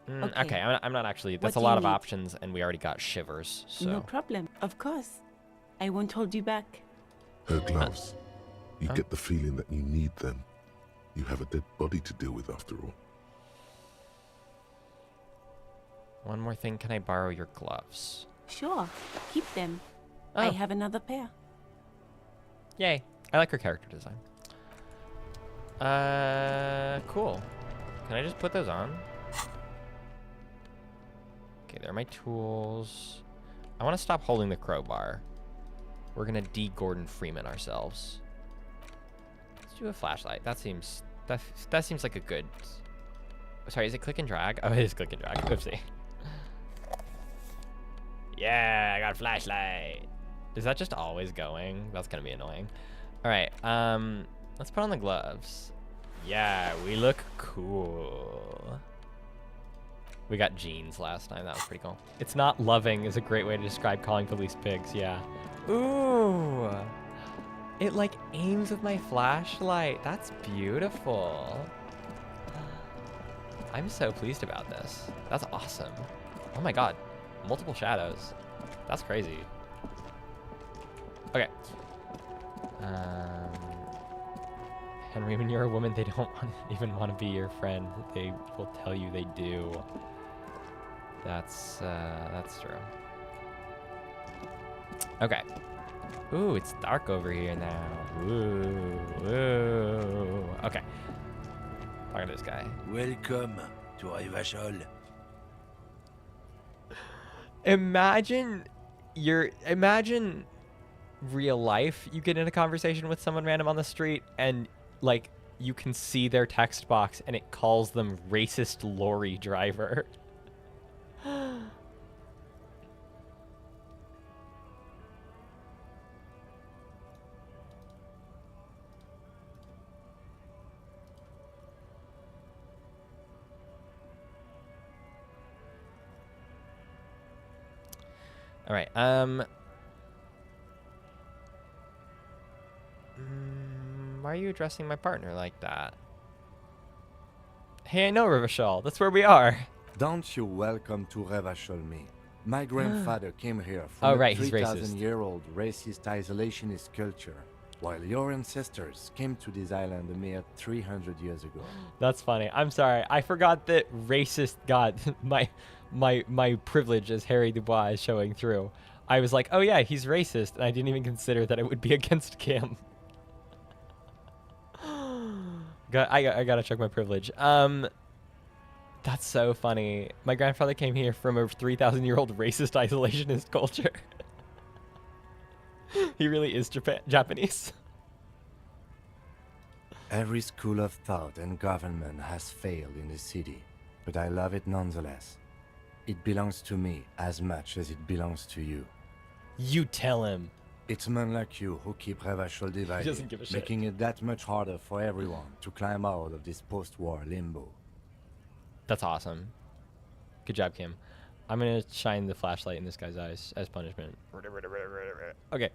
Okay, I'm not actually. That's What a do lot you of need? options, and we already got shivers. So. No problem. Of course. I won't hold you back. Her gloves. You get the feeling that you need them. You have a dead body to deal with after all. One more thing. Can I borrow your gloves? Sure. Keep them. Oh. I have another pair. Yay. I like her character design. Cool. Can I just put those on? Okay, there are my tools. I want to stop holding the crowbar. We're gonna Gordon Freeman ourselves. Let's do a flashlight. That seems like a good. Sorry, is it click and drag? Oh, it is click and drag. Oopsie. Yeah, I got a flashlight. Is that just always going? That's gonna be annoying. All right. Let's put on the gloves. Yeah, we look cool. We got jeans last time. That was pretty cool. It's not loving is a great way to describe calling police pigs. Yeah. Ooh. It like aims with my flashlight. That's beautiful. I'm so pleased about this. That's awesome. Oh my god. Multiple shadows. That's crazy. Okay. Henry, when you're a woman, they don't even want to be your friend. They will tell you they do. That's true. Okay. Ooh, it's dark over here now. Ooh. Okay. Talking to this guy. Welcome to Rivachol. Imagine real life. You get in a conversation with someone random on the street and like you can see their text box and it calls them racist lorry driver. All right. Why are you addressing my partner like that? Hey, I know Rivachol. That's where we are. Don't you welcome to Revachol me. My grandfather came here from Oh, a right, he's 3,000-year-old racist isolationist culture, while your ancestors came to this island a mere 300 years ago. That's funny. I'm sorry. I forgot that racist got my privilege as Harry Dubois is showing through. I was like, oh yeah, he's racist, and I didn't even consider that it would be against Kim. I gotta check my privilege. That's so funny. My grandfather came here from a 3,000-year-old racist isolationist culture. He really is Japanese. Every school of thought and government has failed in the city, but I love it nonetheless. It belongs to me as much as it belongs to you. You tell him. It's men like you who keep Revachol divided, doesn't give a shit. making it that much harder for everyone to climb out of this post-war limbo. That's awesome. Good job, Kim. I'm gonna shine the flashlight in this guy's eyes as punishment. Okay.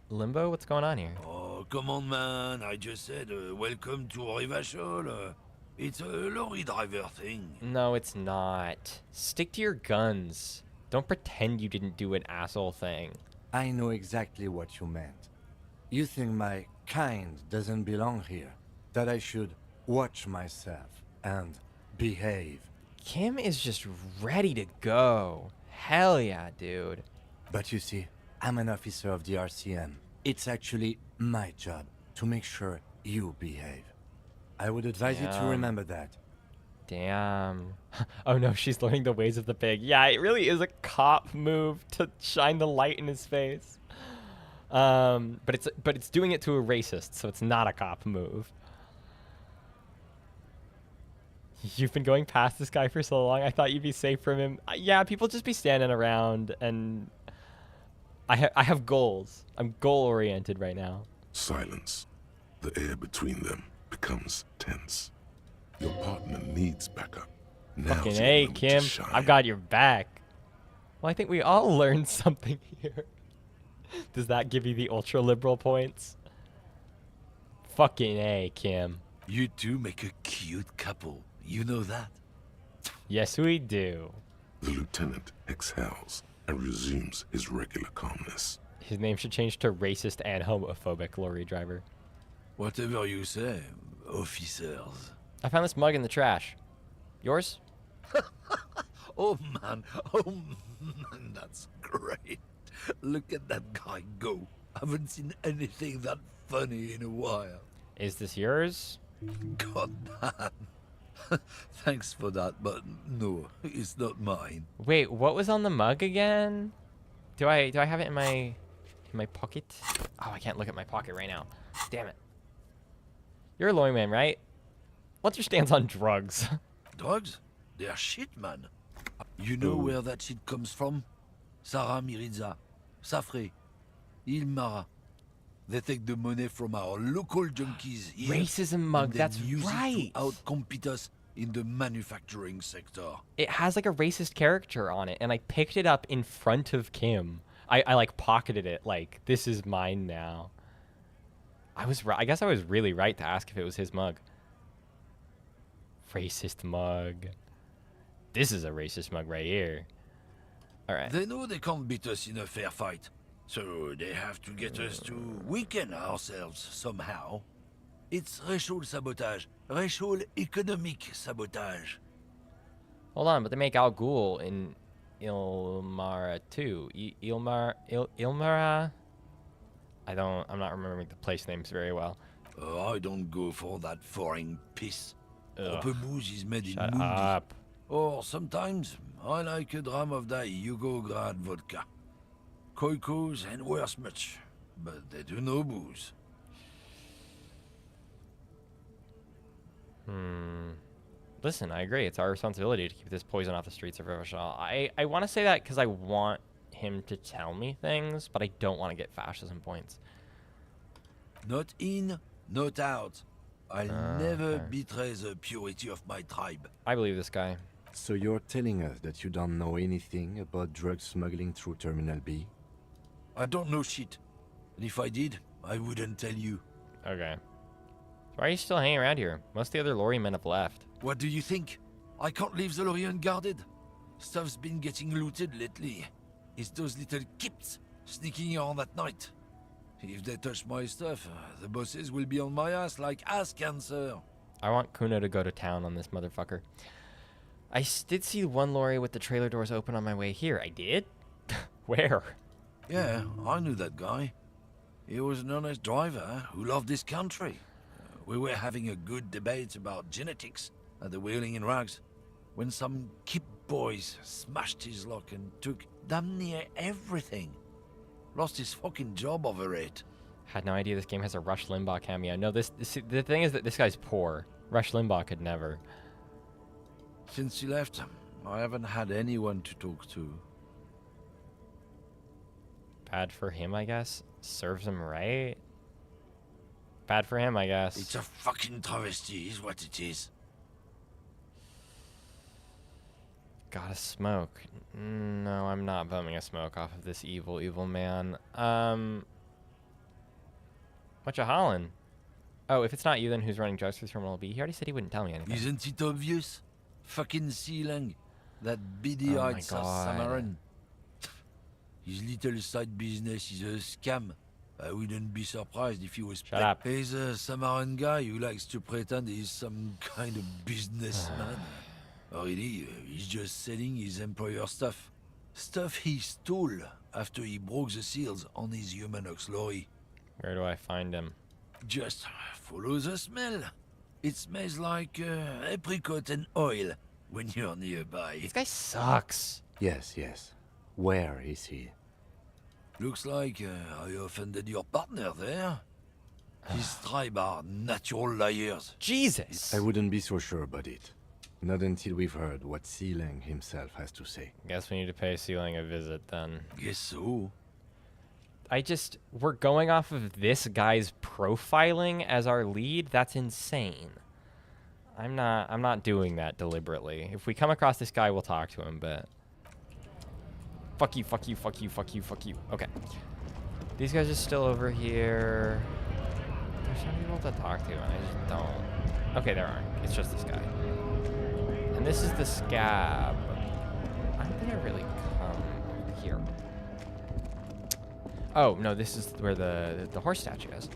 Limbo, what's going on here? Oh, come on, man. I just said welcome to Rivachol. It's a lorry driver thing. No, it's not. Stick to your guns. Don't pretend you didn't do an asshole thing. I know exactly what you meant. You think my kind doesn't belong here, that I should watch myself and behave. Kim is just ready to go. Hell yeah, dude. But you see, I'm an officer of the RCM. It's actually my job to make sure you behave. I would advise you to remember that. Damn. Oh no, she's learning the ways of the pig. Yeah, it really is a cop move to shine the light in his face. But it's doing it to a racist, so it's not a cop move. You've been going past this guy for so long. I thought you'd be safe from him. Yeah, people just be standing around, and I have goals. I'm goal-oriented right now. Silence. The air between them becomes tense. Your partner needs backup. Now's Fucking your hey, moment to Kim. shine. I've got your back. Well, I think we all learned something here. Does that give you the ultra liberal points? Fucking A, Kim. You two make a cute couple. You know that? Yes, we do. The lieutenant exhales and resumes his regular calmness. His name should change to racist and homophobic lorry driver. Whatever you say, officers. I found this mug in the trash. Yours? Oh man, that's great. Look at that guy go. Haven't seen anything that funny in a while. Is this yours? God damn. Thanks for that, but no, it's not mine. Wait, what was on the mug again? Do I have it in my pocket? Oh, I can't look at my pocket right now. Damn it. You're a lawyer man, right? What's your stance on drugs? Drugs? They're shit, man. You know where that shit comes from? Sarah Miriza, Safre, Ilmara. They take the money from our local junkies here. Racism mug, and then that's use right. it to outcompete us in the manufacturing sector. It has like a racist character on it, and I picked it up in front of Kim. I like pocketed it, like, this is mine now. I guess I was really right to ask if it was his mug. Racist mug. This is a racist mug right here. Alright. They know they can't beat us in a fair fight, so they have to get us to weaken ourselves somehow. It's racial sabotage, racial economic sabotage. Hold on, but they make Al Ghul in Ilmara too. Ilmara? I'm not remembering the place names very well. I don't go for that foreign piss. Ugh. Pamplemousse is made in Shut Mundi. up. Or sometimes, I like a dram of that Yugograd vodka. Koikos and worse much, but they do no booze. Listen, I agree. It's our responsibility to keep this poison off the streets of Rivachal. I want to say that because I want him to tell me things, but I don't want to get fascism points. Not in, not out. I'll never betray the purity of my tribe. I believe this guy. So you're telling us that you don't know anything about drug smuggling through Terminal B? I don't know shit. And if I did, I wouldn't tell you. Okay. So why are you still hanging around here? Most of the other lorry men have left. What do you think? I can't leave the lorry unguarded. Stuff's been getting looted lately. It's those little kips sneaking around at night. If they touch my stuff, the bosses will be on my ass like ass cancer. I want Kuno to go to town on this motherfucker. I did see one lorry with the trailer doors open on my way here. I did? Where? Yeah, I knew that guy. He was an honest driver who loved this country. We were having a good debate about genetics at the Wheeling in Rags when some kip boys smashed his lock and took damn near everything. Lost his fucking job over it. Had no idea this game has a Rush Limbaugh cameo. No, the thing is that this guy's poor. Rush Limbaugh could never. Since he left, I haven't had anyone to talk to. Bad for him, I guess. Serves him right. Bad for him, I guess. It's a fucking travesty, is what it is. Gotta smoke. No, I'm not bumming a smoke off of this evil, evil man. What you hollering? Oh, if it's not you, then who's running drugs through Terminal B? He already said he wouldn't tell me anything. Isn't it obvious? Fucking Sealang. That beady-eyed Samaran. His little side business is a scam. I wouldn't be surprised if he was... Shut up. He's a Samaran guy who likes to pretend he's some kind of businessman. Or really, he's just selling his employer stuff. Stuff he stole after he broke the seals on his Humanox lorry. Where do I find him? Just follow the smell. It smells like apricot and oil when you're nearby. This guy sucks. Yes, yes. Where is he? Looks like I offended your partner there. His tribe are natural liars. Jesus! I wouldn't be so sure about it. Not until we've heard what Sealang himself has to say. Guess we need to pay Sealang a visit then. Guess so. We're going off of this guy's profiling as our lead? That's insane. I'm not doing that deliberately. If we come across this guy, we'll talk to him, but... Fuck you, fuck you, fuck you, fuck you, fuck you. Okay. These guys are still over here. There's some people to talk to, and I just don't. Okay, there aren't. It's just this guy. And this is the scab. I don't think I really come here. Oh, no, this is where the horse statue is.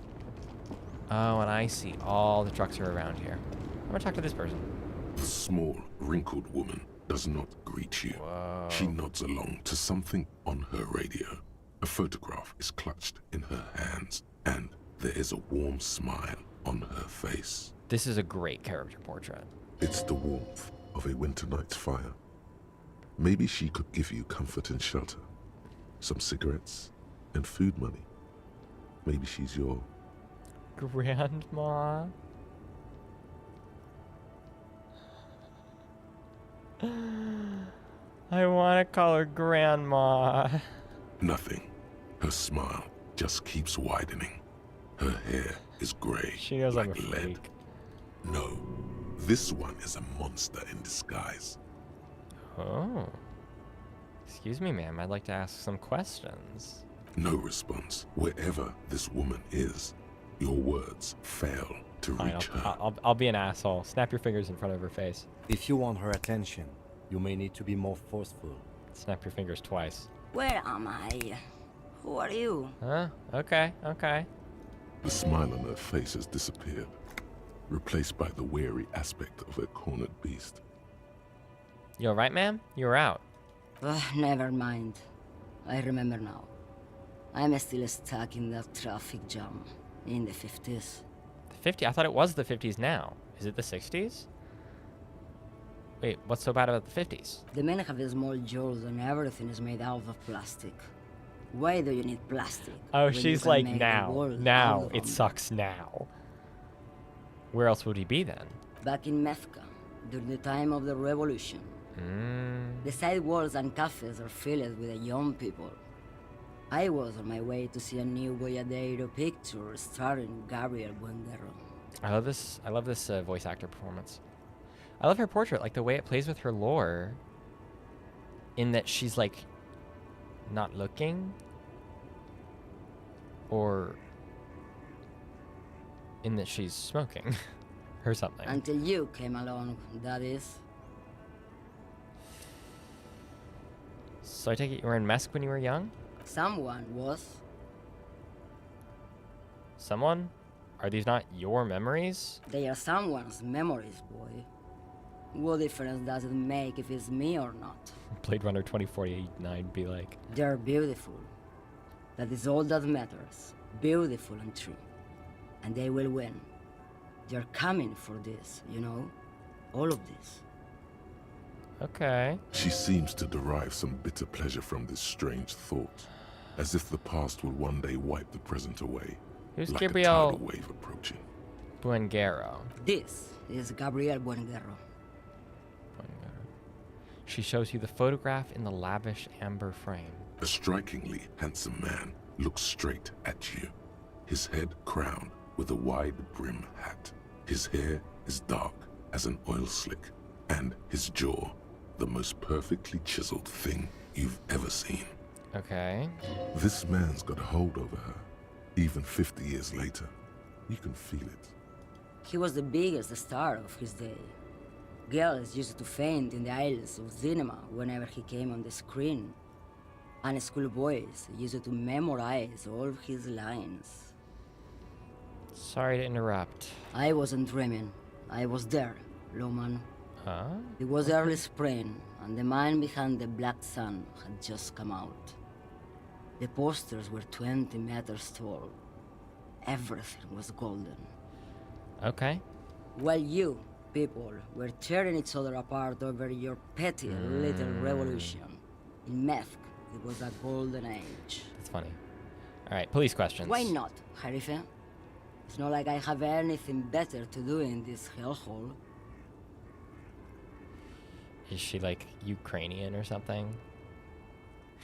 Oh, and I see. All the trucks are around here. I'm gonna talk to this person. The small, wrinkled woman does not greet you. Whoa. She nods along to something on her radio. A photograph is clutched in her hands, and there is a warm smile on her face. This is a great character portrait. It's the warmth of a winter night's fire. Maybe she could give you comfort and shelter, some cigarettes, and food money. Maybe she's your... Grandma? I want to call her Grandma. Nothing. Her smile just keeps widening. Her hair is gray, She knows I'm like a lead. freak. No, this one is a monster in disguise. Oh. Excuse me, ma'am. I'd like to ask some questions. No response. Wherever this woman is, your words fail to Fine, reach her. I'll be an asshole. Snap your fingers in front of her face. If you want her attention, you may need to be more forceful. Snap your fingers twice. Where am I? Who are you? Huh? Okay, okay. The smile on her face has disappeared, replaced by the wary aspect of a cornered beast. You alright, ma'am? You're out. Never mind. I remember now. I'm still stuck in that traffic jam in the 50s. The 50s? I thought it was the 50s now. Is it the 60s? Wait, what's so bad about the 50s? The men have small jaws and everything is made out of plastic. Why do you need plastic? Oh, when you she's can like, make the now. world out Now. of It them? sucks now. Where else would he be then? Back in Methka, during the time of the revolution. The sidewalks and cafes are filled with young people. I was on my way to see a new Boyadero picture starring Gabriel Buenguerro. I love this voice actor performance. I love her portrait, like the way it plays with her lore. In that she's like not looking, or in that she's smoking, or something. Until you came along, that is. So I take it you were in Mesk when you were young? Someone was. Someone? Are these not your memories? They are someone's memories, boy. What difference does it make if it's me or not? Blade Runner 2049 be like. They're beautiful. That is all that matters. Beautiful and true. And they will win. They're coming for this, you know? All of this. Okay. She seems to derive some bitter pleasure from this strange thought, as if the past will one day wipe the present away, Who's like Gabriel a tidal wave approaching. Buenguerro? This is Gabriel Buenguerro. She shows you the photograph in the lavish amber frame. A strikingly handsome man looks straight at you, his head crowned with a wide brim hat. His hair is dark as an oil slick, and his jaw the most perfectly chiseled thing you've ever seen. Okay. This man's got a hold over her, even 50 years later. You can feel it. He was the biggest star of his day. Girls used to faint in the aisles of cinema whenever he came on the screen. And schoolboys used to memorize all of his lines. Sorry to interrupt. I wasn't dreaming. I was there, Lawman. Huh? It was early spring, and the man behind the black sun had just come out. The posters were 20 meters tall. Everything was golden. Okay. While you, people, were tearing each other apart over your petty little revolution. In Methk, it was a golden age. That's funny. All right, police questions. Why not, Harife? It's not like I have anything better to do in this hellhole. Is she like Ukrainian or something?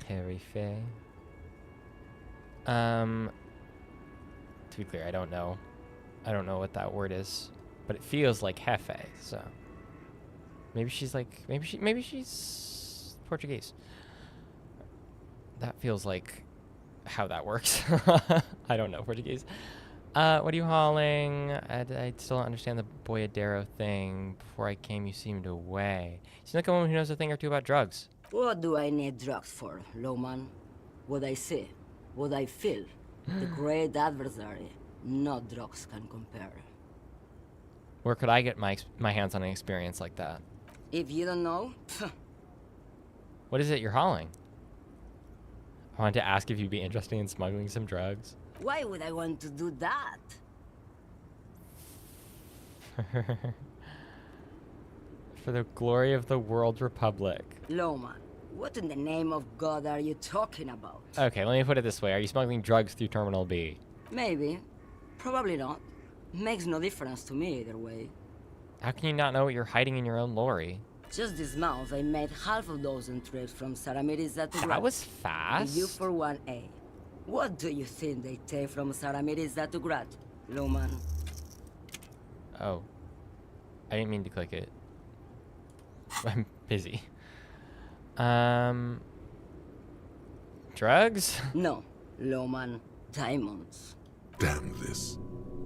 Harife. To be clear, I don't know. I don't know what that word is, but it feels like jefe. So maybe she's like maybe she's Portuguese. That feels like how that works. I don't know Portuguese. What are you hauling? I still don't understand the Boyadero thing. Before I came, you seemed away. You seem like a woman who knows a thing or two about drugs. What do I need drugs for, Lowman? What I see, what I feel. The great adversary. No drugs can compare. Where could I get my hands on an experience like that? If you don't know, What is it you're hauling? I wanted to ask if you'd be interested in smuggling some drugs. why would I want to do that? For the glory of the World Republic. Lowman, what in the name of God are you talking about? Okay, let me put it this way. Are you smuggling drugs through Terminal B? Maybe. Probably not. Makes no difference to me either way. How can you not know what you're hiding in your own lorry? Just this month, I made half a dozen trips from Saramiriza to Grat. That was fast. You for 1A. What do you think they take from Saramiriza to Grat, Lowman? Oh. I didn't mean to click it. I'm busy. Drugs? No, Lowman. Diamonds. Damn this.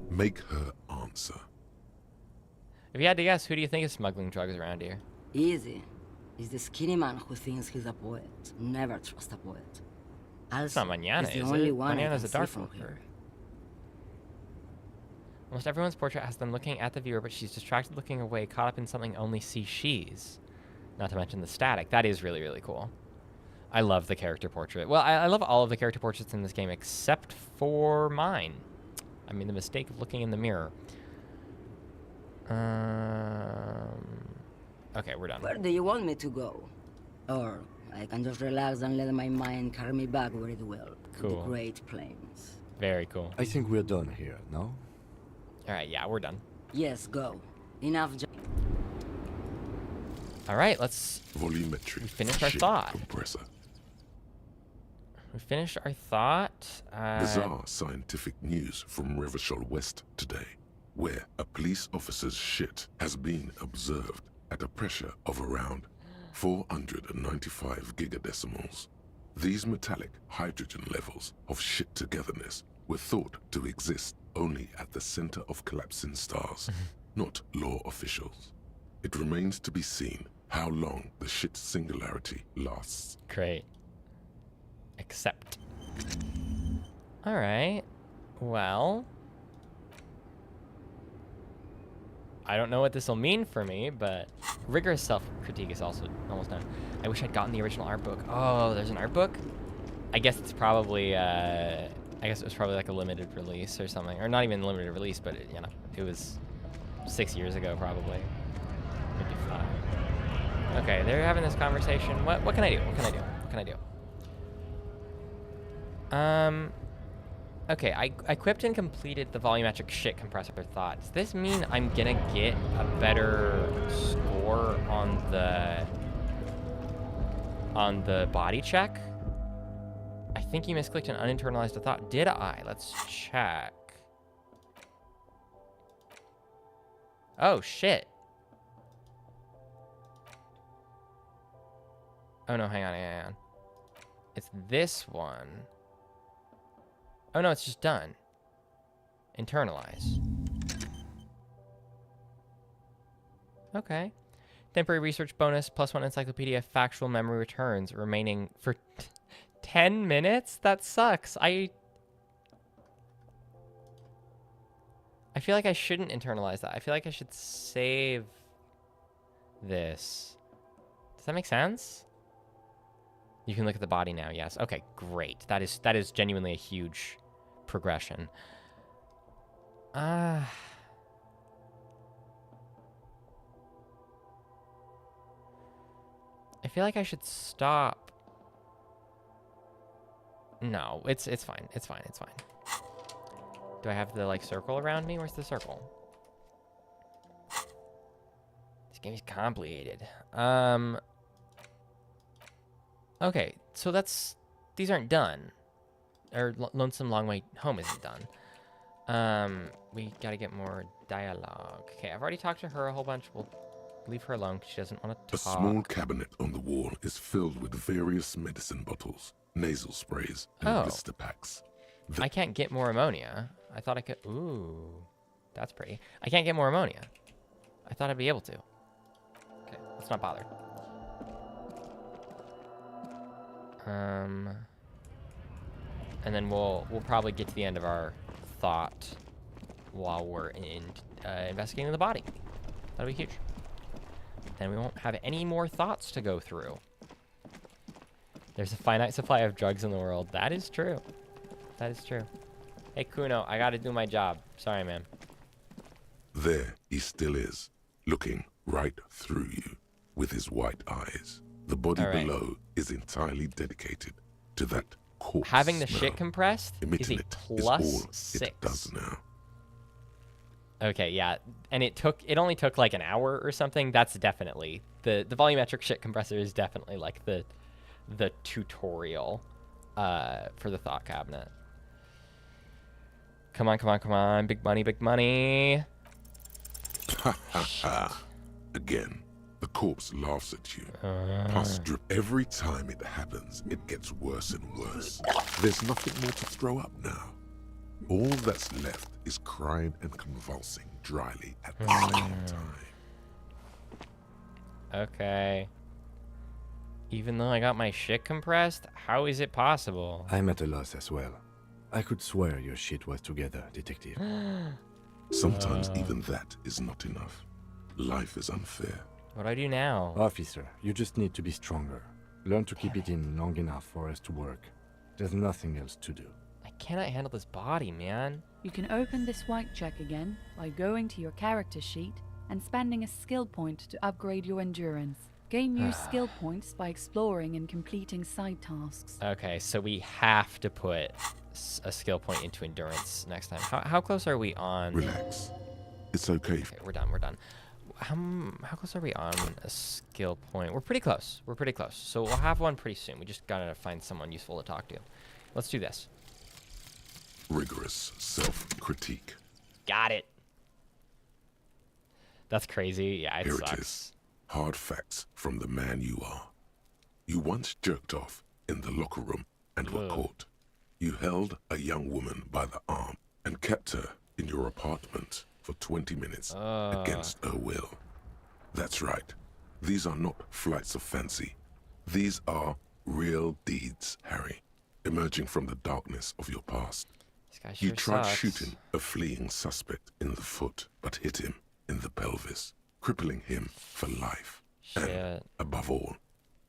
Make her answer. If you had to guess, who do you think is smuggling drugs around here? Easy. It's the skinny man who thinks he's a poet. Never trust a poet. It's not Also, Mañana, it's the is only it? one I Mañana's can a dark see from worker. here. Almost everyone's portrait has them looking at the viewer, but she's distracted looking away, caught up in something only she's. Not to mention the static. That is really, really cool. I love the character portrait. Well, I love all of the character portraits in this game except for mine. I mean, the mistake of looking in the mirror. Okay, we're done. Where do you want me to go? Or I can just relax and let my mind carry me back where it will. To Cool. the Great Plains. Very cool. I think we're done here, no? Alright, yeah, we're done. Yes, go. Enough. Alright, let's... Volumetric We finished our ship thought. compressor. We finished our thought. Bizarre scientific news from Revachol West today, where a police officer's shit has been observed at a pressure of around 495 gigadecimals. These metallic hydrogen levels of shit togetherness were thought to exist only at the center of collapsing stars, not law officials. It remains to be seen how long the shit singularity lasts. Great. Accept. Alright. Well. I don't know what this will mean for me, but rigorous self-critique is also almost done. I wish I'd gotten the original art book. Oh, there's an art book? I guess it's probably, I guess it was probably like a limited release or something. Or not even limited release, but it, you know, it was 6 years ago probably. Maybe 5. Okay, they're having this conversation. What can I do? What can I do? What can I do? Okay, I equipped and completed the volumetric shit compressor thought. Does this mean I'm gonna get a better score on the body check? I think you misclicked and uninternalized a thought. Did I? Let's check. Oh, shit. Oh, no, hang on. It's this one. Oh, no, it's just done. Internalize. Okay. Temporary research bonus, +1 encyclopedia, factual memory returns, remaining for 10 minutes? That sucks. I feel like I shouldn't internalize that. I feel like I should save this. Does that make sense? You can look at the body now, yes. Okay, great. That is genuinely a huge progression. I feel like I should stop. No, it's fine. It's fine. It's fine. Do I have the like circle around me? Where's the circle? This game is complicated. Okay, so these aren't done. Or Lonesome Long Way Home isn't done. We gotta get more dialogue. Okay, I've already talked to her a whole bunch. We'll leave her alone because she doesn't want to A talk. small cabinet on the wall is filled with various medicine bottles, nasal sprays, and Oh. blister packs. I can't get more ammonia. I thought I could. Ooh, that's pretty. I can't get more ammonia. I thought I'd be able to. Okay, let's not bother. And then we'll probably get to the end of our thought while we're investigating the body. That'll be huge. Then we won't have any more thoughts to go through. There's a finite supply of drugs in the world. That is true. That is true. Hey, Kuno, I gotta do my job. Sorry, man. There he still is, looking right through you with his white eyes. The body All right. below is entirely dedicated to that corpse Having the smell. shit compressed is Emitting a it is plus all 6. it does now. Okay, yeah, and it only took like an hour or something. That's definitely the volumetric shit compressor is definitely like the tutorial for the thought cabinet. Come on, come on, come on, big money, big money. Ha ha ha. Again, the corpse laughs at you. Plus drip. Every time it happens, it gets worse and worse. There's nothing more to throw up now. All that's left is crying and convulsing dryly at the same time. Okay. Even though I got my shit compressed, how is it possible? I'm at a loss as well. I could swear your shit was together, detective. Sometimes even that is not enough. Life is unfair. What do I do now? Officer, you just need to be stronger. Learn to keep it in long enough for us to work. There's nothing else to do. I cannot handle this body, man. You can open this white check again by going to your character sheet and spending a skill point to upgrade your endurance. Gain new skill points by exploring and completing side tasks. Okay, so we have to put a skill point into endurance next time. How close are we on? Relax. It's okay. Okay, we're done. We're done. How close are we on a skill point? We're pretty close. We're pretty close. So we'll have one pretty soon. We just gotta find someone useful to talk to. Let's do this. Rigorous self-critique. Got it. That's crazy. Yeah, it Here sucks. it is. Hard facts from the man you are. You once jerked off in the locker room and were caught. You held a young woman by the arm and kept her in your apartment for 20 minutes against her will. That's right. These are not flights of fancy. These are real deeds, Harry, emerging from the darkness of your past. This guy sure You tried sucks. shooting a fleeing suspect in the foot, but hit him in the pelvis, crippling him for life. Shit. And, above all,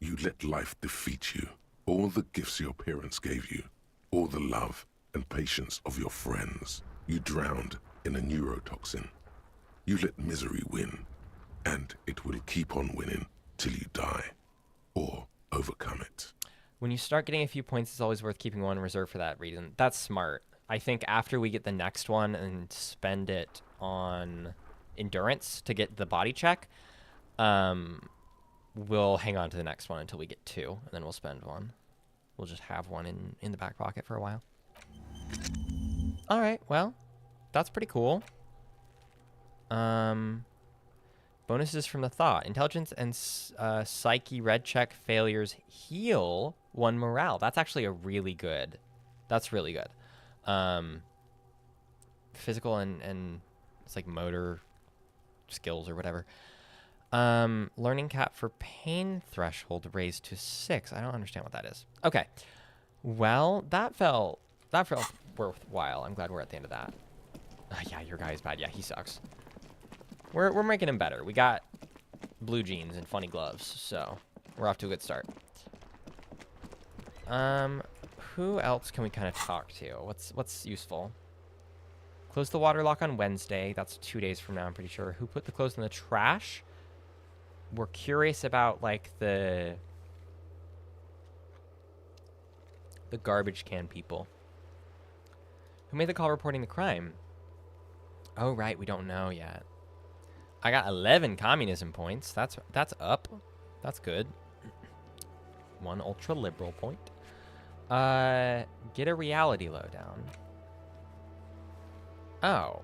you let life defeat you. All the gifts your parents gave you, all the love and patience of your friends, you drowned in a neurotoxin. You let misery win, and it will keep on winning till you die, or overcome it. When you start getting a few points, it's always worth keeping one in reserve for that reason. That's smart. I think after we get the next one and spend it on endurance to get the body check, we'll hang on to the next one until we get 2, and then we'll spend one. We'll just have one in the back pocket for a while. All right, well, that's pretty cool. Bonuses from the thought. Intelligence and psyche red check failures heal 1 morale. That's actually a really good. That's really good. Physical and it's like motor skills or whatever. Learning cap for pain threshold raised to 6. I don't understand what that is. Okay. Well, that felt worthwhile. I'm glad we're at the end of that. Yeah, your guy is bad. Yeah, he sucks. We're making him better. We got blue jeans and funny gloves, so we're off to a good start. Who else can we kind of talk to? What's useful? Close the water lock on Wednesday. That's 2 days from now, I'm pretty sure. Who put the clothes in the trash? We're curious about like the garbage can people. Who made the call reporting the crime? Oh right, we don't know yet. I got 11 communism points. That's up. That's good. 1 ultra liberal point. Get a reality lowdown. Oh.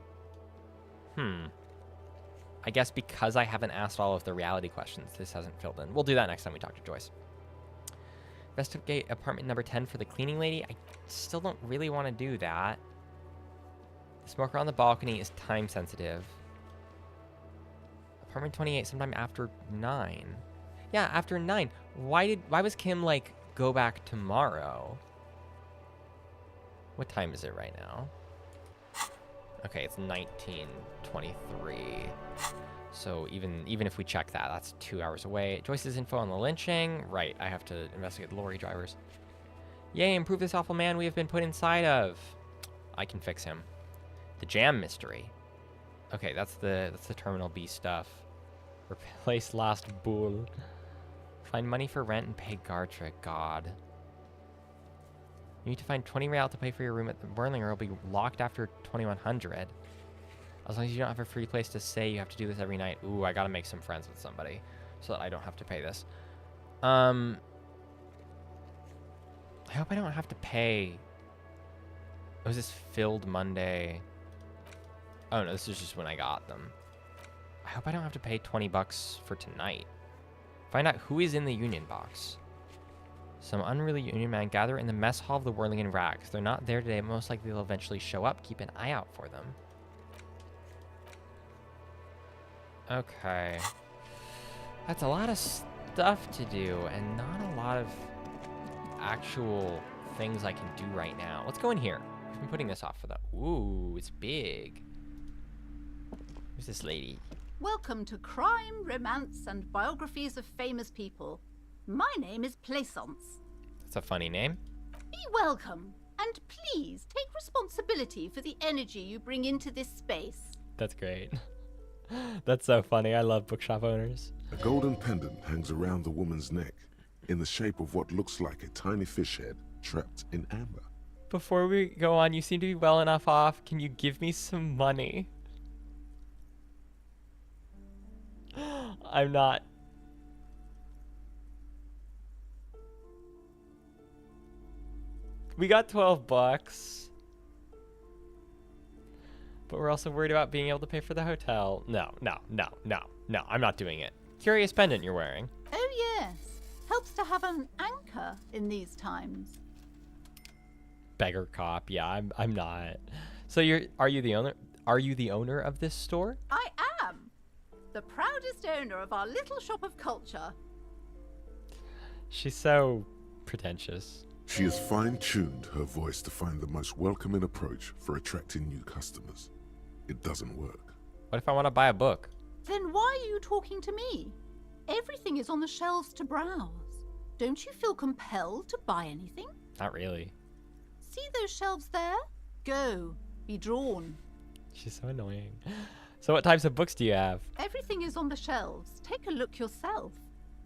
I guess because I haven't asked all of the reality questions, this hasn't filled in. We'll do that next time we talk to Joyce. Investigate apartment number 10 for the cleaning lady. I still don't really want to do that. The smoker on the balcony is time sensitive. Apartment 28 sometime after 9. Yeah, after 9. Why was Kim like, go back tomorrow? What time is it right now? Okay, it's 19:23. So even if we check that, that's 2 hours away. Joyce's info on the lynching. Right, I have to investigate the lorry drivers. Yay, improve this awful man we have been put inside of. I can fix him. The jam mystery. Okay, that's the Terminal B stuff. Replace last bull. Find money for rent and pay Gartrick. God. You need to find 20 real to pay for your room at the Whirling, or it'll be locked after 2100. As long as you don't have a free place to stay, you have to do this every night. Ooh, I gotta make some friends with somebody so that I don't have to pay this. I hope I don't have to pay. Was this filled Monday? Oh no, this is just when I got them. I hope I don't have to pay 20 bucks for tonight. Find out who is in the union box. Some unruly union man gather in the mess hall of the Whirling in Rags. They're not there today, but most likely they'll eventually show up. Keep an eye out for them. Okay. That's a lot of stuff to do, and not a lot of actual things I can do right now. Let's go in here. We've been putting this off for the... Ooh, it's big. Who's this lady? Welcome to Crime, Romance, and Biographies of Famous People. My name is Plaisance. That's a funny name. Be welcome, and please take responsibility for the energy you bring into this space. That's great. That's so funny. I love bookshop owners. A golden pendant hangs around the woman's neck in the shape of what looks like a tiny fish head trapped in amber. Before we go on, you seem to be well enough off. Can you give me some money? I'm not. We got 12 bucks. But we're also worried about being able to pay for the hotel. No. I'm not doing it. Curious pendant you're wearing. Oh yes. Helps to have an anchor in these times. Beggar cop. Yeah, I'm not. So are you the owner? Are you the owner of this store? I am. The proudest owner of our little shop of culture. She's so pretentious. She has fine-tuned her voice to find the most welcoming approach for attracting new customers. It doesn't work. What if I want to buy a book? Then why are you talking to me? Everything is on the shelves to browse. Don't you feel compelled to buy anything? Not really. See those shelves there? Go. Be drawn. She's so annoying. So what types of books do you have? Everything is on the shelves. Take a look yourself.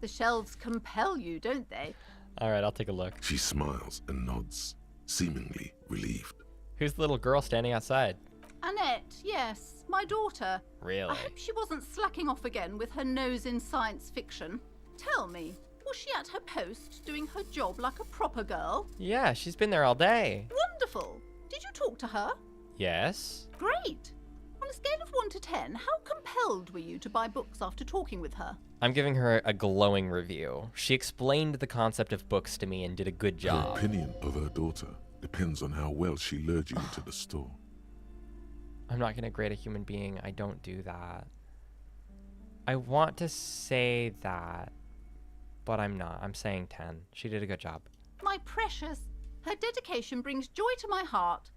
The shelves compel you, don't they? All right, I'll take a look. She smiles and nods, seemingly relieved. Who's the little girl standing outside? Annette, yes, my daughter. Really? I hope she wasn't slacking off again with her nose in science fiction. Tell me, was she at her post doing her job like a proper girl? Yeah, she's been there all day. Wonderful. Did you talk to her? Yes. Great. On a scale of 1 to 10, how compelled were you to buy books after talking with her? I'm giving her a glowing review. She explained the concept of books to me and did a good job. Her opinion of her daughter depends on how well she lured you into the store. I'm not going to grade a human being. I don't do that. I want to say that, but I'm not. I'm saying 10. She did a good job. My precious, her dedication brings joy to my heart.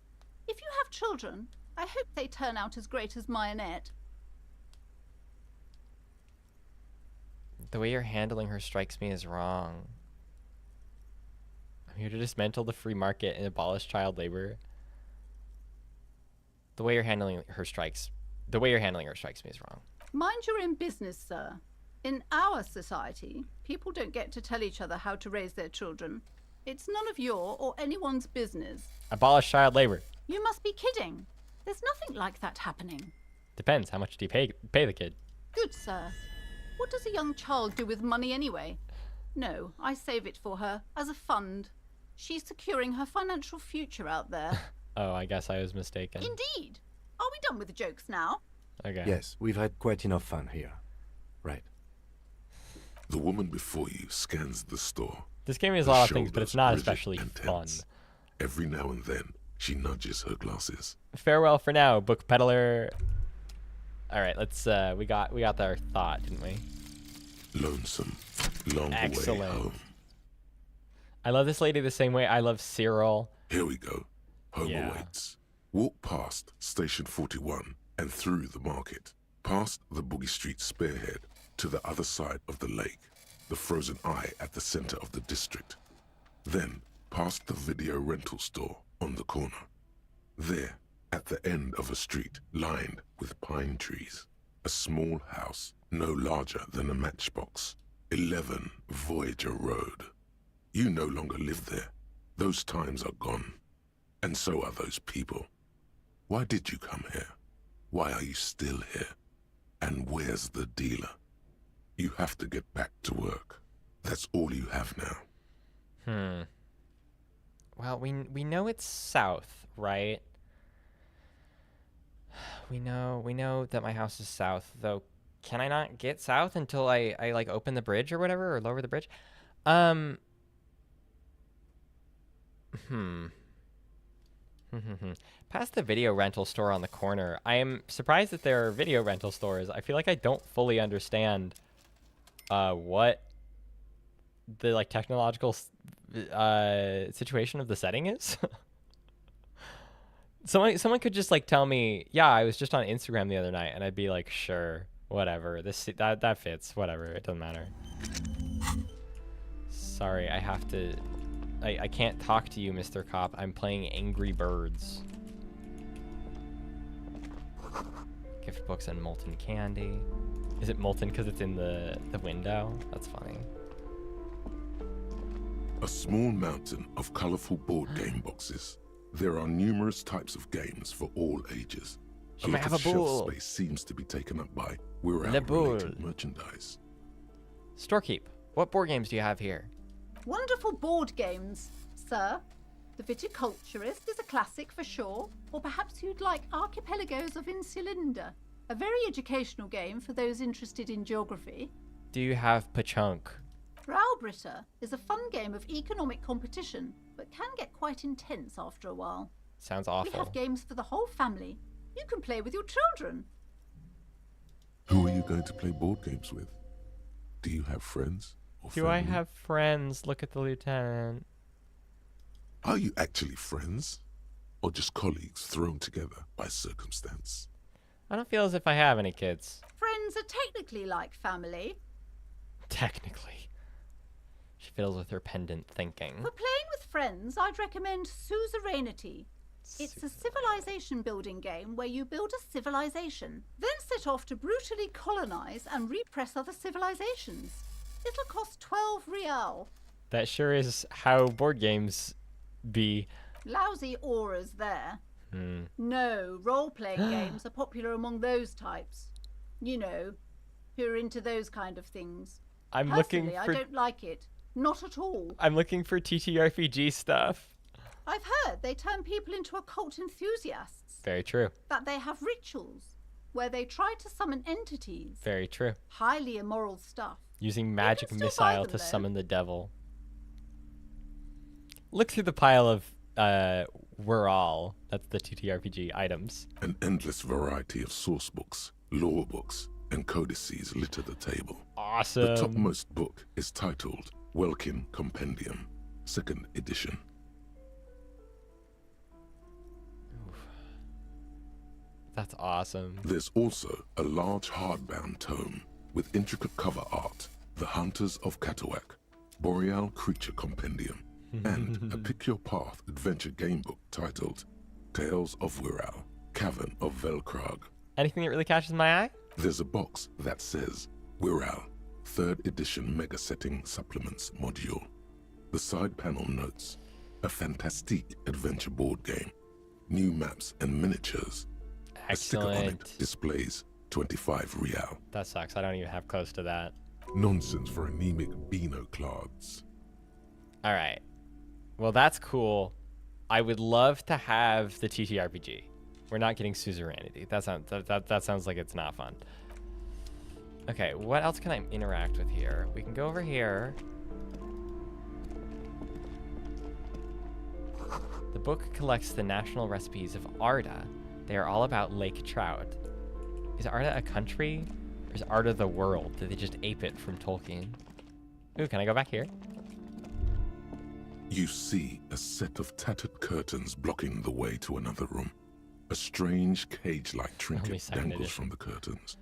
If you have children, I hope they turn out as great as my Annette. The way you're handling her strikes me as wrong. I'm here to dismantle the free market and abolish child labor. The way you're handling her strikes me as wrong. Mind your own business, sir. In our society, people don't get to tell each other how to raise their children. It's none of your or anyone's business. Abolish child labor. You must be kidding. There's nothing like that happening. Depends. How much do you pay the kid? Good, sir. What does a young child do with money anyway? No, I save it for her as a fund. She's securing her financial future out there. Oh, I guess I was mistaken. Indeed. Are we done with the jokes now? Okay. Yes, we've had quite enough fun here. Right. The woman before you scans the store. This game is a her lot of things, but it's shoulders not rigid especially and fun. tense. Every now and then, she nudges her glasses. Farewell for now, book peddler. All right, let's. We got our thought, didn't we? Lonesome, long way Excellent. home. I love this lady the same way I love Cyril. Here we go. Home Yeah. awaits. Walk past Station 41 and through the market, past the Boogie Street spearhead to the other side of the lake, the frozen eye at the center of the district. Then past the video rental store on the corner. There, at the end of a street lined with pine trees, a small house no larger than a matchbox. 11 Voyager Road. You no longer live there. Those times are gone. And so are those people. Why did you come here? Why are you still here? And where's the dealer? You have to get back to work. That's all you have now. Well, we know it's south, right? We know that my house is south, though. Can I not get south until I like open the bridge or whatever, or lower the bridge? Past the video rental store on the corner. I am surprised that there are video rental stores. I feel like I don't fully understand what the like technological situation of the setting is. Someone could just like tell me, yeah, I was just on Instagram the other night, and I'd be like, sure, whatever. That fits, whatever. It doesn't matter. Sorry, I can't talk to you, Mr. Cop. I'm playing Angry Birds. Gift books and molten candy. Is it molten because it's in the window? That's funny. A small mountain of colorful board game boxes. There are numerous types of games for all ages. She might have a shelf bull. space seems to be taken up by Le Wirral bull. related merchandise. Storekeep. What board games do you have here? Wonderful board games, sir. The Viticulturist is a classic for sure, or perhaps you'd like Archipelagos of Insulinda, a very educational game for those interested in geography. Do you have Pachunk? Raubritter is a fun game of economic competition, but can get quite intense after a while. Sounds We awful. have games for the whole family. You can play with your children. Who are you going to play board games with? Do you have friends? Or Do I family? have friends? Look at the lieutenant. Are you actually friends? Or just colleagues thrown together by circumstance? I don't feel as if I have any kids. Friends are technically like family. Technically. She fiddles with her pendant thinking. For playing with friends, I'd recommend Suzerainty. It's a civilization building game where you build a civilization, then set off to brutally colonize and repress other civilizations. It'll cost 12 real. That sure is how board games be. Lousy auras there. No, role-playing games are popular among those types. You know, who are into those kind of things. I'm Personally, looking for I don't like it. Not at all. I'm looking for TTRPG stuff. I've heard they turn people into occult enthusiasts. Very true. That they have rituals where they try to summon entities. Very true. Highly immoral stuff. Using magic still buy missile them, to though. summon the devil. Look through the pile of we're all. That's the TTRPG items. An endless variety of source books, lore books, and codices litter the table. Awesome. The topmost book is titled Welkin Compendium, 2nd edition. That's awesome. There's also a large hardbound tome with intricate cover art, The Hunters of Katawak, Boreal Creature Compendium, and a Pick Your Path adventure game book titled Tales of Wirral, Cavern of Velkrag. Anything that really catches my eye? There's a box that says Wirral, 3rd edition mega setting supplements module. The side panel notes, a fantastique adventure board game, new maps and miniatures. A sticker on it Excellent. displays 25 real. That sucks. I don't even have close to that. Nonsense for anemic Beano clods. All right. Well, that's cool. I would love to have the TTRPG. We're not getting suzerainty. That sounds like it's not fun. Okay, what else can I interact with here? We can go over here. The book collects the national recipes of Arda. They are all about lake trout. Is Arda a country? Or is Arda the world? Did they just ape it from Tolkien? Ooh, can I go back here? You see a set of tattered curtains blocking the way to another room. A strange cage-like trinket dangles from the curtains.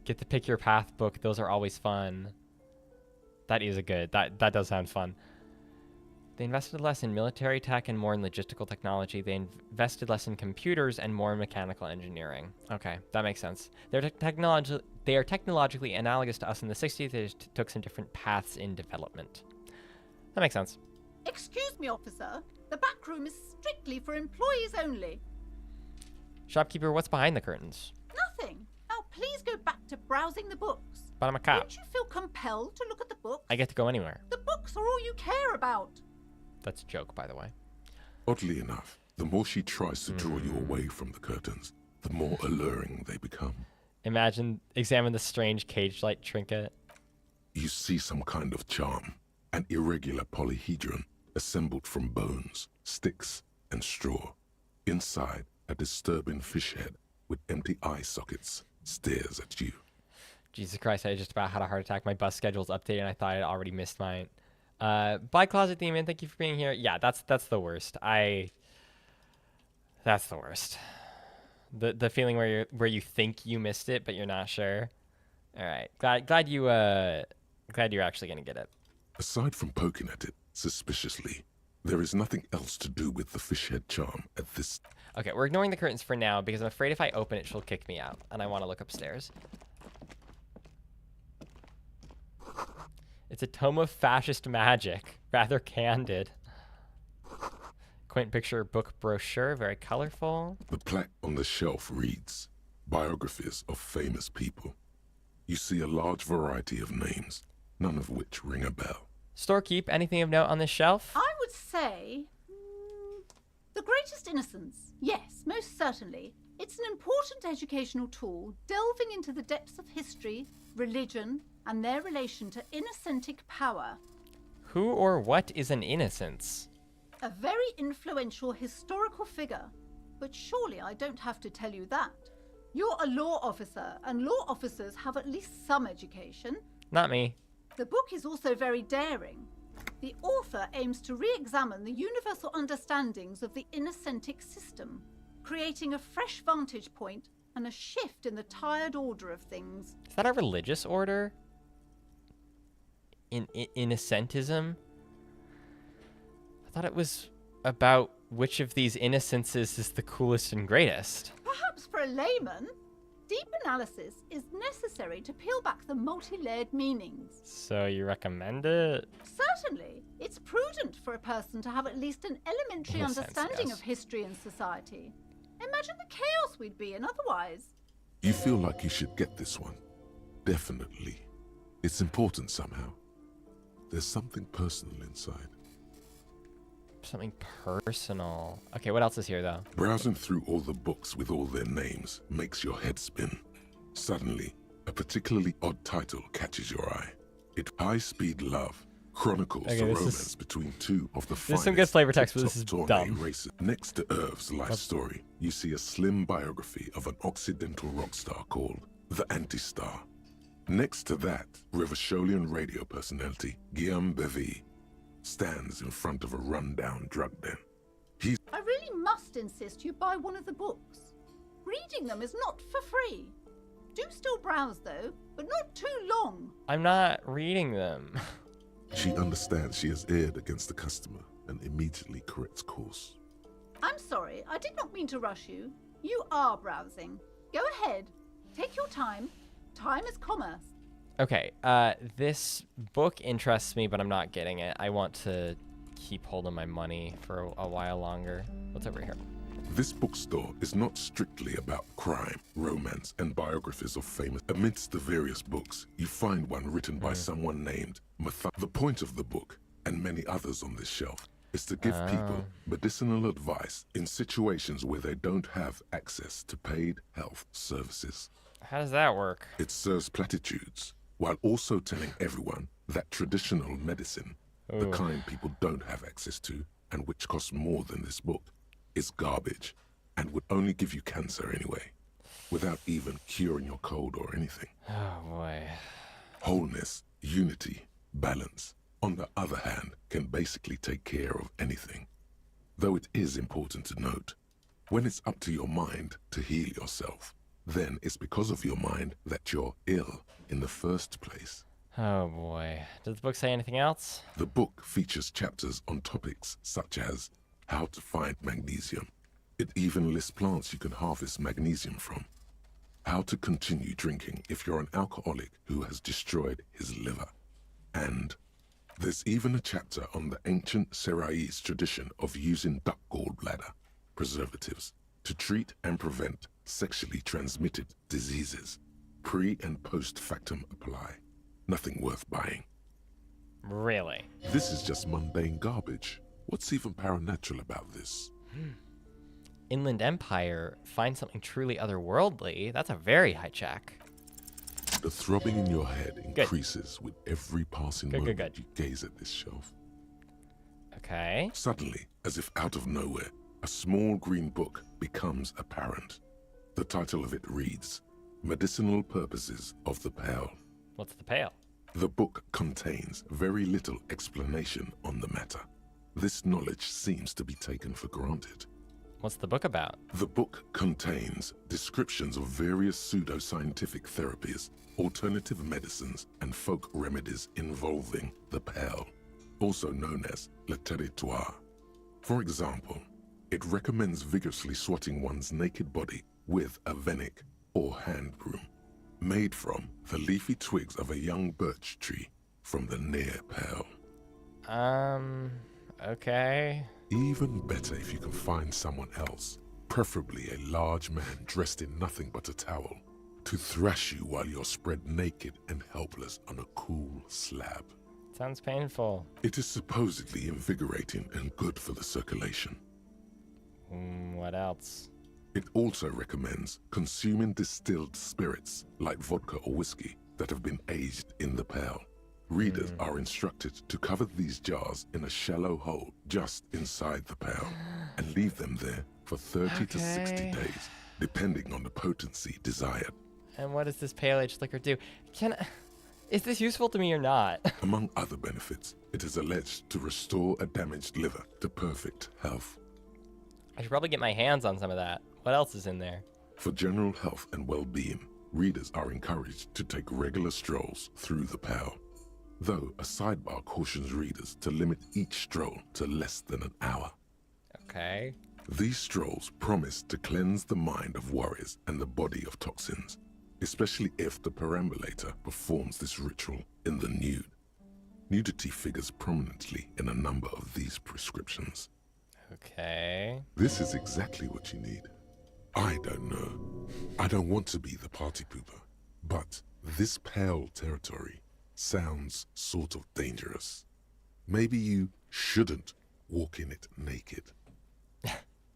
Get the Pick Your Path book. Those are always fun. That is a good. That does sound fun. They invested less in military tech and more in logistical technology. They invested less in computers and more in mechanical engineering. Okay, that makes sense. They are technologically analogous to us in the 60s. They just took some different paths in development. That makes sense. Excuse me, officer. The back room is strictly for employees only. Shopkeeper, what's behind the curtains? Nothing. Now please go back to browsing the books. But I'm a cop. Don't you feel compelled to look at the books? I get to go anywhere. The books are all you care about. That's a joke, by the way. Oddly enough, the more she tries to draw you away from the curtains, the more alluring they become. Examine the strange cage-like trinket. You see some kind of charm, an irregular polyhedron assembled from bones, sticks, and straw. Inside, a disturbing fish head with empty eye sockets stares at you. Jesus Christ, I just about had a heart attack. My bus schedule's updated and I thought I'd already missed mine. Bye, Closet Demon. Thank you for being here. Yeah, that's the worst. That's the worst. The feeling where you think you missed it, but you're not sure. All right. Glad you're actually gonna get it. Aside from poking at it suspiciously, there is nothing else to do with the fish head charm at this. Okay, we're ignoring the curtains for now because I'm afraid if I open it, she'll kick me out, and I want to look upstairs. It's a tome of fascist magic, rather candid. Quaint picture book brochure, very colorful. The plaque on the shelf reads, Biographies of Famous People. You see a large variety of names, none of which ring a bell. Storekeep, anything of note on this shelf? I would say... The Greatest Innocence. Yes, most certainly. It's an important educational tool, delving into the depths of history, religion, and their relation to innocentic power. Who or what is an innocence? A very influential historical figure. But surely I don't have to tell you that. You're a law officer, and law officers have at least some education. Not me. The book is also very daring. The author aims to re-examine the universal understandings of the innocentic system, creating a fresh vantage point and a shift in the tired order of things. Is that a religious order? Innocentism? I thought it was about which of these innocences is the coolest and greatest. Perhaps for a layman, deep analysis is necessary to peel back the multi-layered meanings. So you recommend it? Certainly. It's prudent for a person to have at least an elementary understanding of history and society. Imagine the chaos we'd be in otherwise. You feel like you should get this one. Definitely. It's important somehow. There's something personal inside. Something personal. Okay, what else is here, though? Browsing through all the books with all their names makes your head spin. Suddenly, a particularly odd title catches your eye. It High Speed Love chronicles the romance between two of the finest some good flavor text, but this is dumb. Races. Next to Irv's life story, you see a slim biography of an Occidental rock star called The Anti-Star. Next to that, Revacholian radio personality Guillaume Bevy stands in front of a rundown drug den. I really must insist you buy one of the books. Reading them is not for free. Do still browse though, but not too long. I'm not reading them. She understands she has erred against the customer and immediately corrects course. I'm sorry, I did not mean to rush you. You are browsing. Go ahead. Take your time. Time is commerce. Okay, this book interests me, but I'm not getting it. I want to keep hold of my money for a while longer. What's over here? This bookstore is not strictly about crime, romance, and biographies of famous. Amidst the various books, you find one written by someone named The point of the book, and many others on this shelf, is to give people medicinal advice in situations where they don't have access to paid health services. How does that work? It serves platitudes while also telling everyone that traditional medicine, the kind people don't have access to and which costs more than this book, is garbage and would only give you cancer anyway, without even curing your cold or anything. Oh boy. Wholeness, unity, balance, on the other hand, can basically take care of anything. Though it is important to note, when it's up to your mind to heal yourself, then it's because of your mind that you're ill in the first place. Oh boy. Does the book say anything else? The book features chapters on topics such as how to find magnesium. It even lists plants you can harvest magnesium from. How to continue drinking if you're an alcoholic who has destroyed his liver. And there's even a chapter on the ancient Seraïs tradition of using duck gallbladder preservatives to treat and prevent sexually transmitted diseases. Pre and post factum apply. Nothing worth buying. Really? This is just mundane garbage. What's even paranatural about this? Inland Empire, find something truly otherworldly. That's a very high check. The throbbing in your head increases with every passing moment you gaze at this shelf. Okay. Suddenly, as if out of nowhere, a small green book becomes apparent. The title of it reads, Medicinal Purposes of the Pale. What's the pale? The book contains very little explanation on the matter. This knowledge seems to be taken for granted. What's the book about? The book contains descriptions of various pseudoscientific therapies, alternative medicines, and folk remedies involving the pale, also known as le territoire. For example, it recommends vigorously swatting one's naked body with a venik, or hand broom, made from the leafy twigs of a young birch tree from the near pale. Okay. Even better if you can find someone else, preferably a large man dressed in nothing but a towel, to thrash you while you're spread naked and helpless on a cool slab. Sounds painful. It is supposedly invigorating and good for the circulation. What else? It also recommends consuming distilled spirits like vodka or whiskey that have been aged in the pale. Readers are instructed to cover these jars in a shallow hole just inside the pale and leave them there for 30 to 60 days, depending on the potency desired. And what does this pale aged liquor do? Is this useful to me or not? Among other benefits, it is alleged to restore a damaged liver to perfect health. I should probably get my hands on some of that. What else is in there? For general health and well-being, readers are encouraged to take regular strolls through the pale. Though a sidebar cautions readers to limit each stroll to less than an hour. Okay. These strolls promise to cleanse the mind of worries and the body of toxins, especially if the perambulator performs this ritual in the nude. Nudity figures prominently in a number of these prescriptions. Okay. This is exactly what you need. I don't know. I don't want to be the party pooper, but this pale territory sounds sort of dangerous. Maybe you shouldn't walk in it naked.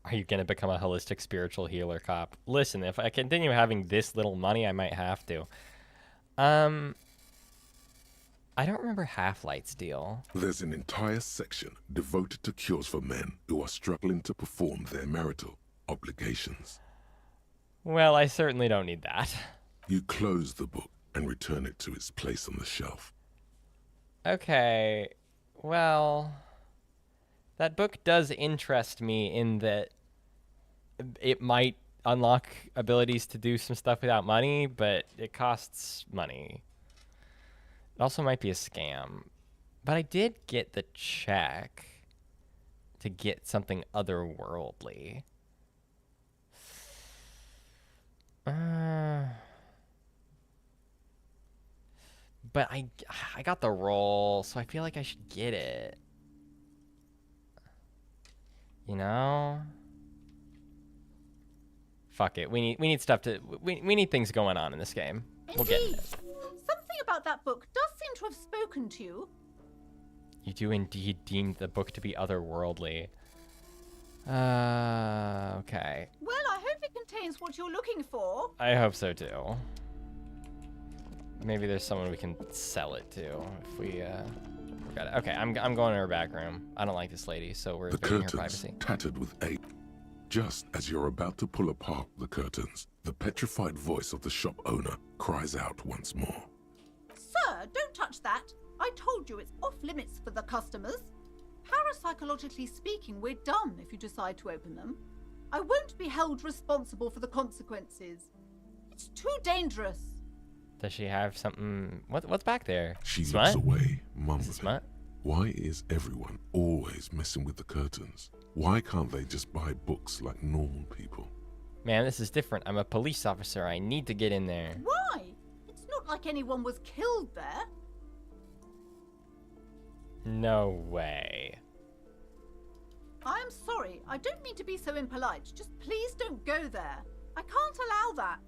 Are you going to become a holistic spiritual healer cop? Listen, if I continue having this little money, I might have to. I don't remember Half-Light's deal. There's an entire section devoted to cures for men who are struggling to perform their marital obligations. Well, I certainly don't need that. You close the book and return it to its place on the shelf. Okay, well, that book does interest me in that it might unlock abilities to do some stuff without money, but it costs money. It also might be a scam. But I did get the check to get something otherworldly. But I got the role, so I feel like I should get it. You know? Fuck it. We need stuff to we need things going on in this game. We'll get it. Something about that book does seem to have spoken to you. You do indeed deem the book to be otherworldly. Okay. Well, I hope it contains what you're looking for. I hope so too. Maybe there's someone we can sell it to if we got it. Okay, I'm going to her back room. I don't like this lady, so we're The invading her curtains privacy. tattered with age. Just as you're about to pull apart the curtains, the petrified voice of the shop owner cries out once more. Sir, don't touch that. I told you it's off limits for the customers. Parapsychologically speaking, we're done if you decide to open them. I won't be held responsible for the consequences. It's too dangerous. Does she have something? What's back there? She Smut? looks away, Is it mumbling. smut? Why is everyone always messing with the curtains? Why can't they just buy books like normal people? Man, this is different. I'm a police officer. I need to get in there. Why? It's not like anyone was killed there. No way. I am sorry. I don't mean to be so impolite. Just please don't go there. I can't allow that.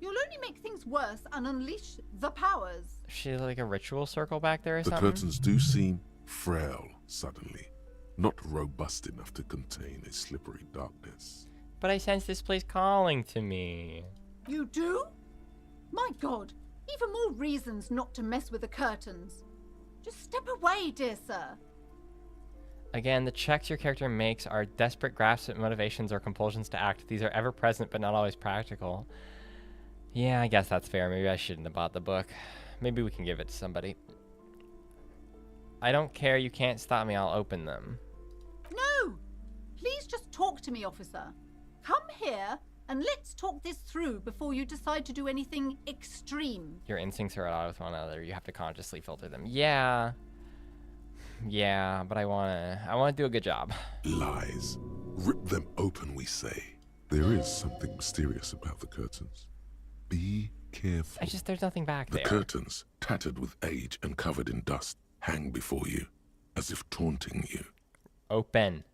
You'll only make things worse and unleash the powers. Is she like a ritual circle back there or The something? curtains do seem frail suddenly, not robust enough to contain a slippery darkness. But I sense this place calling to me. You do? My God, even more reasons not to mess with the curtains. Just step away, dear sir. Again, the checks your character makes are desperate grasps at motivations or compulsions to act. These are ever present but not always practical. Yeah, I guess that's fair. Maybe I shouldn't have bought the book. Maybe we can give it to somebody. I don't care. You can't stop me. I'll open them. No! Please just talk to me, officer. Come here and let's talk this through before you decide to do anything extreme. Your instincts are at odds with one another. You have to consciously filter them. Yeah. Yeah, but I wanna do a good job. Lies. Rip them open, we say. There is something mysterious about the curtains. Be careful. There's nothing back The there. curtains, tattered with age and covered in dust, hang before you, as if taunting you. Open.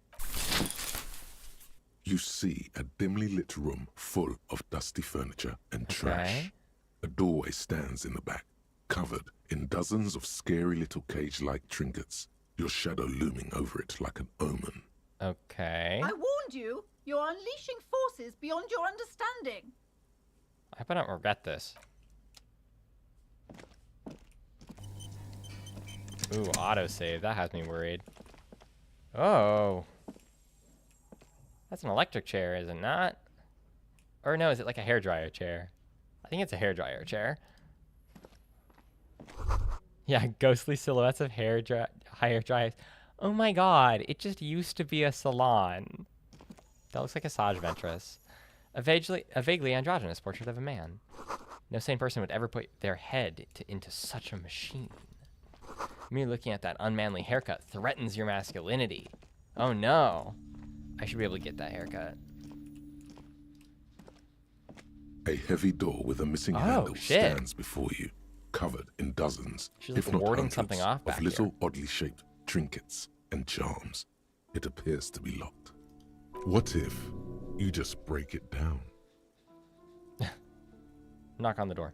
You see a dimly lit room full of dusty furniture and trash. A doorway stands in the back, covered in dozens of scary little cage-like trinkets, your shadow looming over it like an omen. Okay. I warned you. You're unleashing forces beyond your understanding. I hope I don't regret this. Ooh, autosave. That has me worried. Oh. That's an electric chair, is it not? Or no, is it like a hairdryer chair? I think it's a hairdryer chair. Yeah, ghostly silhouettes of hair dryers. Oh my god, it just used to be a salon. That looks like a Sage Ventress. A vaguely androgynous portrait of a man. No sane person would ever put their head into such a machine. Me looking at that unmanly haircut threatens your masculinity. Oh no. I should be able to get that haircut. A heavy door with a missing handle stands before you, covered in dozens, She's if like not warding hundreds, something off of back little here. oddly shaped trinkets and charms. It appears to be locked. What if you just break it down? Knock on the door.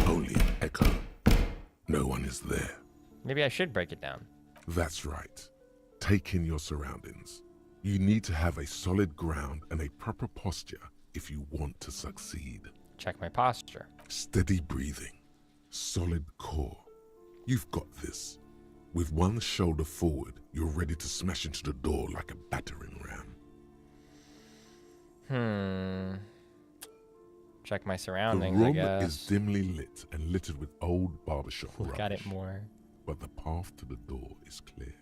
Only an echo. No one is there. Maybe I should break it down. That's right. Take in your surroundings. You need to have a solid ground and a proper posture if you want to succeed. Check my posture. Steady breathing. Solid core. You've got this. With one shoulder forward, you're ready to smash into the door like a battering ram. Check my The surroundings, I room guess. is dimly lit and littered with old barbershop rubbish. Look at it more. But the path to the door is clear.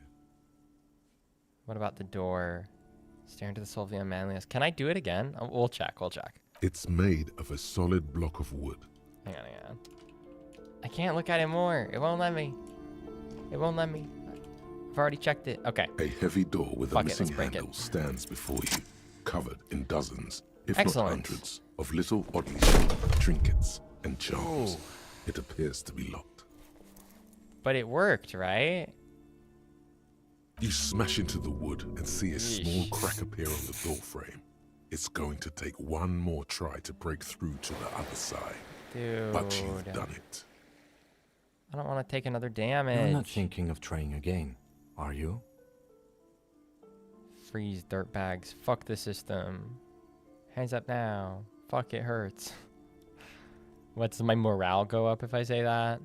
What about the door? Stare into the soul of the unmanliest. Can I do it again? Oh, we'll check. It's made of a solid block of wood. Hang on. I can't look at it more. It won't let me. I've already checked it. Okay. A heavy door with Fuck a it, missing let's break handle it. stands before you, covered in dozens, if Excellent. not hundreds, of little oddly shaped trinkets and charms. Ooh. It appears to be locked. But it worked, right? You smash into the wood and see a small Yeesh. crack appear on the door frame. It's going to take one more try to break through to the other side. Dude. But you've done it. I don't want to take another damage. You're not thinking of trying again, are you? Freeze, dirtbags. Fuck the system. Hands up now. Fuck, it hurts. What's my morale go up if I say that?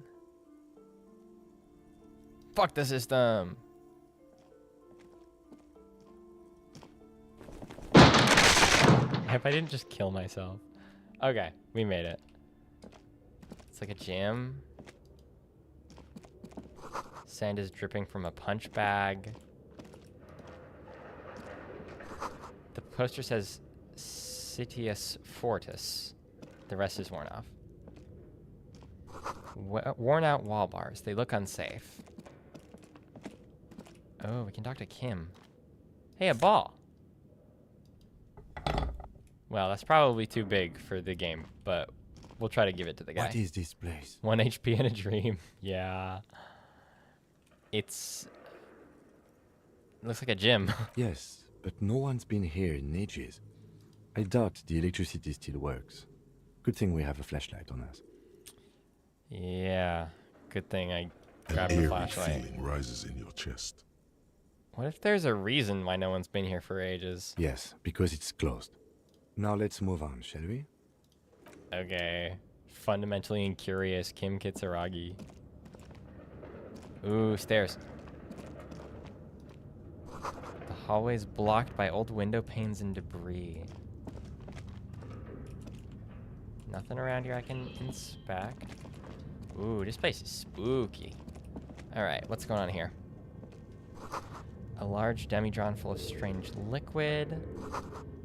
Fuck the system. If I didn't just kill myself. Okay, we made it. It's like a gym. Sand is dripping from a punch bag. The poster says Citius Fortis. The rest is worn off. Worn out wall bars. They look unsafe. Oh, we can talk to Kim. Hey, a ball. Well, that's probably too big for the game, but we'll try to give it to the guy. What is this place? 1 HP and a dream. Yeah. It looks like a gym. Yes, but no one's been here in ages. I doubt the electricity still works. Good thing we have a flashlight on us. Yeah. Good thing I An grabbed the eerie flashlight. feeling rises in your chest. What if there's a reason why no one's been here for ages? Yes, because it's closed. Now let's move on, shall we? Okay. Fundamentally incurious Kim Kitsuragi. Ooh, stairs. The hallway's blocked by old window panes and debris. Nothing around here I can inspect. Ooh, this place is spooky. Alright, what's going on here? A large demi-drone full of strange liquid.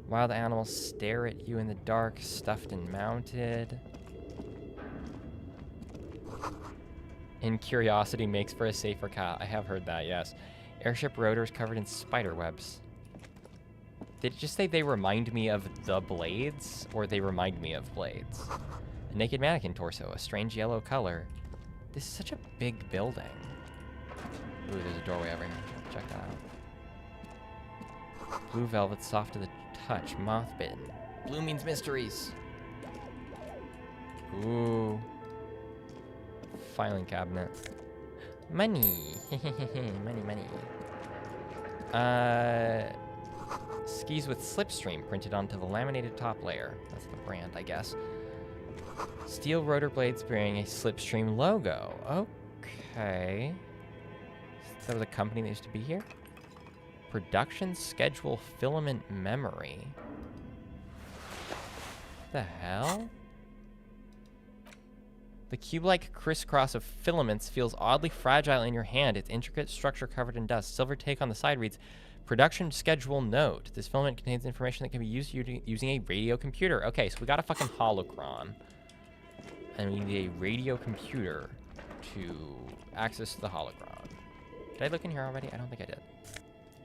Wild animals stare at you in the dark, stuffed and mounted. Incuriosity makes for a safer cat. I have heard that, yes. Airship rotors covered in spider webs. Did it just say they remind me of the Blades? Or they remind me of Blades? A naked mannequin torso, a strange yellow color. This is such a big building. Ooh, there's a doorway over here. Check that out. Blue velvet, soft to the touch, moth bitten. Blue means mysteries. Ooh. Filing cabinet. Money. Money. Skis with slipstream printed onto the laminated top layer. That's the brand, I guess. Steel rotor blades bearing a slipstream logo. Okay. Is that was a company that used to be here? Production schedule filament memory. The hell? The cube-like crisscross of filaments feels oddly fragile in your hand, its intricate structure covered in dust. Silver take on the side reads, production schedule note. This filament contains information that can be used using a radio computer. Okay, so we got a fucking holocron. And we need a radio computer to access the holocron. Did I look in here already? I don't think I did.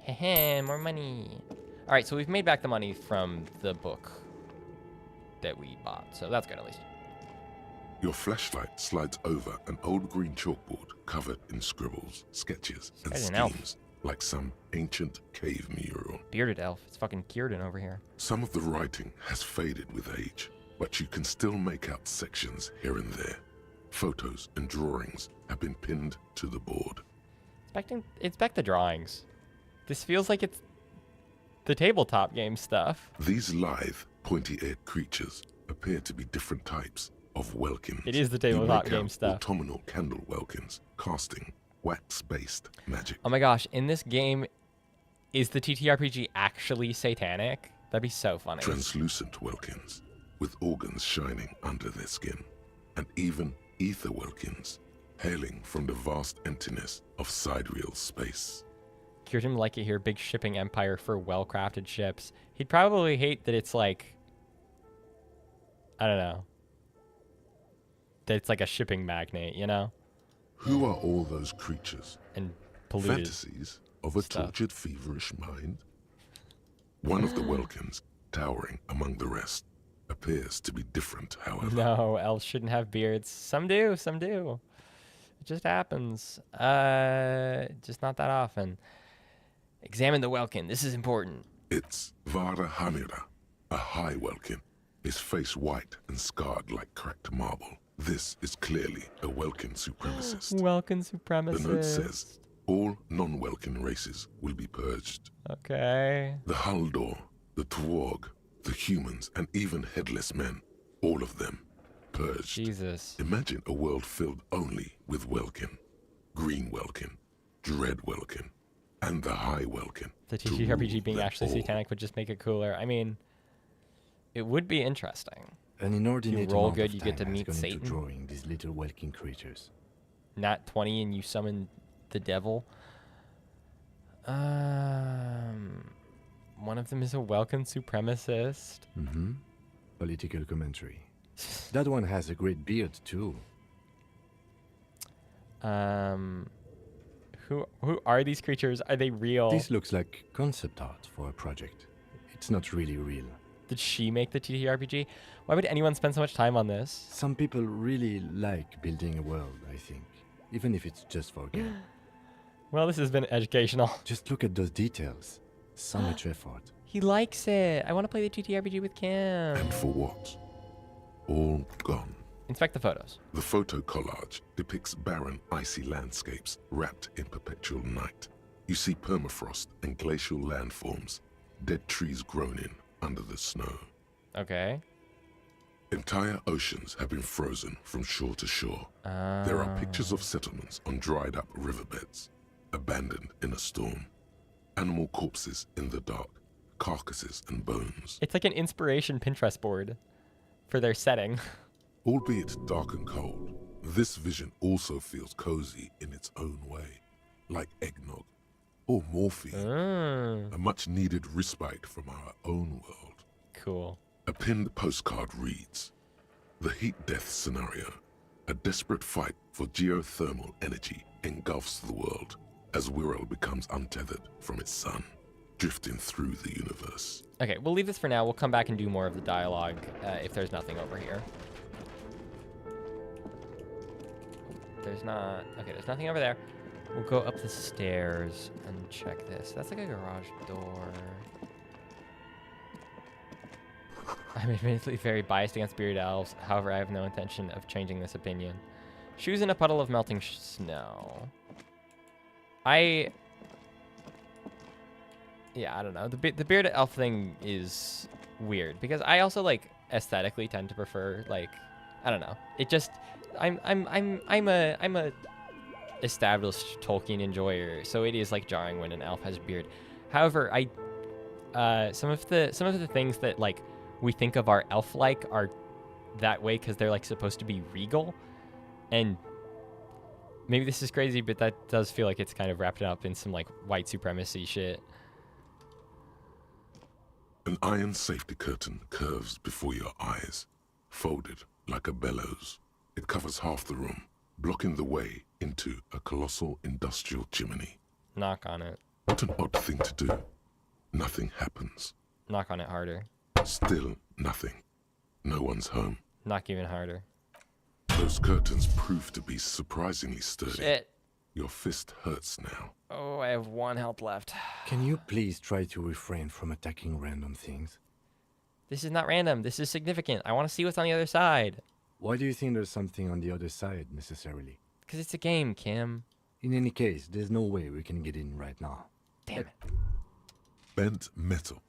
Heh, more money. All right, so we've made back the money from the book that we bought, so that's good at least. Your flashlight slides over an old green chalkboard covered in scribbles, sketches, and Guy's an elf. schemes like some ancient cave mural. Bearded elf. It's fucking Kierden over here. Some of the writing has faded with age, but you can still make out sections here and there. Photos and drawings have been pinned to the board. Inspect the drawings. This feels like it's the tabletop game stuff. These lithe, pointy-eared creatures appear to be different types of welkins. It is the You tabletop make game out stuff. Autumnal candle welkins, casting wax-based magic. Oh my gosh, in this game, is the TTRPG actually satanic? That'd be so funny. Translucent welkins, with organs shining under their skin, and even ether welkins, hailing from the vast emptiness of sidereal space. Kierden like it here, big shipping empire for well-crafted ships. He'd probably hate that it's like, I don't know, that it's like a shipping magnate, you know? Who are all those creatures? And polluted Fantasies of a stuff. tortured, feverish mind? One of the welkins, towering among the rest, appears to be different, however. No, elves shouldn't have beards. Some do, some do. It just happens. Just not that often. Examine the welkin. This is important. It's Vara Hamira, a high welkin, his face white and scarred like cracked marble. This is clearly a Welkin supremacist. Welkin supremacist. The note says, all non-Welkin races will be purged. Okay. The Haldor, the Twarg, the humans, and even headless men, all of them, purged. Jesus. Imagine a world filled only with Welkin, Green Welkin, Dread Welkin, and the High Welkin. The TTRPG being actually satanic would just make it cooler. I mean, it would be interesting. An inordinate If you roll amount good, of you get to time has meet gone into Satan. drawing these little Welkin creatures. Nat 20 and you summon the devil. One of them is a Welkin supremacist. Mm-hmm. Political commentary. That one has a great beard too. Who are these creatures? Are they real? This looks like concept art for a project. It's not really real. Did she make the TTRPG? Why would anyone spend so much time on this? Some people really like building a world, I think. Even if it's just for a game. Well, this has been educational. Just look at those details. So much effort. He likes it. I want to play the TTRPG with Kim. And for what? All gone. Inspect the photos. The photo collage depicts barren, icy landscapes wrapped in perpetual night. You see permafrost and glacial landforms, dead trees grown in under the snow. Okay. Entire oceans have been frozen from shore to shore. There are pictures of settlements on dried up riverbeds, abandoned in a storm. Animal corpses in the dark, carcasses and bones. It's like an inspiration Pinterest board for their setting. Albeit dark and cold, this vision also feels cozy in its own way, like eggnog or morphine, a much-needed respite from our own world. Cool. A pinned postcard reads, "The heat death scenario, a desperate fight for geothermal energy engulfs the world as Wirral becomes untethered from its sun, drifting through the universe." Okay, we'll leave this for now. We'll come back and do more of the dialogue if there's nothing over here. There's not. Okay, there's nothing over there. We'll go up the stairs and check this. That's like a garage door. I'm admittedly very biased against bearded elves. However, I have no intention of changing this opinion. Shoes in a puddle of melting snow. Yeah, I don't know. The bearded elf thing is weird because I also like aesthetically tend to prefer like, I don't know. It just I'm a established Tolkien enjoyer, so it is like jarring when an elf has a beard. However, some of the things that like we think of are elf-like are that way because they're like supposed to be regal, and maybe this is crazy, but that does feel like it's kind of wrapped up in some like white supremacy shit. An iron safety curtain curves before your eyes, folded like a bellows. It covers half the room, blocking the way into a colossal industrial chimney. Knock on it. What an odd thing to do. Nothing happens. Knock on it harder. Still nothing. No one's home. Knock even harder. Those curtains prove to be surprisingly sturdy. Shit. Your fist hurts now. Oh, I have 1 health left. Can you please try to refrain from attacking random things? This is not random. This is significant. I want to see what's on the other side. Why do you think there's something on the other side, necessarily? Because it's a game, Kim. In any case, there's no way we can get in right now. Damn it. Bent metal.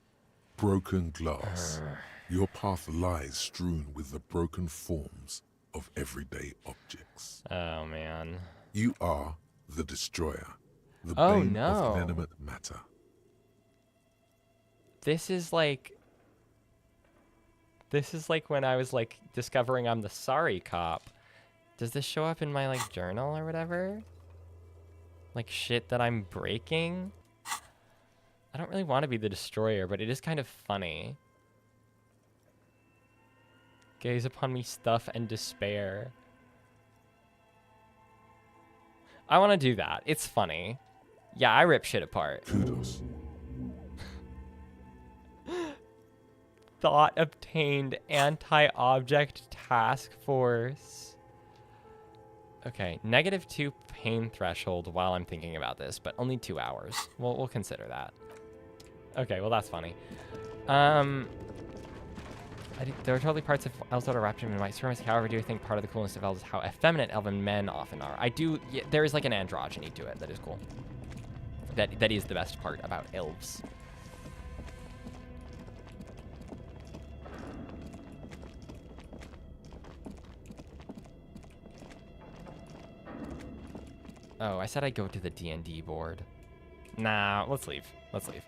Broken glass. Your path lies strewn with the broken forms of everyday objects. Oh, man. You are the destroyer. The Oh, bane no. of inanimate matter. This is like when I was like discovering I'm the sorry cop. Does this show up in my like journal or whatever? Like shit that I'm breaking? I don't really want to be the destroyer, but it is kind of funny. Gaze upon me, stuff and despair. I want to do that. It's funny. Yeah, I rip shit apart. Kudos. Thought obtained anti-object task force. Okay, -2 pain threshold while I'm thinking about this, but only 2 hours. We'll consider that. Okay, well that's funny. There are totally parts of elves that are wrapped in white supremacy. However, do you think part of the coolness of elves is how effeminate elven men often are? I do. Yeah, there is like an androgyny to it that is cool. That is the best part about elves. Oh, I said I'd go to the D&D board. Nah, let's leave. Let's leave.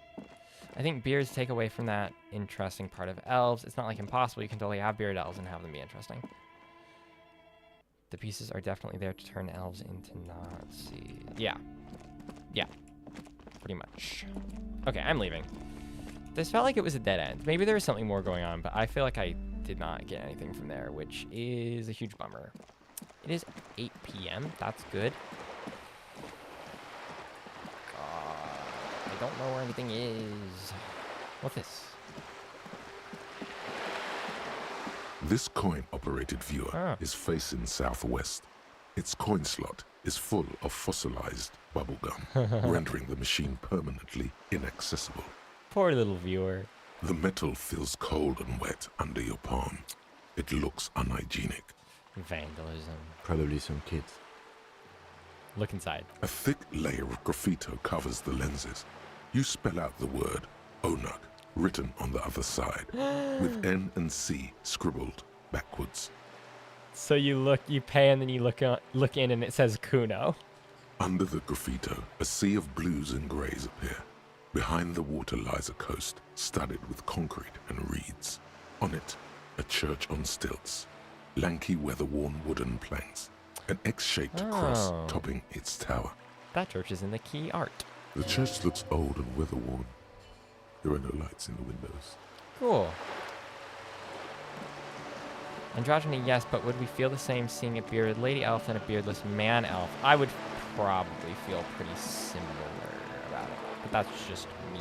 I think beards take away from that interesting part of elves. It's not like impossible. You can totally have bearded elves and have them be interesting. The pieces are definitely there to turn elves into Nazis. Yeah. Yeah. Pretty much. Okay, I'm leaving. This felt like it was a dead end. Maybe there was something more going on, but I feel like I did not get anything from there, which is a huge bummer. It is 8 p.m. That's good. I don't know where anything is. What's this? This coin-operated viewer is facing southwest. Its coin slot is full of fossilized bubblegum, rendering the machine permanently inaccessible. Poor little viewer. The metal feels cold and wet under your palm. It looks unhygienic. Vandalism. Probably some kids. Look inside. A thick layer of graffito covers the lenses. You spell out the word Onuk written on the other side, with N and C scribbled backwards. So you pay, and then you look in, and it says Kuno. Under the graffito, a sea of blues and greys appear. Behind the water lies a coast studded with concrete and reeds. On it, a church on stilts, lanky weather-worn wooden planks, an X-shaped cross topping its tower. That church is in the key art. The church looks old and weather-worn. There are no lights in the windows. Cool. Androgyny, yes, but would we feel the same seeing a bearded lady elf and a beardless man elf? I would probably feel pretty similar about it, but that's just me.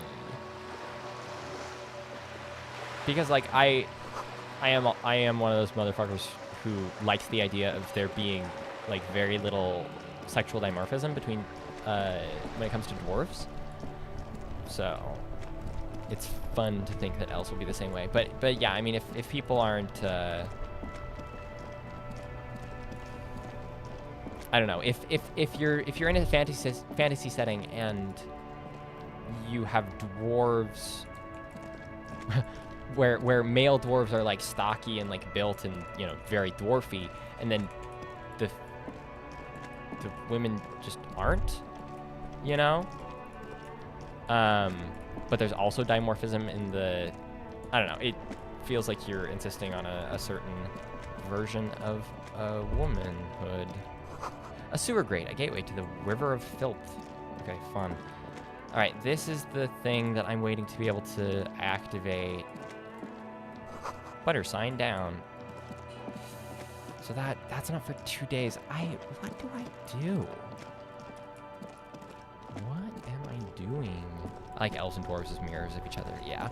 Because like I am one of those motherfuckers who likes the idea of there being like very little sexual dimorphism between when it comes to dwarves. So it's fun to think that elves will be the same way. But yeah, I mean, if people aren't I don't know, if you're in a fantasy setting and you have dwarves where male dwarves are like stocky and like built and, you know, very dwarfy, and then the women just aren't, you know? But there's also dimorphism in the, I don't know, it feels like you're insisting on a certain version of womanhood. A sewer grate, a gateway to the river of filth. Okay, fun. All right, this is the thing that I'm waiting to be able to activate. Butter sign down. So that's enough for 2 days. What do I do? What am I doing? I like elves and dwarves as mirrors of each other. Yeah.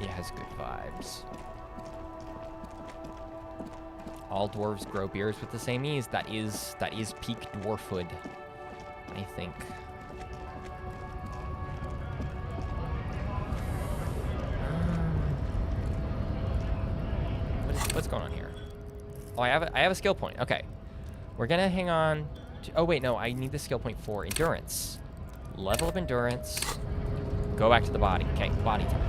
It has good vibes. All dwarves grow beards with the same ease. That is peak dwarfhood, I think. What's going on here? Oh, I have a skill point. Okay, we're gonna hang on. Oh wait, no, I need the skill point for endurance. Level up endurance. Go back to the body. Okay, body time.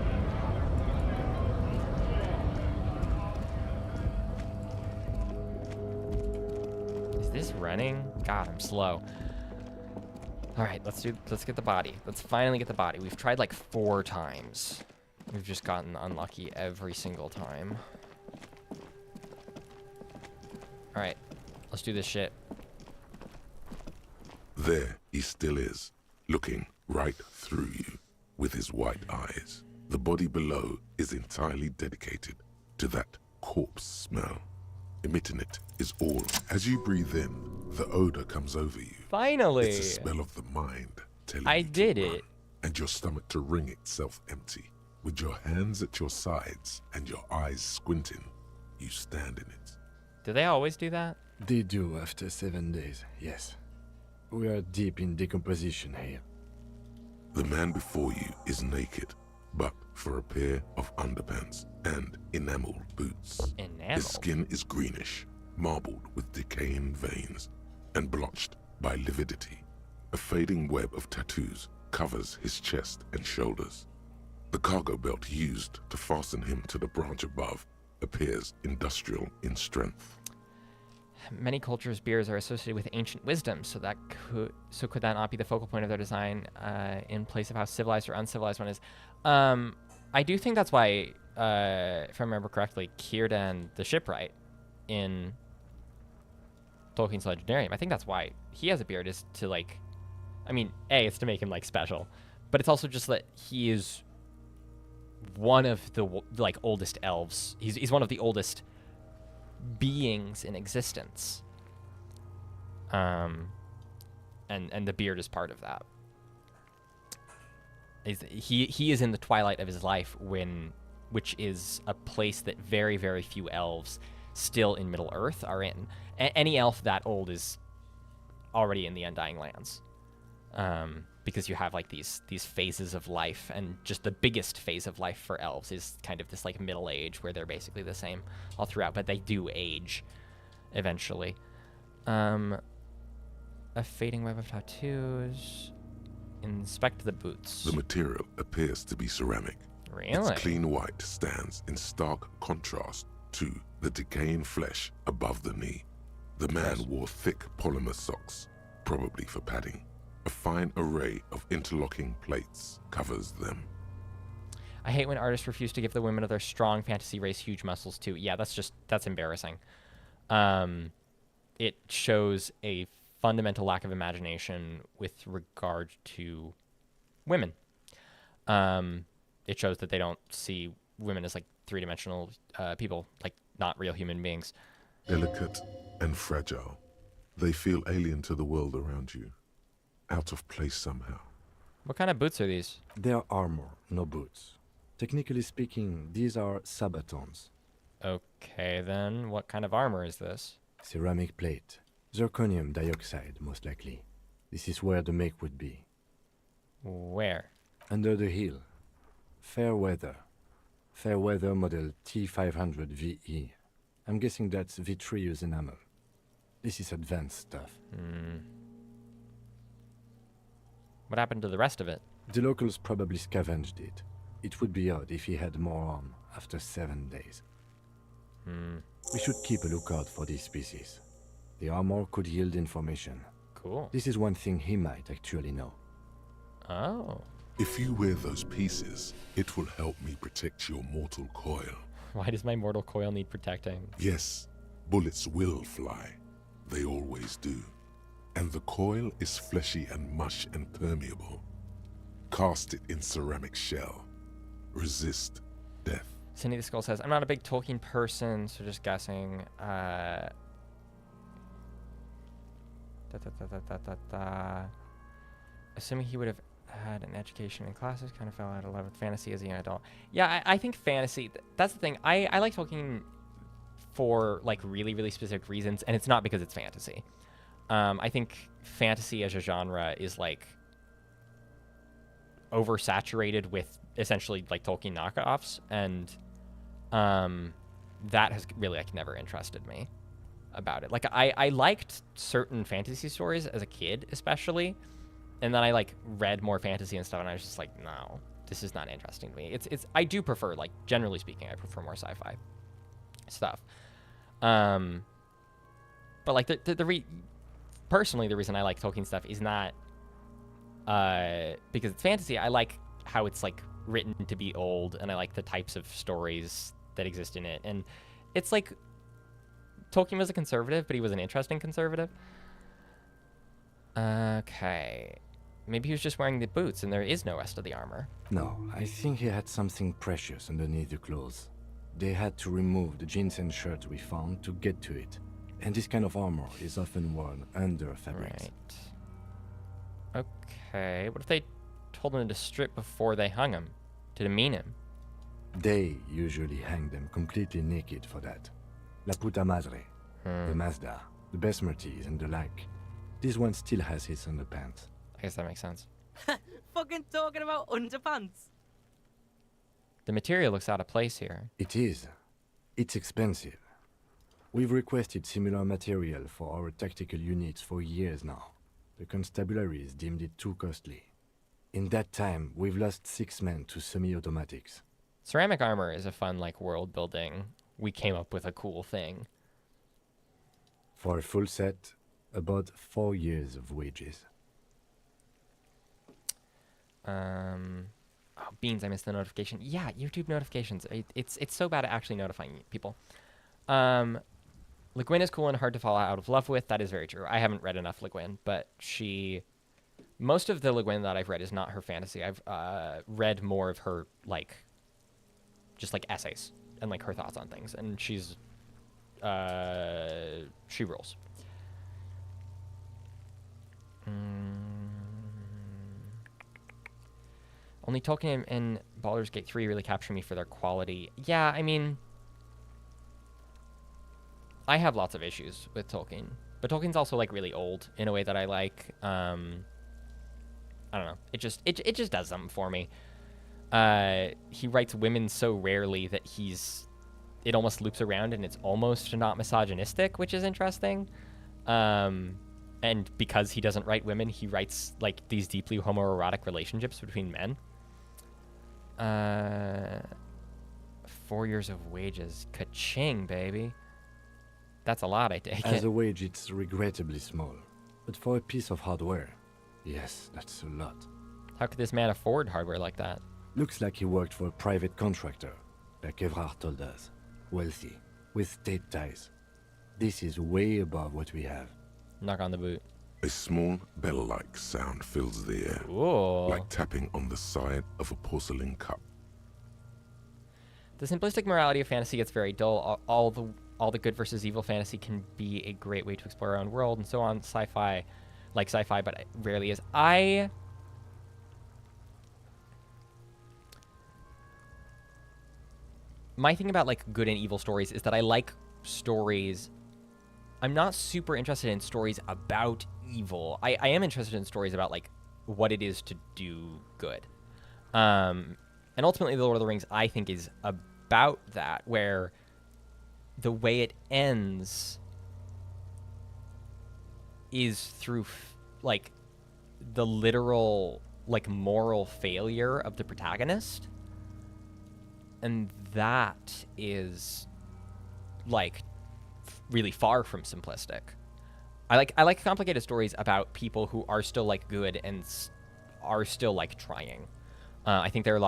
Is this running? God, I'm slow. All right, let's get the body. Let's finally get the body. We've tried like 4 times. We've just gotten unlucky every single time. All right, let's do this shit. There he still is, looking right through you with his white eyes. The body below is entirely dedicated to that corpse smell. Emitting it is all. As you breathe in, the odor comes over you. Finally! It's a smell of the mind telling I you did to run, it. and your stomach to wring itself empty. With your hands at your sides and your eyes squinting, you stand in it. Do they always do that? They do after 7 days, yes. We are deep in decomposition here. The man before you is naked, but for a pair of underpants and enameled boots. Enameled? His skin is greenish, marbled with decaying veins, and blotched by lividity. A fading web of tattoos covers his chest and shoulders. The cargo belt used to fasten him to the branch above appears industrial in strength. Many cultures' beards are associated with ancient wisdom, so could that not be the focal point of their design in place of how civilized or uncivilized one is? I do think that's why, if I remember correctly, Círdan the shipwright in Tolkien's Legendarium, I think that's why he has a beard, is to like, I mean, A, it's to make him like special, but it's also just that he is one of the like oldest elves. He's one of the oldest beings in existence. And the beard is part of that. He is in the twilight of his life, which is a place that very, very few elves still in Middle Earth are in. Any elf that old is already in the Undying Lands. Because you have like these phases of life, and just the biggest phase of life for elves is kind of this like middle age where they're basically the same all throughout, but they do age eventually. A fading web of tattoos. Inspect the boots. The material appears to be ceramic. Really? Its clean white stands in stark contrast to the decaying flesh above the knee. The man wore thick polymer socks, probably for padding. A fine array of interlocking plates covers them. I hate when artists refuse to give the women of their strong fantasy race huge muscles too. Yeah, that's embarrassing. It shows a fundamental lack of imagination with regard to women. It shows that they don't see women as like three-dimensional people, like not real human beings. Delicate and fragile, they feel alien to the world around you. Out of place somehow. What kind of boots are these? They are armor, no boots. Technically speaking, these are sabatons. Okay, then what kind of armor is this? Ceramic plate. Zirconium dioxide, most likely. This is where the make would be. Where? Under the hill. Fair weather. Fair weather model T500 VE. I'm guessing that's vitreous enamel. This is advanced stuff. What happened to the rest of it? The locals probably scavenged it. It would be odd if he had more on after 7 days. We should keep a lookout for these species. The armor could yield information. Cool. This is one thing he might actually know. Oh. If you wear those pieces, it will help me protect your mortal coil. Why does my mortal coil need protecting? Yes, bullets will fly. They always do. And the coil is fleshy and mush and permeable. Cast it in ceramic shell. Resist death. Cindy the Skull says, I'm not a big Tolkien person, so just guessing. Assuming he would have had an education in classes, kind of fell out of love with fantasy as a young adult. Yeah, I think fantasy, that's the thing. I like Tolkien for like really, really specific reasons, and it's not because it's fantasy. I think fantasy as a genre is like oversaturated with essentially like Tolkien knockoffs, and that has really like never interested me about it. Like I liked certain fantasy stories as a kid, especially, and then I like read more fantasy and stuff, and I was just like, no, this is not interesting to me. It's I do prefer, like, generally speaking, I prefer more sci-fi stuff. But like personally, the reason I like Tolkien stuff is not because it's fantasy. I like how it's like written to be old, and I like the types of stories that exist in it. And it's like Tolkien was a conservative, but he was an interesting conservative. Okay. Maybe he was just wearing the boots and there is no rest of the armor. No, I think he had something precious underneath the clothes. They had to remove the jeans and shirts we found to get to it. And this kind of armor is often worn under fabrics. Right. Okay, what if they told him to strip before they hung him? To demean him? They usually hang them completely naked for that. La puta madre, the Mazda, the besmirties and the like. This one still has his underpants. I guess that makes sense. Fucking talking about underpants. The material looks out of place here. It is. It's expensive. We've requested similar material for our tactical units for years now. The constabularies deemed it too costly. In that time, we've lost 6 men to semi-automatics. Ceramic armor is a fun, like, world building. We came up with a cool thing. For a full set, about 4 years of wages. Oh, Beans, I missed the notification. Yeah, YouTube notifications. It's so bad at actually notifying people. Le Guin is cool and hard to fall out of love with. That is very true. I haven't read enough Le Guin, but most of the Le Guin that I've read is not her fantasy. I've read more of her, like, just, like, essays and, like, her thoughts on things. And she rules. Only Tolkien and Baldur's Gate 3 really capture me for their quality. Yeah, I mean, I have lots of issues with Tolkien, but Tolkien's also, like, really old in a way that I like. I don't know. It just does something for me. He writes women so rarely that it almost loops around and it's almost not misogynistic, which is interesting. And because he doesn't write women, he writes, like, these deeply homoerotic relationships between men. 4 years of wages. Ka-ching, baby. That's a lot, I take As it. a wage, it's regrettably small. But for a piece of hardware, yes, that's a lot. How could this man afford hardware like that? Looks like he worked for a private contractor, like Evrard told us. Wealthy, with state ties. This is way above what we have. Knock on the boot. A small bell-like sound fills the air, Ooh. like tapping on the side of a porcelain cup. The simplistic morality of fantasy gets very dull. All the good versus evil fantasy can be a great way to explore our own world and so on. Sci-fi, but it rarely is. My thing about, like, good and evil stories is that I like stories. I'm not super interested in stories about evil. I am interested in stories about, like, what it is to do good. And ultimately, The Lord of the Rings, I think, is about that, where the way it ends is through, like, the literal, like, moral failure of the protagonist. And that is, like, really far from simplistic. I like complicated stories about people who are still, like, good and are still, like, trying. I think there's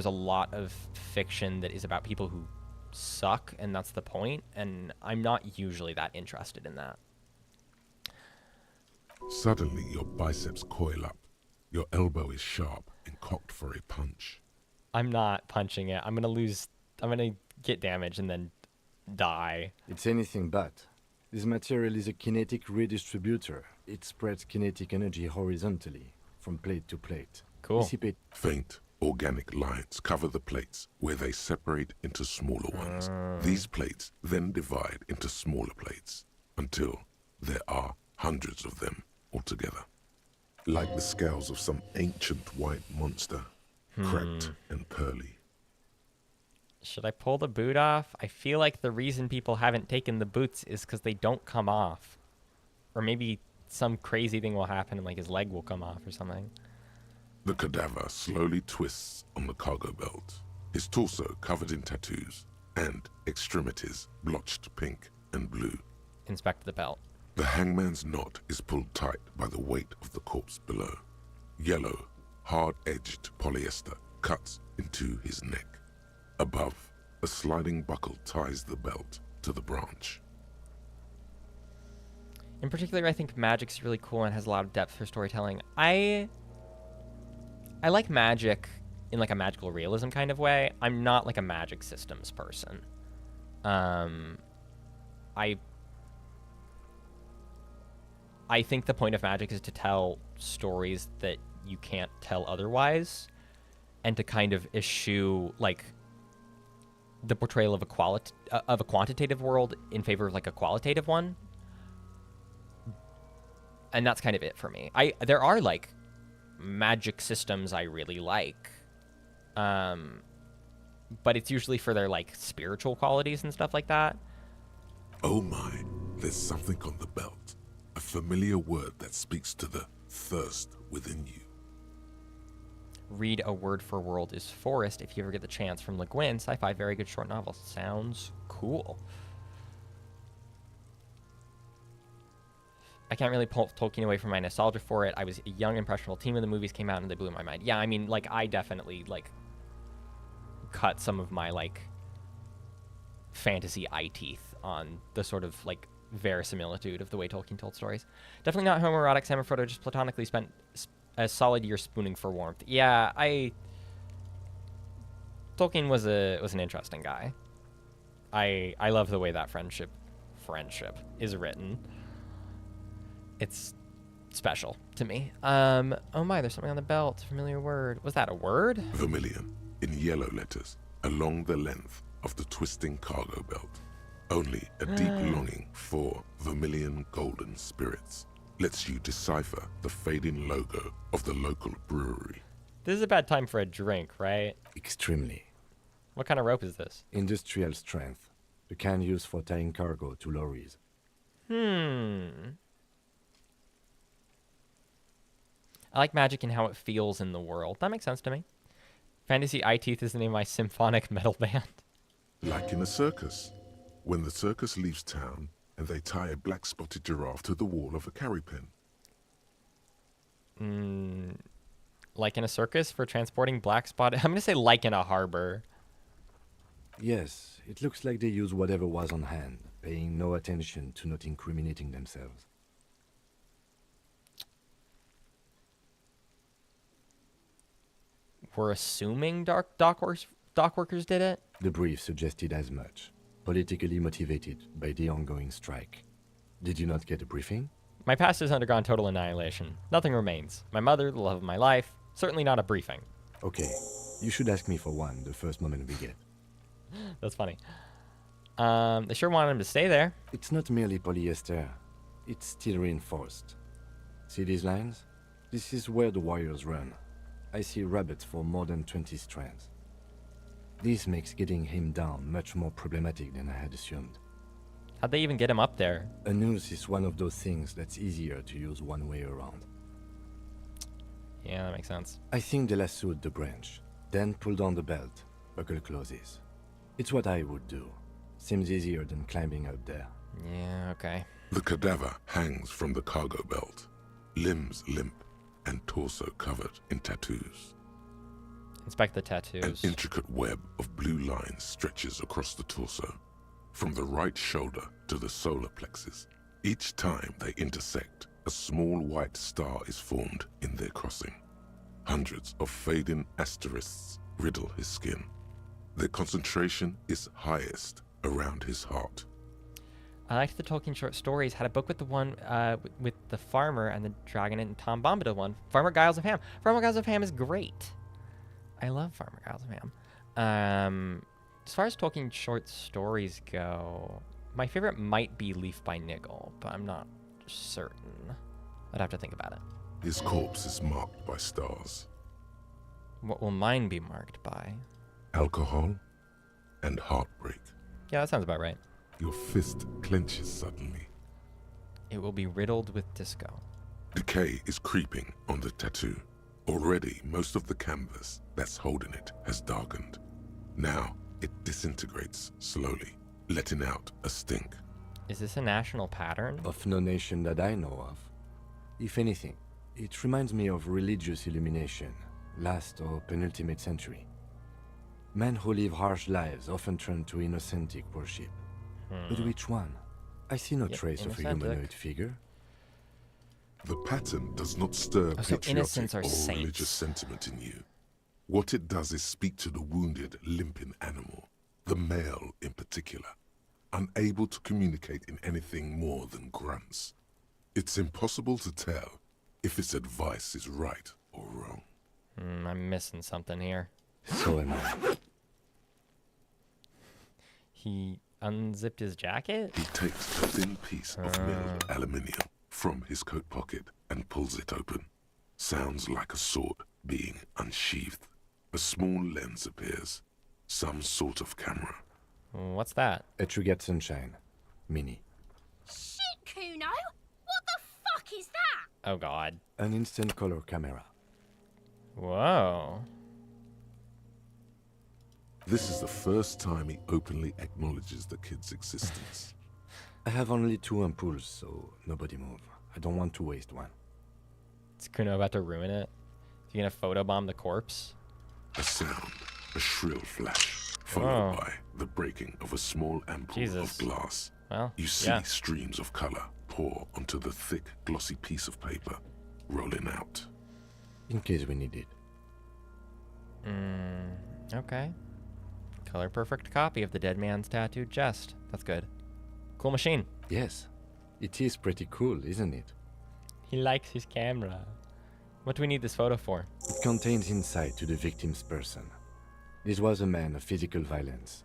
a lot of fiction that is about people who suck, and that's the point, and I'm not usually that interested in that. Suddenly, your biceps coil up. Your elbow is sharp and cocked for a punch. I'm not punching it. I'm gonna get damage and then die. It's anything but. This material is a kinetic redistributor. It spreads kinetic energy horizontally, from plate to plate. Cool. Faint, organic lines cover the plates, where they separate into smaller ones. These plates then divide into smaller plates, until there are hundreds of them altogether. Like the scales of some ancient white monster, cracked and pearly. Should I pull the boot off? I feel like the reason people haven't taken the boots is because they don't come off. Or maybe some crazy thing will happen and, like, his leg will come off or something. The cadaver slowly twists on the cargo belt, his torso covered in tattoos, and extremities blotched pink and blue. Inspect the belt. The hangman's knot is pulled tight by the weight of the corpse below. Yellow, hard-edged polyester cuts into his neck. Above, a sliding buckle ties the belt to the branch. In particular, I think magic's really cool and has a lot of depth for storytelling. I like magic in, like, a magical realism kind of way. I'm not, like, a magic systems person. I think the point of magic is to tell stories that you can't tell otherwise, and to kind of eschew, like, the portrayal of a quantitative world in favor of, like, a qualitative one. And that's kind of it for me. There are, like, magic systems I really like. but it's usually for their like spiritual qualities and stuff like that. Oh my, there's something on the belt. A familiar word that speaks to the thirst within you. Read A Word for World is Forest if you ever get the chance, from Le Guin, sci-fi, very good short novel. Sounds cool. I can't really pull Tolkien away from my nostalgia for it. I was a young, impressionable teen when the movies came out and they blew my mind. Yeah, I mean, like, I definitely, like, cut some of my, like, fantasy eye teeth on the sort of, like, verisimilitude of the way Tolkien told stories. Definitely not homoerotic. Sam and Frodo just platonically spent a solid year spooning for warmth. Yeah, Tolkien was an interesting guy. I love the way that friendship is written. It's special to me. Oh my, there's something on the belt. Familiar word. Was that a word? Vermilion, in yellow letters, along the length of the twisting cargo belt. Only a deep longing for vermilion golden spirits lets you decipher the fading logo of the local brewery. This is a bad time for a drink, right? Extremely. What kind of rope is this? Industrial strength. The kind used for tying cargo to lorries. I like magic and how it feels in the world. That makes sense to me. Fantasy Eye Teeth is the name of my symphonic metal band. Like in a circus. When the circus leaves town and they tie a black-spotted giraffe to the wall of a carry pen. Like in a circus for transporting black spot. I'm going to say like in a harbor. Yes, it looks like they use whatever was on hand, paying no attention to not incriminating themselves. We're assuming dock workers did it? The brief suggested as much. Politically motivated by the ongoing strike. Did you not get a briefing? My past has undergone total annihilation. Nothing remains. My mother, the love of my life. Certainly not a briefing. Okay, you should ask me for one the first moment we get. That's funny. They sure wanted him to stay there. It's not merely polyester. It's steel reinforced. See these lines? This is where the wires run. I see rabbits for more than 20 strands. This makes getting him down much more problematic than I had assumed. How'd they even get him up there? A noose is one of those things that's easier to use one way around. Yeah, that makes sense. I think they lassoed the branch, then pulled on the belt, buckle closes. It's what I would do. Seems easier than climbing out there. Yeah, okay. The cadaver hangs from the cargo belt, limbs limp and torso covered in tattoos. Inspect the tattoos. An intricate web of blue lines stretches across the torso, from the right shoulder to the solar plexus. Each time they intersect, a small white star is formed in their crossing. Hundreds of fading asterisks riddle his skin. Their concentration is highest around his heart. I liked the Tolkien short stories. Had a book with the one with the farmer and the dragon and Tom Bombadil one. Farmer Giles of Ham. Farmer Giles of Ham is great. I love Farmer Giles of Ham. As far as Tolkien short stories go, my favorite might be Leaf by Niggle, but I'm not certain. I'd have to think about it. His corpse is marked by stars. What will mine be marked by? Alcohol and heartbreak. Yeah, that sounds about right. Your fist clenches suddenly. It will be riddled with disco. Decay is creeping on the tattoo. Already, most of the canvas that's holding it has darkened. Now, it disintegrates slowly, letting out a stink. Is this a national pattern? Of no nation that I know of. If anything, it reminds me of religious illumination, last or penultimate century. Men who live harsh lives often turn to innocentic worship. But which one? I see no trace of a humanoid figure. The pattern does not stir patriotic or religious sentiment in you. What it does is speak to the wounded, limping animal, the male in particular, unable to communicate in anything more than grunts. It's impossible to tell if its advice is right or wrong. I'm missing something here. So am I. He unzipped his jacket? He takes a thin piece of milled aluminium from his coat pocket and pulls it open. Sounds like a sword being unsheathed. A small lens appears. Some sort of camera. What's that? A Trigger Sunshine. Mini. Shit, Kuno! What the fuck is that? Oh god. An instant color camera. Whoa. This is the first time he openly acknowledges the kid's existence. I have only 2 ampoules, so nobody move. I don't want to waste one. Is Kuno about to ruin it? Is he gonna photobomb the corpse? A sound, a shrill flash, followed by the breaking of a small ampoule of glass. Well, you see streams of color pour onto the thick, glossy piece of paper, rolling out. In case we need it. Okay. Color perfect copy of the dead man's tattooed chest. That's good. Cool machine. Yes. It is pretty cool, isn't it? He likes his camera. What do we need this photo for? It contains insight to the victim's person. This was a man of physical violence.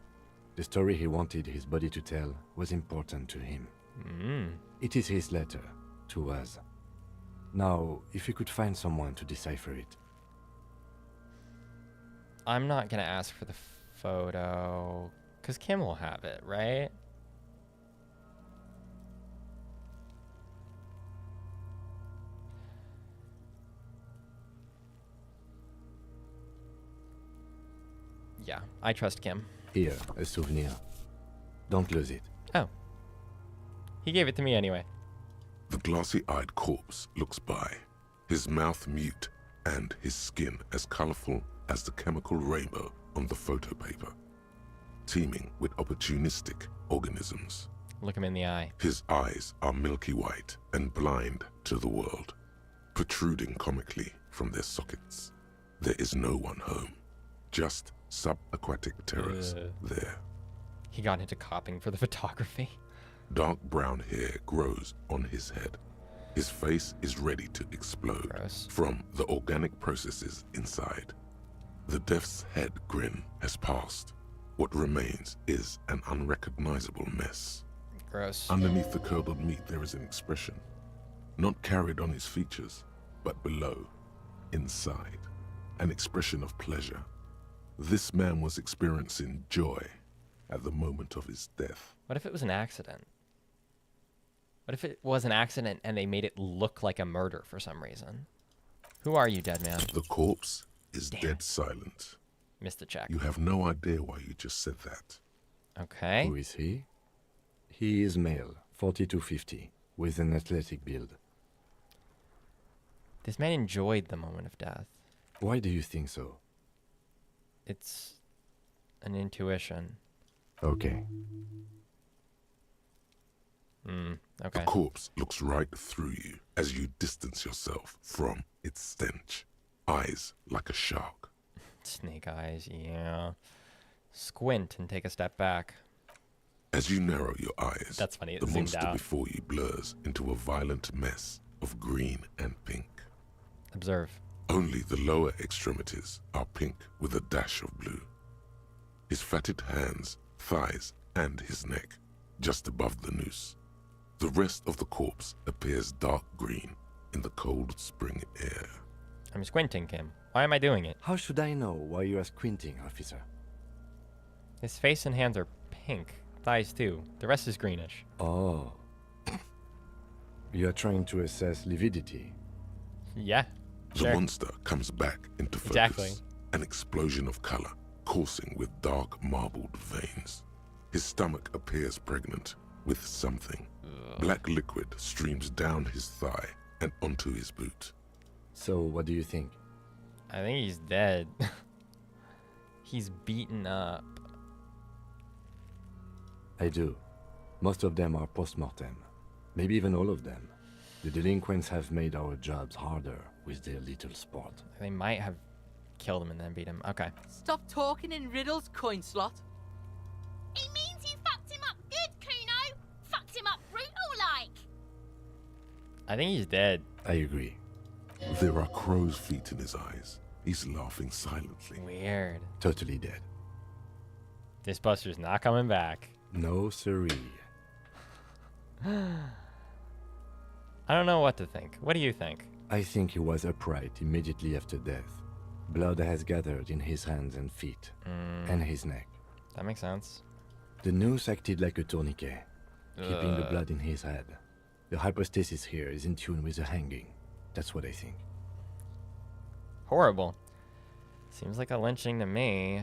The story he wanted his body to tell was important to him. It is his letter to us. Now, if you could find someone to decipher it. I'm not gonna ask for the photo, because Kim will have it, right? Yeah, I trust Kim. Here, a souvenir. Don't lose it. Oh. He gave it to me anyway. The glassy-eyed corpse looks by, his mouth mute and his skin as colorful as the chemical rainbow on the photo paper, teeming with opportunistic organisms. Look him in the eye. His eyes are milky white and blind to the world, protruding comically from their sockets. There is no one home, just subaquatic terrors there. He got into copying for the photography. Dark brown hair grows on his head. His face is ready to explode from the organic processes inside. The death's head grin has passed. What remains is an unrecognizable mess. Gross. Underneath the curdled meat there is an expression, not carried on his features, but below, inside, an expression of pleasure. This man was experiencing joy at the moment of his death. What if it was an accident? What if it was an accident and they made it look like a murder for some reason? Who are you, dead man? The corpse is dead silent. Missed the check. You have no idea why you just said that. Okay. Who is he? He is male, 40 to 50, with an athletic build. This man enjoyed the moment of death. Why do you think so? It's an intuition. Okay. Okay. The corpse looks right through you as you distance yourself from its stench. Eyes like a shark. Snake eyes, yeah. Squint and take a step back. As you narrow your eyes, that's funny. It the zoomed monster out. before you blurs into a violent mess of green and pink. Observe. Only the lower extremities are pink with a dash of blue. His fatted hands, thighs, and his neck, just above the noose. The rest of the corpse appears dark green in the cold spring air. I'm squinting, Kim. Why am I doing it? How should I know why you are squinting, officer? His face and hands are pink. Thighs too. The rest is greenish. Oh. You are trying to assess lividity. Yeah. The monster comes back into focus. Exactly. An explosion of color, coursing with dark marbled veins. His stomach appears pregnant with something. Black liquid streams down his thigh and onto his boot. So, what do you think? I think he's dead. He's beaten up. I do. Most of them are post-mortem. Maybe even all of them. The delinquents have made our jobs harder with their little sport. They might have killed him and then beat him. Okay. Stop talking in riddles, coin slot. It means you fucked him up good, Kuno. Fucked him up brutal-like. I think he's dead. I agree. There are crow's feet in his eyes. He's laughing silently. Weird. Totally dead. This buster's not coming back. No siree. I don't know what to think. What do you think? I think he was upright immediately after death. Blood has gathered in his hands and feet, and his neck. That makes sense. The noose acted like a tourniquet, keeping the Ugh. blood in his head. The hypostasis here is in tune with the hanging. That's what I think. Horrible. Seems like a lynching to me.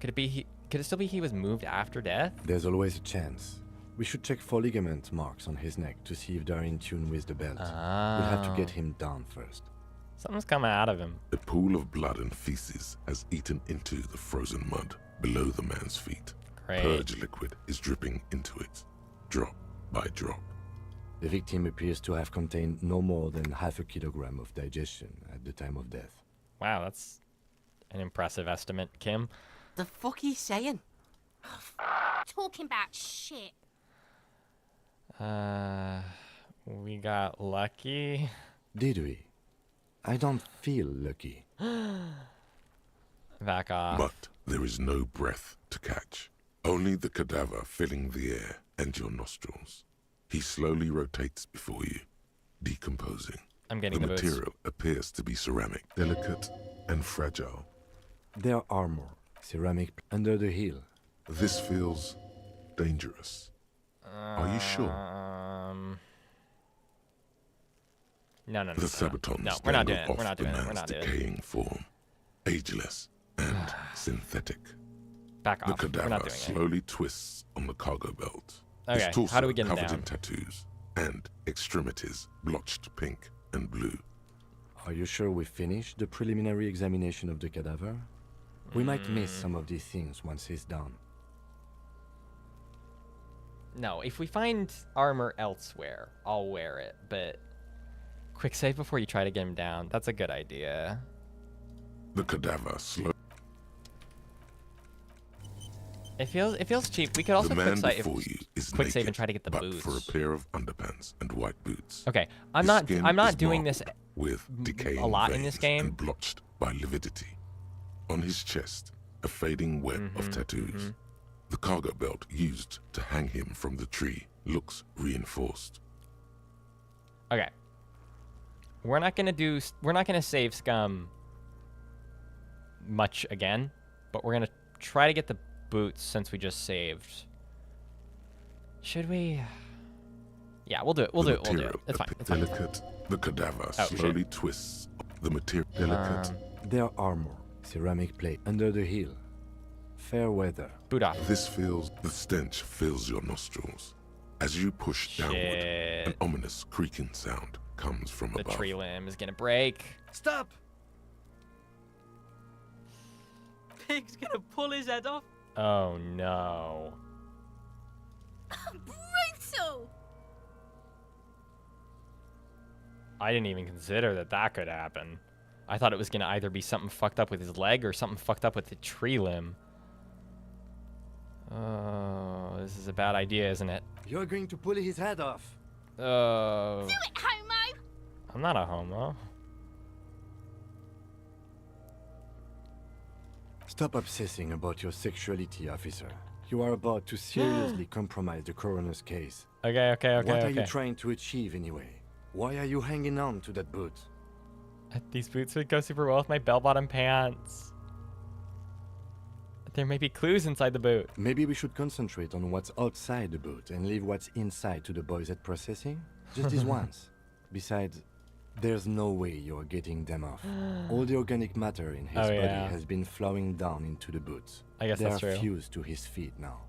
Could it be? Could it still be he was moved after death? There's always a chance. We should check for ligament marks on his neck to see if they're in tune with the belt. We'll have to get him down first. Something's coming out of him. A pool of blood and feces has eaten into the frozen mud below the man's feet. Great. Purge liquid is dripping into it, drop by drop. The victim appears to have contained no more than half a kilogram of digestion at the time of death. Wow, that's an impressive estimate, Kim. The fuck he's saying? Talking about shit. We got lucky. Did we? I don't feel lucky. Back off. But there is no breath to catch. Only the cadaver filling the air and your nostrils. He slowly rotates before you, decomposing. I'm getting the the boots. material appears to be ceramic, delicate and fragile. Their armor, ceramic under the heel. This feels dangerous. Are you sure? No. The sabatons No, we're not doing dangle it. We're off not the doing it. man's We're not doing it. decaying form, ageless and synthetic. Back The off. We're cadaver not doing it. slowly twists on the cargo belt. Okay, His torso how do we get him covered down? in tattoos and extremities blotched pink and blue. Are you sure we finished the preliminary examination of the cadaver? We might miss some of these things once he's down. No, if we find armor elsewhere, I'll wear it, but quick save before you try to get him down. That's a good idea. The cadaver slowly. It feels cheap. We could also The quick man save, before you is quick save naked, and try to get the but boots. for a pair of underpants and white boots. Okay, I'm His skin not is doing this marked with decaying a lot in this veins game. and blotched by lividity. On his chest, a fading web of tattoos. The cargo belt used to hang him from the tree looks reinforced. Okay. We're not gonna save Scum much again, but we're gonna try to get the boots since we just saved. Should we? Yeah, we'll do it. We'll do it. It's fine. It's fine. Delicate. The cadaver Oh, slowly shit. twists the material. Delicate. Their armor, ceramic plate under the heel. Fair weather. Boot off. The stench fills your nostrils. As you push downward, Shit. an ominous creaking sound comes from The above. tree limb is gonna break. Stop! Pig's gonna pull his head off. Oh no. Brutal! I didn't even consider that could happen. I thought it was gonna either be something fucked up with his leg or something fucked up with the tree limb. Oh, this is a bad idea, isn't it? You're going to pull his head off. Oh. Do it, homo! I'm not a homo. Stop obsessing about your sexuality, officer. You are about to seriously compromise the coroner's case. Okay. What are you trying to achieve anyway? Why are you hanging on to that boot? These boots would go super well with my bell-bottom pants. There may be clues inside the boot. Maybe we should concentrate on what's outside the boot and leave what's inside to the boys at processing? Just this once. Besides, there's no way you're getting them off. All the organic matter in his body has been flowing down into the boots. I guess that's true. They are fused to his feet now.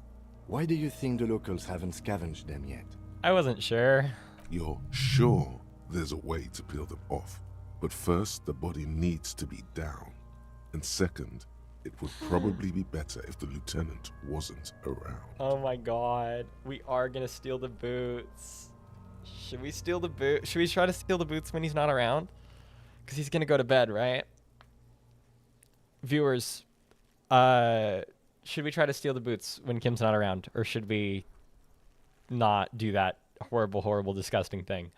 Why do you think the locals haven't scavenged them yet? I wasn't sure. You're sure there's a way to peel them off. But first, the body needs to be down. And second, it would probably be better if the lieutenant wasn't around. Oh my god. We are gonna steal the boots. Should we steal the boot? Should we try to steal the boots when he's not around? Because he's gonna go to bed, right? Viewers, should we try to steal the boots when Kim's not around? Or should we not do that horrible, disgusting thing?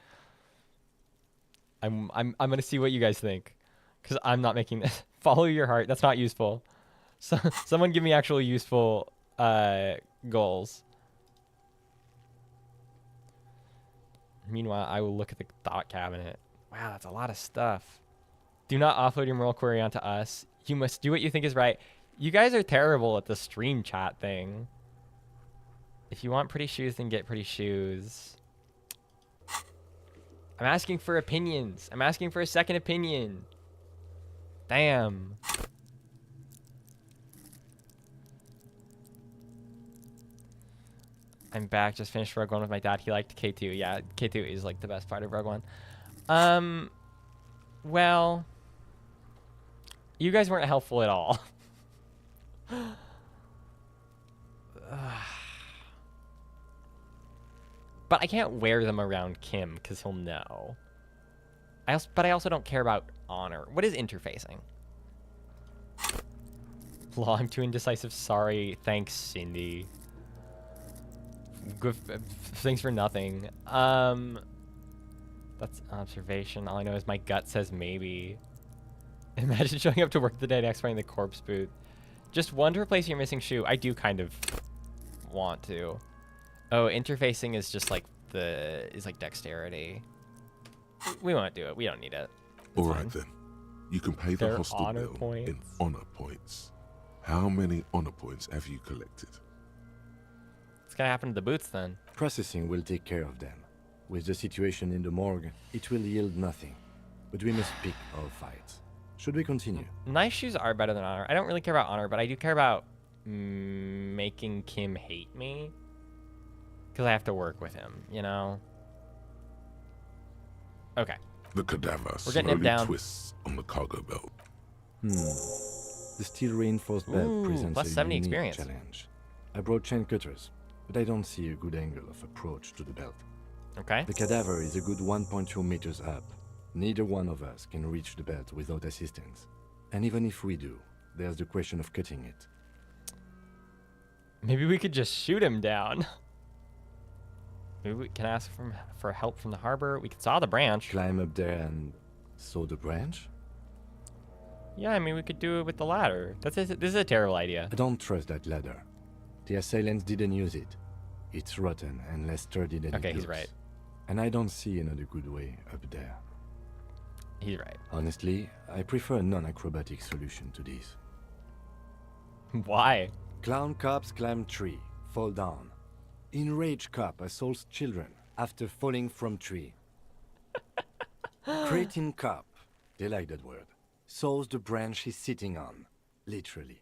I'm gonna see what you guys think. Because I'm not making this. Follow your heart. That's not useful. So, someone give me actual useful goals. Meanwhile, I will look at the thought cabinet. Wow, that's a lot of stuff. Do not offload your moral query onto us. You must do what you think is right. You guys are terrible at the stream chat thing. If you want pretty shoes, then get pretty shoes. I'm asking for opinions. I'm asking for a second opinion. Damn. I'm back. Just finished Rogue One with my dad. He liked K2. Yeah, K2 is like the best part of Rogue One. Well, you guys weren't helpful at all. But I can't wear them around Kim because he'll know. But I also don't care about honor. What is interfacing? Law, I'm too indecisive. Sorry. Thanks, Cindy. Good. Thanks for nothing. That's observation. All I know is my gut says maybe. Imagine showing up to work the day next wearing the corpse boot. Just one to replace your missing shoe. I do kind of want to. Oh, interfacing is just like like dexterity. We won't do it. We don't need it. All right then. You can pay the hostel honor bill points. in honor points. How many honor points have you collected? What's gonna happen to the boots then? Processing will take care of them. With the situation in the morgue, it will yield nothing. But we must pick our fights. Should we continue? Nice shoes are better than honor. I don't really care about honor, but I do care about making Kim hate me. Because I have to work with him, you know? Okay. The cadaver We're getting him slowly down. twists on the cargo belt. The steel reinforced belt Ooh, presents plus a 70 unique experience. challenge. I brought chain cutters, but I don't see a good angle of approach to the belt. Okay. The cadaver is a good 1.2 meters up. Neither one of us can reach the belt without assistance. And even if we do, there's the question of cutting it. Maybe we could just shoot him down. Maybe we can ask for help from the harbor. We could saw the branch. Climb up there and saw the branch? Yeah, I mean, we could do it with the ladder. This is a terrible idea. I don't trust that ladder. The assailants didn't use it. It's rotten and less sturdy than Okay, it he's looks. right. And I don't see another good way up there. He's right. Honestly, I prefer a non-acrobatic solution to this. Why? Clown cops climb tree, fall down. Enraged cop assaults children after falling from tree. Cretin cop, they like that word, saws the branch he's sitting on, literally.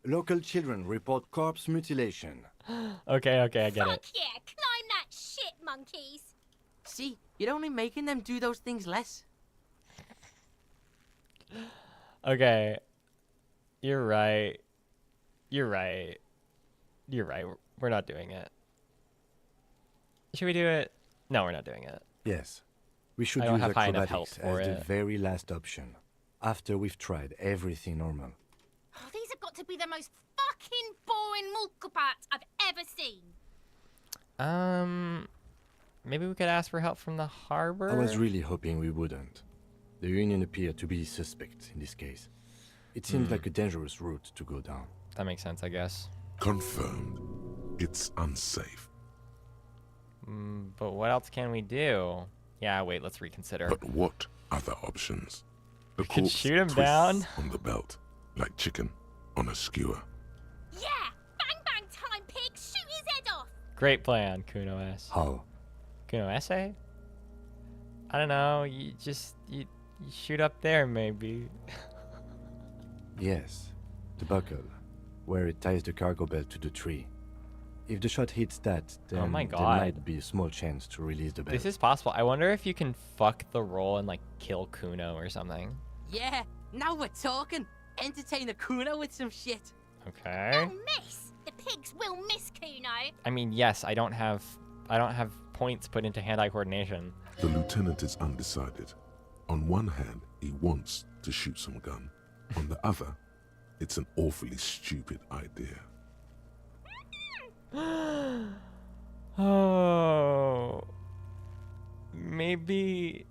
Local children report corpse mutilation. Okay, I get it. Fuck yeah, climb that shit, monkeys. See, you're only making them do those things less. Okay. You're right. We're not doing it. Should we do it? No, we're not doing it. Yes, we should I don't use have high enough help acrobatics for as it. the very last option, after we've tried everything normal. Oh, these have got to be the most fucking boring mulka parts I've ever seen. Maybe we could ask for help from the harbor? I was really hoping we wouldn't. The Union appeared to be suspect in this case. It seems like a dangerous route to go down. That makes sense, I guess. Confirmed. It's unsafe. But what else can we do? Yeah, wait, let's reconsider. But what other options? The We could corpse shoot him twists down. on the belt, like chicken on a skewer. Yeah, bang bang time, pig, shoot his head off. Great plan, Kuno S. How? Kuno essay? I don't know. You shoot up there, maybe. Yes, the buckle, where it ties the cargo belt to the tree. If the shot hits that, then Oh my there God. might be a small chance to release the belt. This is possible. I wonder if you can fuck the roll and like kill Kuno or something. Yeah, now we're talking. Entertain a Kuno with some shit. Okay. They'll miss. The pigs will miss Kuno. I mean, yes, I don't have points put into hand-eye coordination. The lieutenant is undecided. On one hand, he wants to shoot some gun. On the other, it's an awfully stupid idea. Oh. Maybe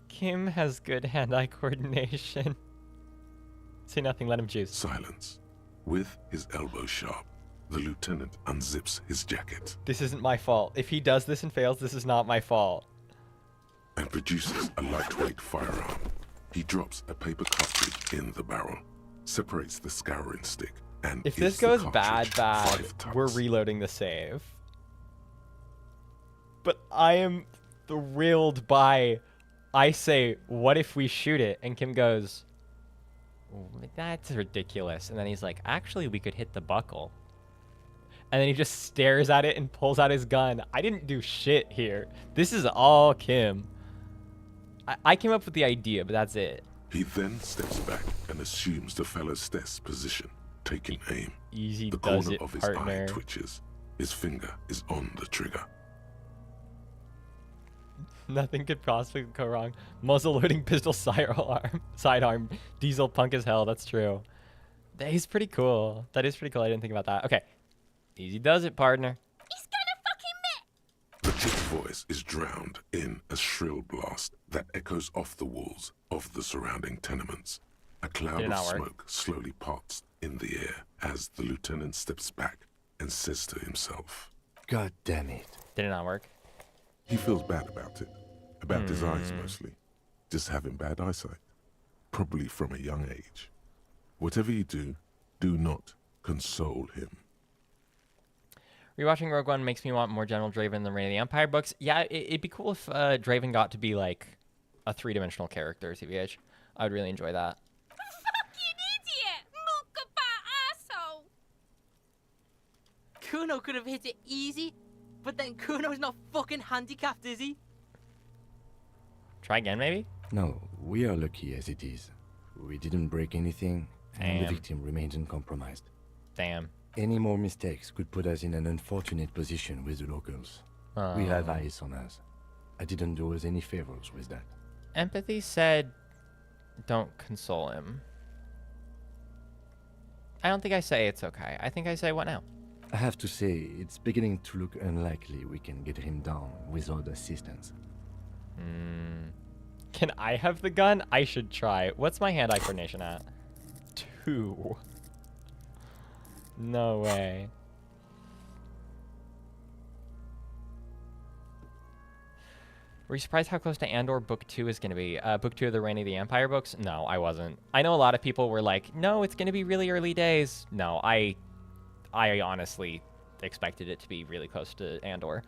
Kim has good hand-eye coordination. Say nothing, let him choose. Silence. With his elbow sharp, the lieutenant unzips his jacket This isn't my fault. If he does this and fails, this is not my fault. and produces a lightweight firearm. He drops a paper cartridge in the barrel, separates the scouring stick, and If gives this the goes cartridge bad, 5 tucks. we're reloading the save. But I am thrilled by, I say, what if we shoot it? And Kim goes, that's ridiculous. And then he's like, actually, we could hit the buckle. And then he just stares at it and pulls out his gun. I didn't do shit here. This is all Kim. I came up with the idea, but that's it. He then steps back and assumes the fellow's desk position, taking aim. Easy The does corner it, of his partner. eye twitches. His finger is on the trigger. Nothing could possibly go wrong. Muzzle loading pistol sidearm. Diesel punk as hell. That's true. That is pretty cool. That is pretty cool. I didn't think about that. Okay. Easy does it, partner. The chick's voice is drowned in a shrill blast that echoes off the walls of the surrounding tenements. A cloud Did of not work. smoke slowly parts in the air as the lieutenant steps back and says to himself, God damn it. Did it not work? He feels bad about it. About his eyes mostly. Just having bad eyesight. Probably from a young age. Whatever you do not console him. Rewatching Rogue One makes me want more General Draven than Reign of the Empire books. Yeah, it'd be cool if Draven got to be like a 3-dimensional character, TBH. I would really enjoy that. Fucking idiot! Mookabat asshole! Kuno could have hit it easy, but then Kuno's not fucking handicapped, is he? Try again, maybe? No, we are lucky as it is. We didn't break anything, and the Damn. victim remains uncompromised. Damn. Any more mistakes could put us in an unfortunate position with the locals. We have eyes on us. I didn't do us any favors with that. Empathy said, don't console him. I don't think I say it's okay. I think I say, what now? I have to say, it's beginning to look unlikely we can get him down without assistance. Can I have the gun? I should try. What's my hand-eye coordination at? 2. No way. Were you surprised how close to Andor Book 2 is going to be? Book 2 of the Reign of the Empire books? No, I wasn't. I know a lot of people were like, no, it's going to be really early days. No, I honestly expected it to be really close to Andor.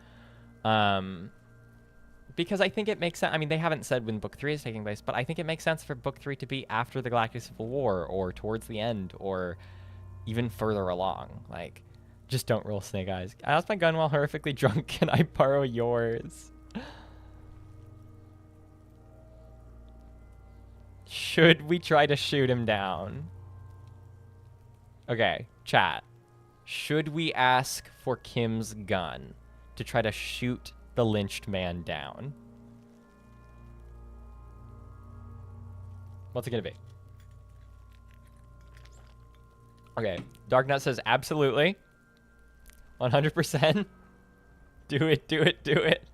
Because I think it makes sense. I mean, they haven't said when Book 3 is taking place, but I think it makes sense for Book 3 to be after the Galactic Civil War or towards the end or even further along. Like, just don't roll snake eyes. I lost my gun while horrifically drunk. Can I borrow yours? Should we try to shoot him down? Okay, chat. Should we ask for Kim's gun to try to shoot the lynched man down? What's it gonna be? Okay, Darknut says absolutely. 100%. Do it, do it, do it.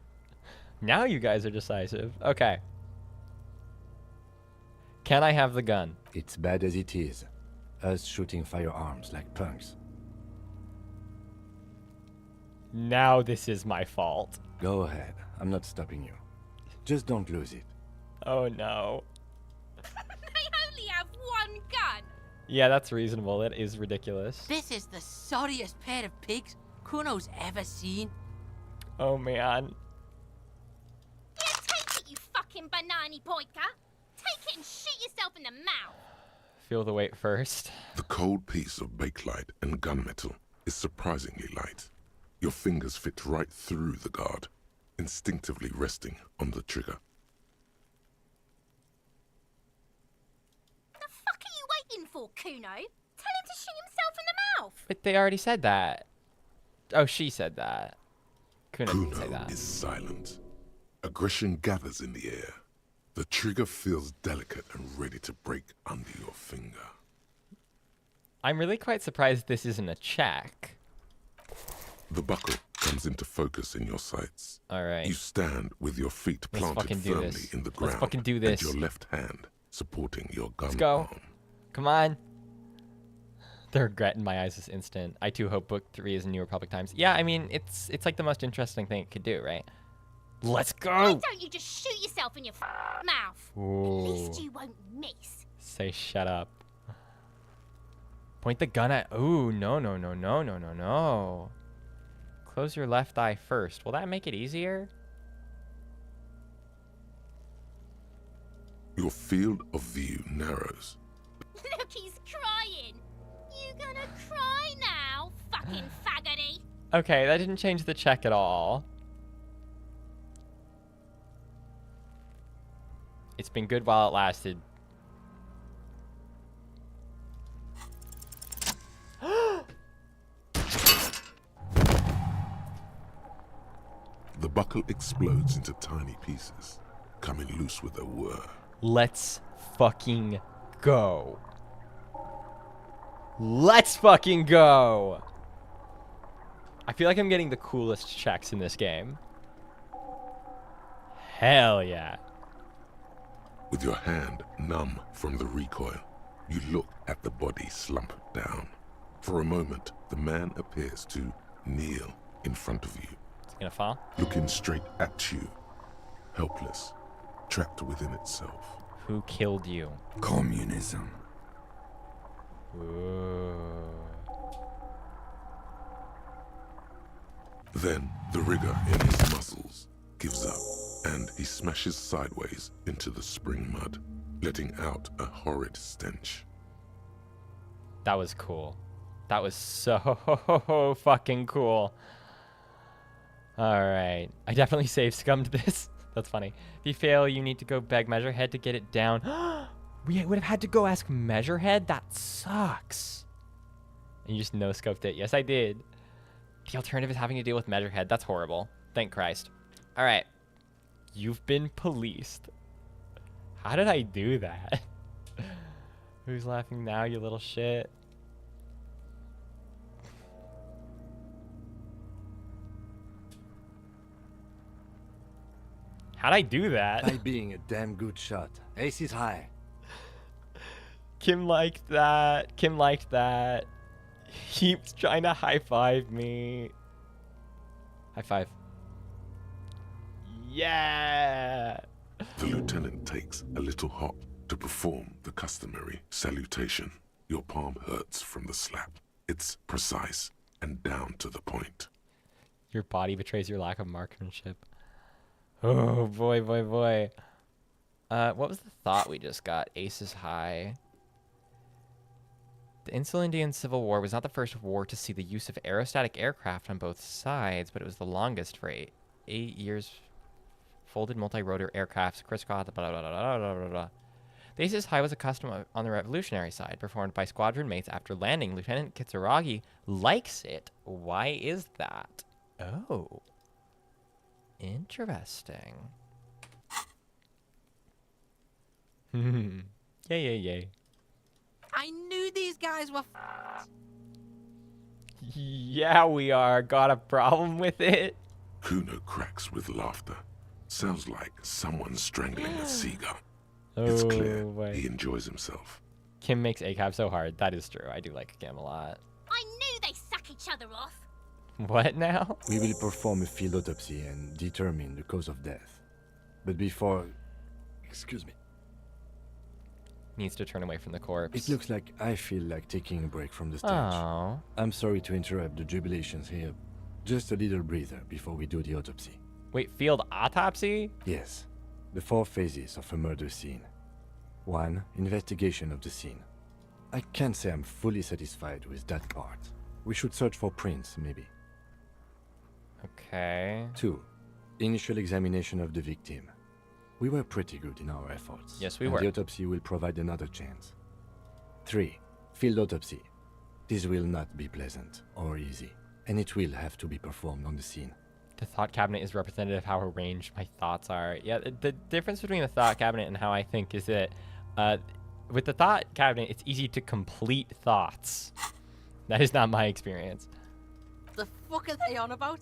Now you guys are decisive. Okay. Can I have the gun? It's bad as it is. Us shooting firearms like punks. Now this is my fault. Go ahead. I'm not stopping you. Just don't lose it. Oh no. They only have one gun! Yeah, that's reasonable. That is ridiculous. This is the sorriest pair of pigs Kuno's ever seen. Oh man. Yeah, take it, you fucking banani boyka! Take it and shoot yourself in the mouth! Feel the weight first. The cold piece of bakelite and gunmetal is surprisingly light. Your fingers fit right through the guard, instinctively resting on the trigger. The fuck are you waiting for, Kuno? Tell him to shoot himself in the mouth! But they already said that. Oh, she said that. Kuno didn't say Kuno that. is silent. Aggression gathers in the air. The trigger feels delicate and ready to break under your finger. I'm really quite surprised this isn't a check. The buckle comes into focus in your sights. All right. You stand with your feet Let's planted fucking do firmly this. in the Let's ground fucking do this. and your left hand supporting your gun Let's go. arm. Come on. The regret in my eyes is instant. I too hope Book 3 is in New Republic times. Yeah, I mean, it's like the most interesting thing it could do, right? Let's go! Why don't you just shoot yourself in your mouth? Ooh. At least you won't miss. Say shut up. Point the gun at... Ooh, no. Close your left eye first. Will that make it easier? Your field of view narrows. Look, he's crying. You gonna cry now, fucking faggoty? Okay, that didn't change the check at all. It's been good while it lasted. The buckle explodes into tiny pieces, coming loose with a whir. Let's fucking go. Let's fucking go. I feel like I'm getting the coolest checks in this game. Hell yeah. With your hand numb from the recoil, you look at the body slump down. For a moment, the man appears to kneel in front of you. Is it gonna fall? Looking straight at you, helpless, trapped within itself. Who killed you? Communism. Ooh. Then the rigor in his muscles gives up, and he smashes sideways into the spring mud, letting out a horrid stench. That was cool. That was so fucking cool. Alright. I definitely save scummed this. That's funny. If you fail, you need to go beg Measurehead to get it down. We would have had to go ask Measurehead? That sucks. And you just no-scoped it. Yes, I did. The alternative is having to deal with Measurehead. That's horrible. Thank Christ. Alright. You've been policed. How did I do that? Who's laughing now, you little shit? How'd I do that? By being a damn good shot. Ace is high. Kim liked that. Kim liked that. He's trying to high-five me. High five. Yeah! The lieutenant takes a little hop to perform the customary salutation. Your palm hurts from the slap. It's precise and down to the point. Your body betrays your lack of marksmanship. Oh, boy. What was the thought we just got? Ace is high. The Insulindian Civil War was not the first war to see the use of aerostatic aircraft on both sides, but it was the longest for 8 years. Folded multi-rotor aircrafts, crisscross, blah, blah, blah, blah, blah, blah, blah. The Ace is high was a custom on the revolutionary side, performed by squadron mates after landing. Lieutenant Kitsuragi likes it. Why is that? Oh. Interesting. Yay. I knew these guys were Yeah, we are. Got a problem with it? Gooner cracks with laughter. Sounds like someone strangling a seagull. It's clear he enjoys himself. Kim makes ACAB so hard. That is true. I do like Kim a lot. I knew they suck each other off. What now? We will perform a field autopsy and determine the cause of death. But before... Excuse me. Needs to turn away from the corpse. It looks like I feel like taking a break from the stage. Oh. I'm sorry to interrupt the jubilations here. Just a little breather before we do the autopsy. Wait, field autopsy? Yes. The 4 phases of a murder scene. 1. Investigation of the scene. I can't say I'm fully satisfied with that part. We should search for prints, maybe. Okay. 2. Initial examination of the victim. We were pretty good in our efforts. Yes, we and were. The autopsy will provide another chance. 3. Field autopsy. This will not be pleasant or easy, and it will have to be performed on the scene. The thought cabinet is representative of how arranged my thoughts are. Yeah, the difference between the thought cabinet and how I think is that with the thought cabinet, it's easy to complete thoughts. That is not my experience. The fuck are they on about?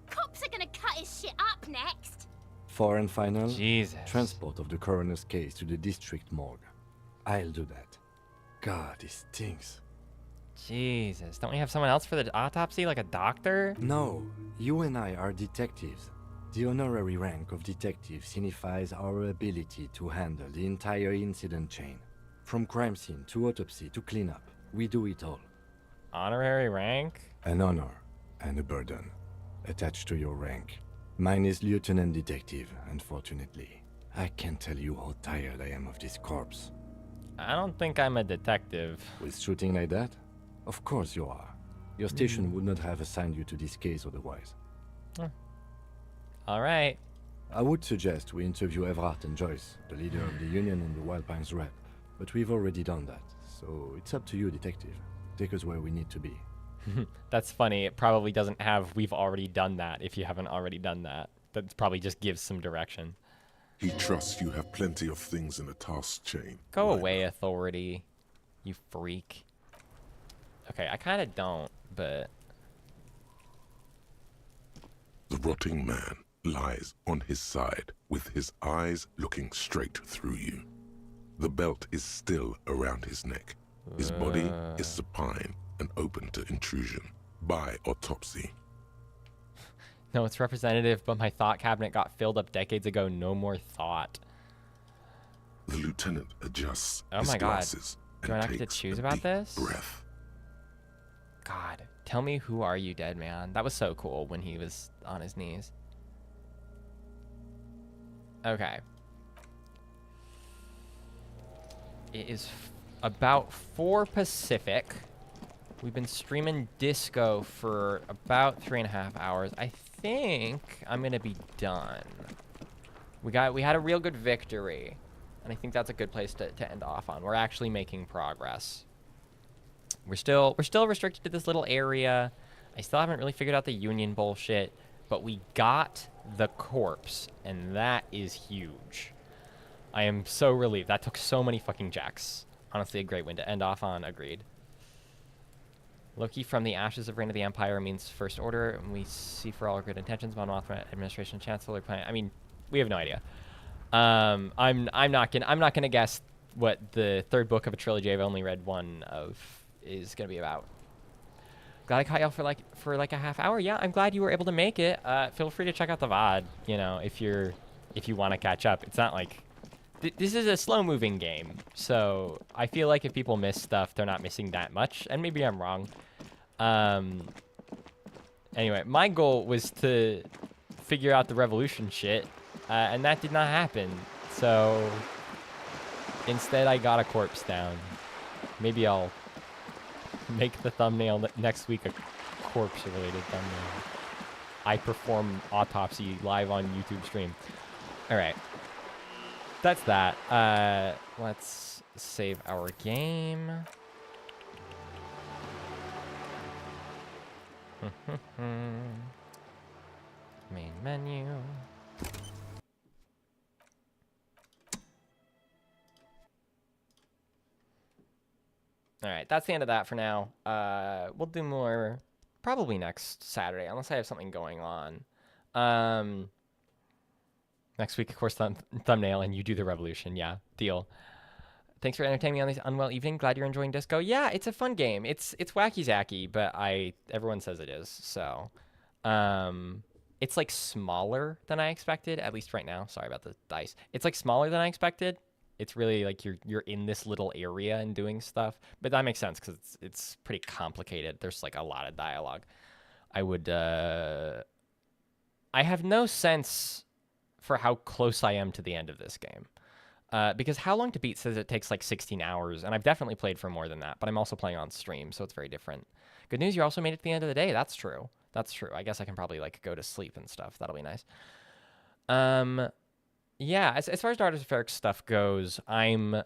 Cops are gonna cut his shit up next. 4 and final. Jesus. Transport of the coroner's case to the district morgue. I'll do that. God, this stinks. Jesus. Don't we have someone else for the autopsy, like a doctor? No, you and I are detectives. The honorary rank of detective signifies our ability to handle the entire incident chain. From crime scene to autopsy to cleanup, we do it all. Honorary rank? An honor and a burden attached to your rank. Mine is Lieutenant Detective, unfortunately. I can't tell you how tired I am of this corpse. I don't think I'm a detective. With shooting like that? Of course you are. Your station would not have assigned you to this case otherwise. All right. I would suggest we interview Everhart and Joyce, the leader of the Union and the Wild Pines Rep. But we've already done that, so it's up to you, Detective. Take us where we need to be. That's funny. It probably doesn't have "we've already done that" if you haven't already done that. That probably just gives some direction. He trusts you have plenty of things in the task chain. Go away, Authority. You freak. Okay, I kind of don't, but... The rotting man lies on his side, with his eyes looking straight through you. The belt is still around his neck. His body is supine and open to intrusion by autopsy. No, it's representative, but my thought cabinet got filled up decades ago. No more thought. The lieutenant adjusts Oh his my god. glasses Do I and not get to takes choose a about deep this? breath. God, tell me, who are you, dead man? That was so cool when he was on his knees. Okay. It is about 4 Pacific. We've been streaming Disco for about 3.5 hours. I think I'm gonna be done. We had a real good victory, and I think that's a good place to end off on. We're actually making progress. We're still restricted to this little area. I still haven't really figured out the Union bullshit, but we got the corpse, and that is huge. I am so relieved. That took so many fucking jacks. Honestly, a great win to end off on. Agreed. Loki from the ashes of Reign of the Empire means First Order, and we see for all our good intentions. Mon Mothma, Administration, Chancellor, Planet. I mean, we have no idea. I'm not gonna guess what the third book of a trilogy I've only read one of is gonna be about. Glad I caught y'all for like a half hour. Yeah, I'm glad you were able to make it. Feel free to check out the VOD. You know, if you want to catch up. It's not like this is a slow-moving game, so I feel like if people miss stuff, they're not missing that much, and maybe I'm wrong. Anyway, my goal was to figure out the revolution shit, and that did not happen. So instead, I got a corpse down. Maybe I'll make the thumbnail next week a corpse-related thumbnail. I perform autopsy live on YouTube stream. All right. That's that. Let's save our game. Main menu. All right, that's the end of that for now. We'll do more probably next Saturday, unless I have something going on. Next week, of course, thumbnail, and you do the revolution. Yeah, deal. Thanks for entertaining me on this unwell evening. Glad you're enjoying Disco. Yeah, it's a fun game. It's wacky zacky, but everyone says it is. So, it's like smaller than I expected. At least right now. Sorry about the dice. It's like smaller than I expected. It's really like you're in this little area and doing stuff. But that makes sense because it's pretty complicated. There's like a lot of dialogue. I have no sense for how close I am to the end of this game. Because How Long to Beat says it takes like 16 hours, and I've definitely played for more than that, but I'm also playing on stream, so it's very different. Good news, you also made it to the end of the day. That's true. That's true. I guess I can probably like go to sleep and stuff. That'll be nice. Yeah, as far as Daughters of Ferrix stuff goes, I'm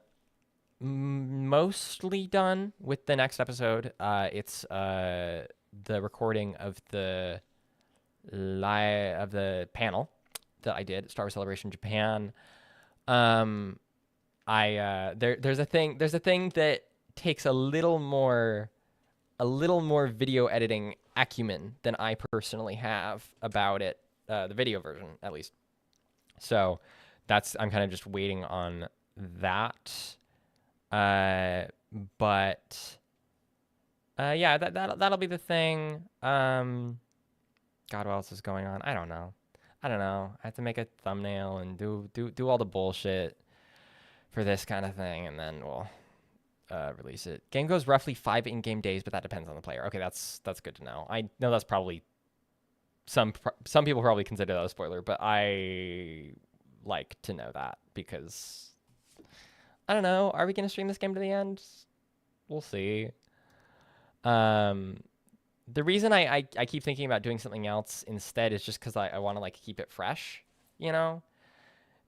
mostly done with the next episode. It's the recording of the panel that I did, Star Wars Celebration Japan. There's a thing that takes a little more video editing acumen than I personally have about it, the video version at least. So I'm kind of just waiting on that. Yeah, that'll be the thing. God, what else is going on? I don't know. I don't know. I have to make a thumbnail and do all the bullshit for this kind of thing, and then we'll release it. Game goes roughly 5 in-game days, but that depends on the player. Okay, that's good to know. I know that's probably some people probably consider that a spoiler, but I like to know that because I don't know. Are we gonna stream this game to the end? We'll see. The reason I keep thinking about doing something else instead is just because I want to like keep it fresh, you know.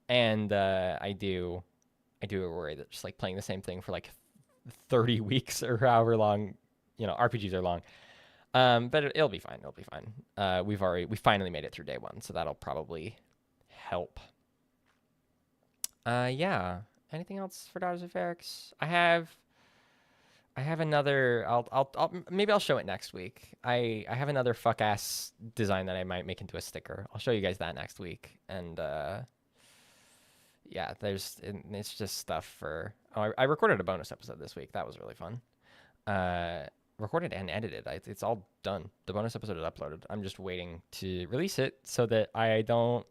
And I do worry that just like playing the same thing for like 30 weeks or however long, you know, RPGs are long. But it'll be fine. It'll be fine. We finally made it through day 1, so that'll probably help. Yeah. Anything else for Daughters of Ferrix? I have another. Maybe I'll show it next week. I have another fuck ass design that I might make into a sticker. I'll show you guys that next week. And yeah, it's just stuff for. Oh, I recorded a bonus episode this week. That was really fun. Recorded and edited. It's all done. The bonus episode is uploaded. I'm just waiting to release it so that I don't.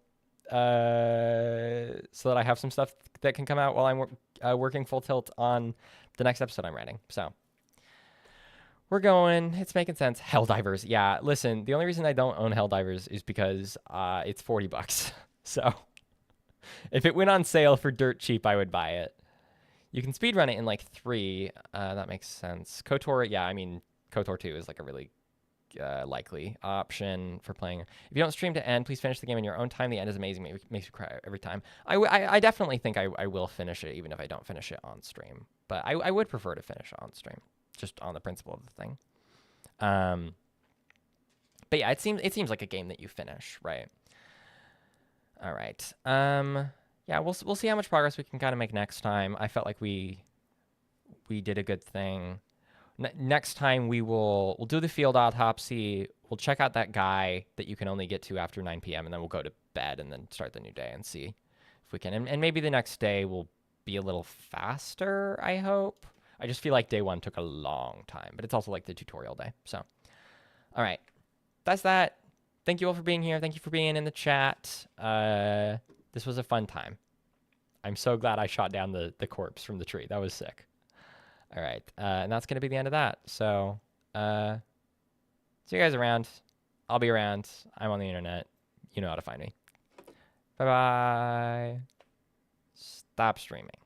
So that I have some stuff that can come out while I'm working full tilt on the next episode I'm writing. So we're going. It's making sense. Helldivers. Yeah, listen, the only reason I don't own Helldivers is because it's $40. So if it went on sale for dirt cheap, I would buy it. You can speedrun it in like 3. That makes sense. KOTOR, yeah, I mean, KOTOR 2 is like a really likely option for playing. If you don't stream to end, please finish the game in your own time. The end is amazing. It makes me cry every time. I definitely think I will finish it, even if I don't finish it on stream. But I would prefer to finish it on stream, just on the principle of the thing. But yeah, it seems like a game that you finish, right? All right. Yeah, we'll see how much progress we can kind of make next time. I felt like we did a good thing. Next time we'll do the field autopsy. We'll check out that guy that you can only get to after 9 p.m. and then we'll go to bed and then start the new day and see if we can. And maybe the next day will be a little faster, I hope. I just feel like day 1 took a long time, but it's also like the tutorial day. So, all right, that's that. Thank you all for being here. Thank you for being in the chat. This was a fun time. I'm so glad I shot down the corpse from the tree. That was sick. All right, and that's going to be the end of that. So, see you guys around. I'll be around. I'm on the internet. You know how to find me. Bye-bye. Stop streaming.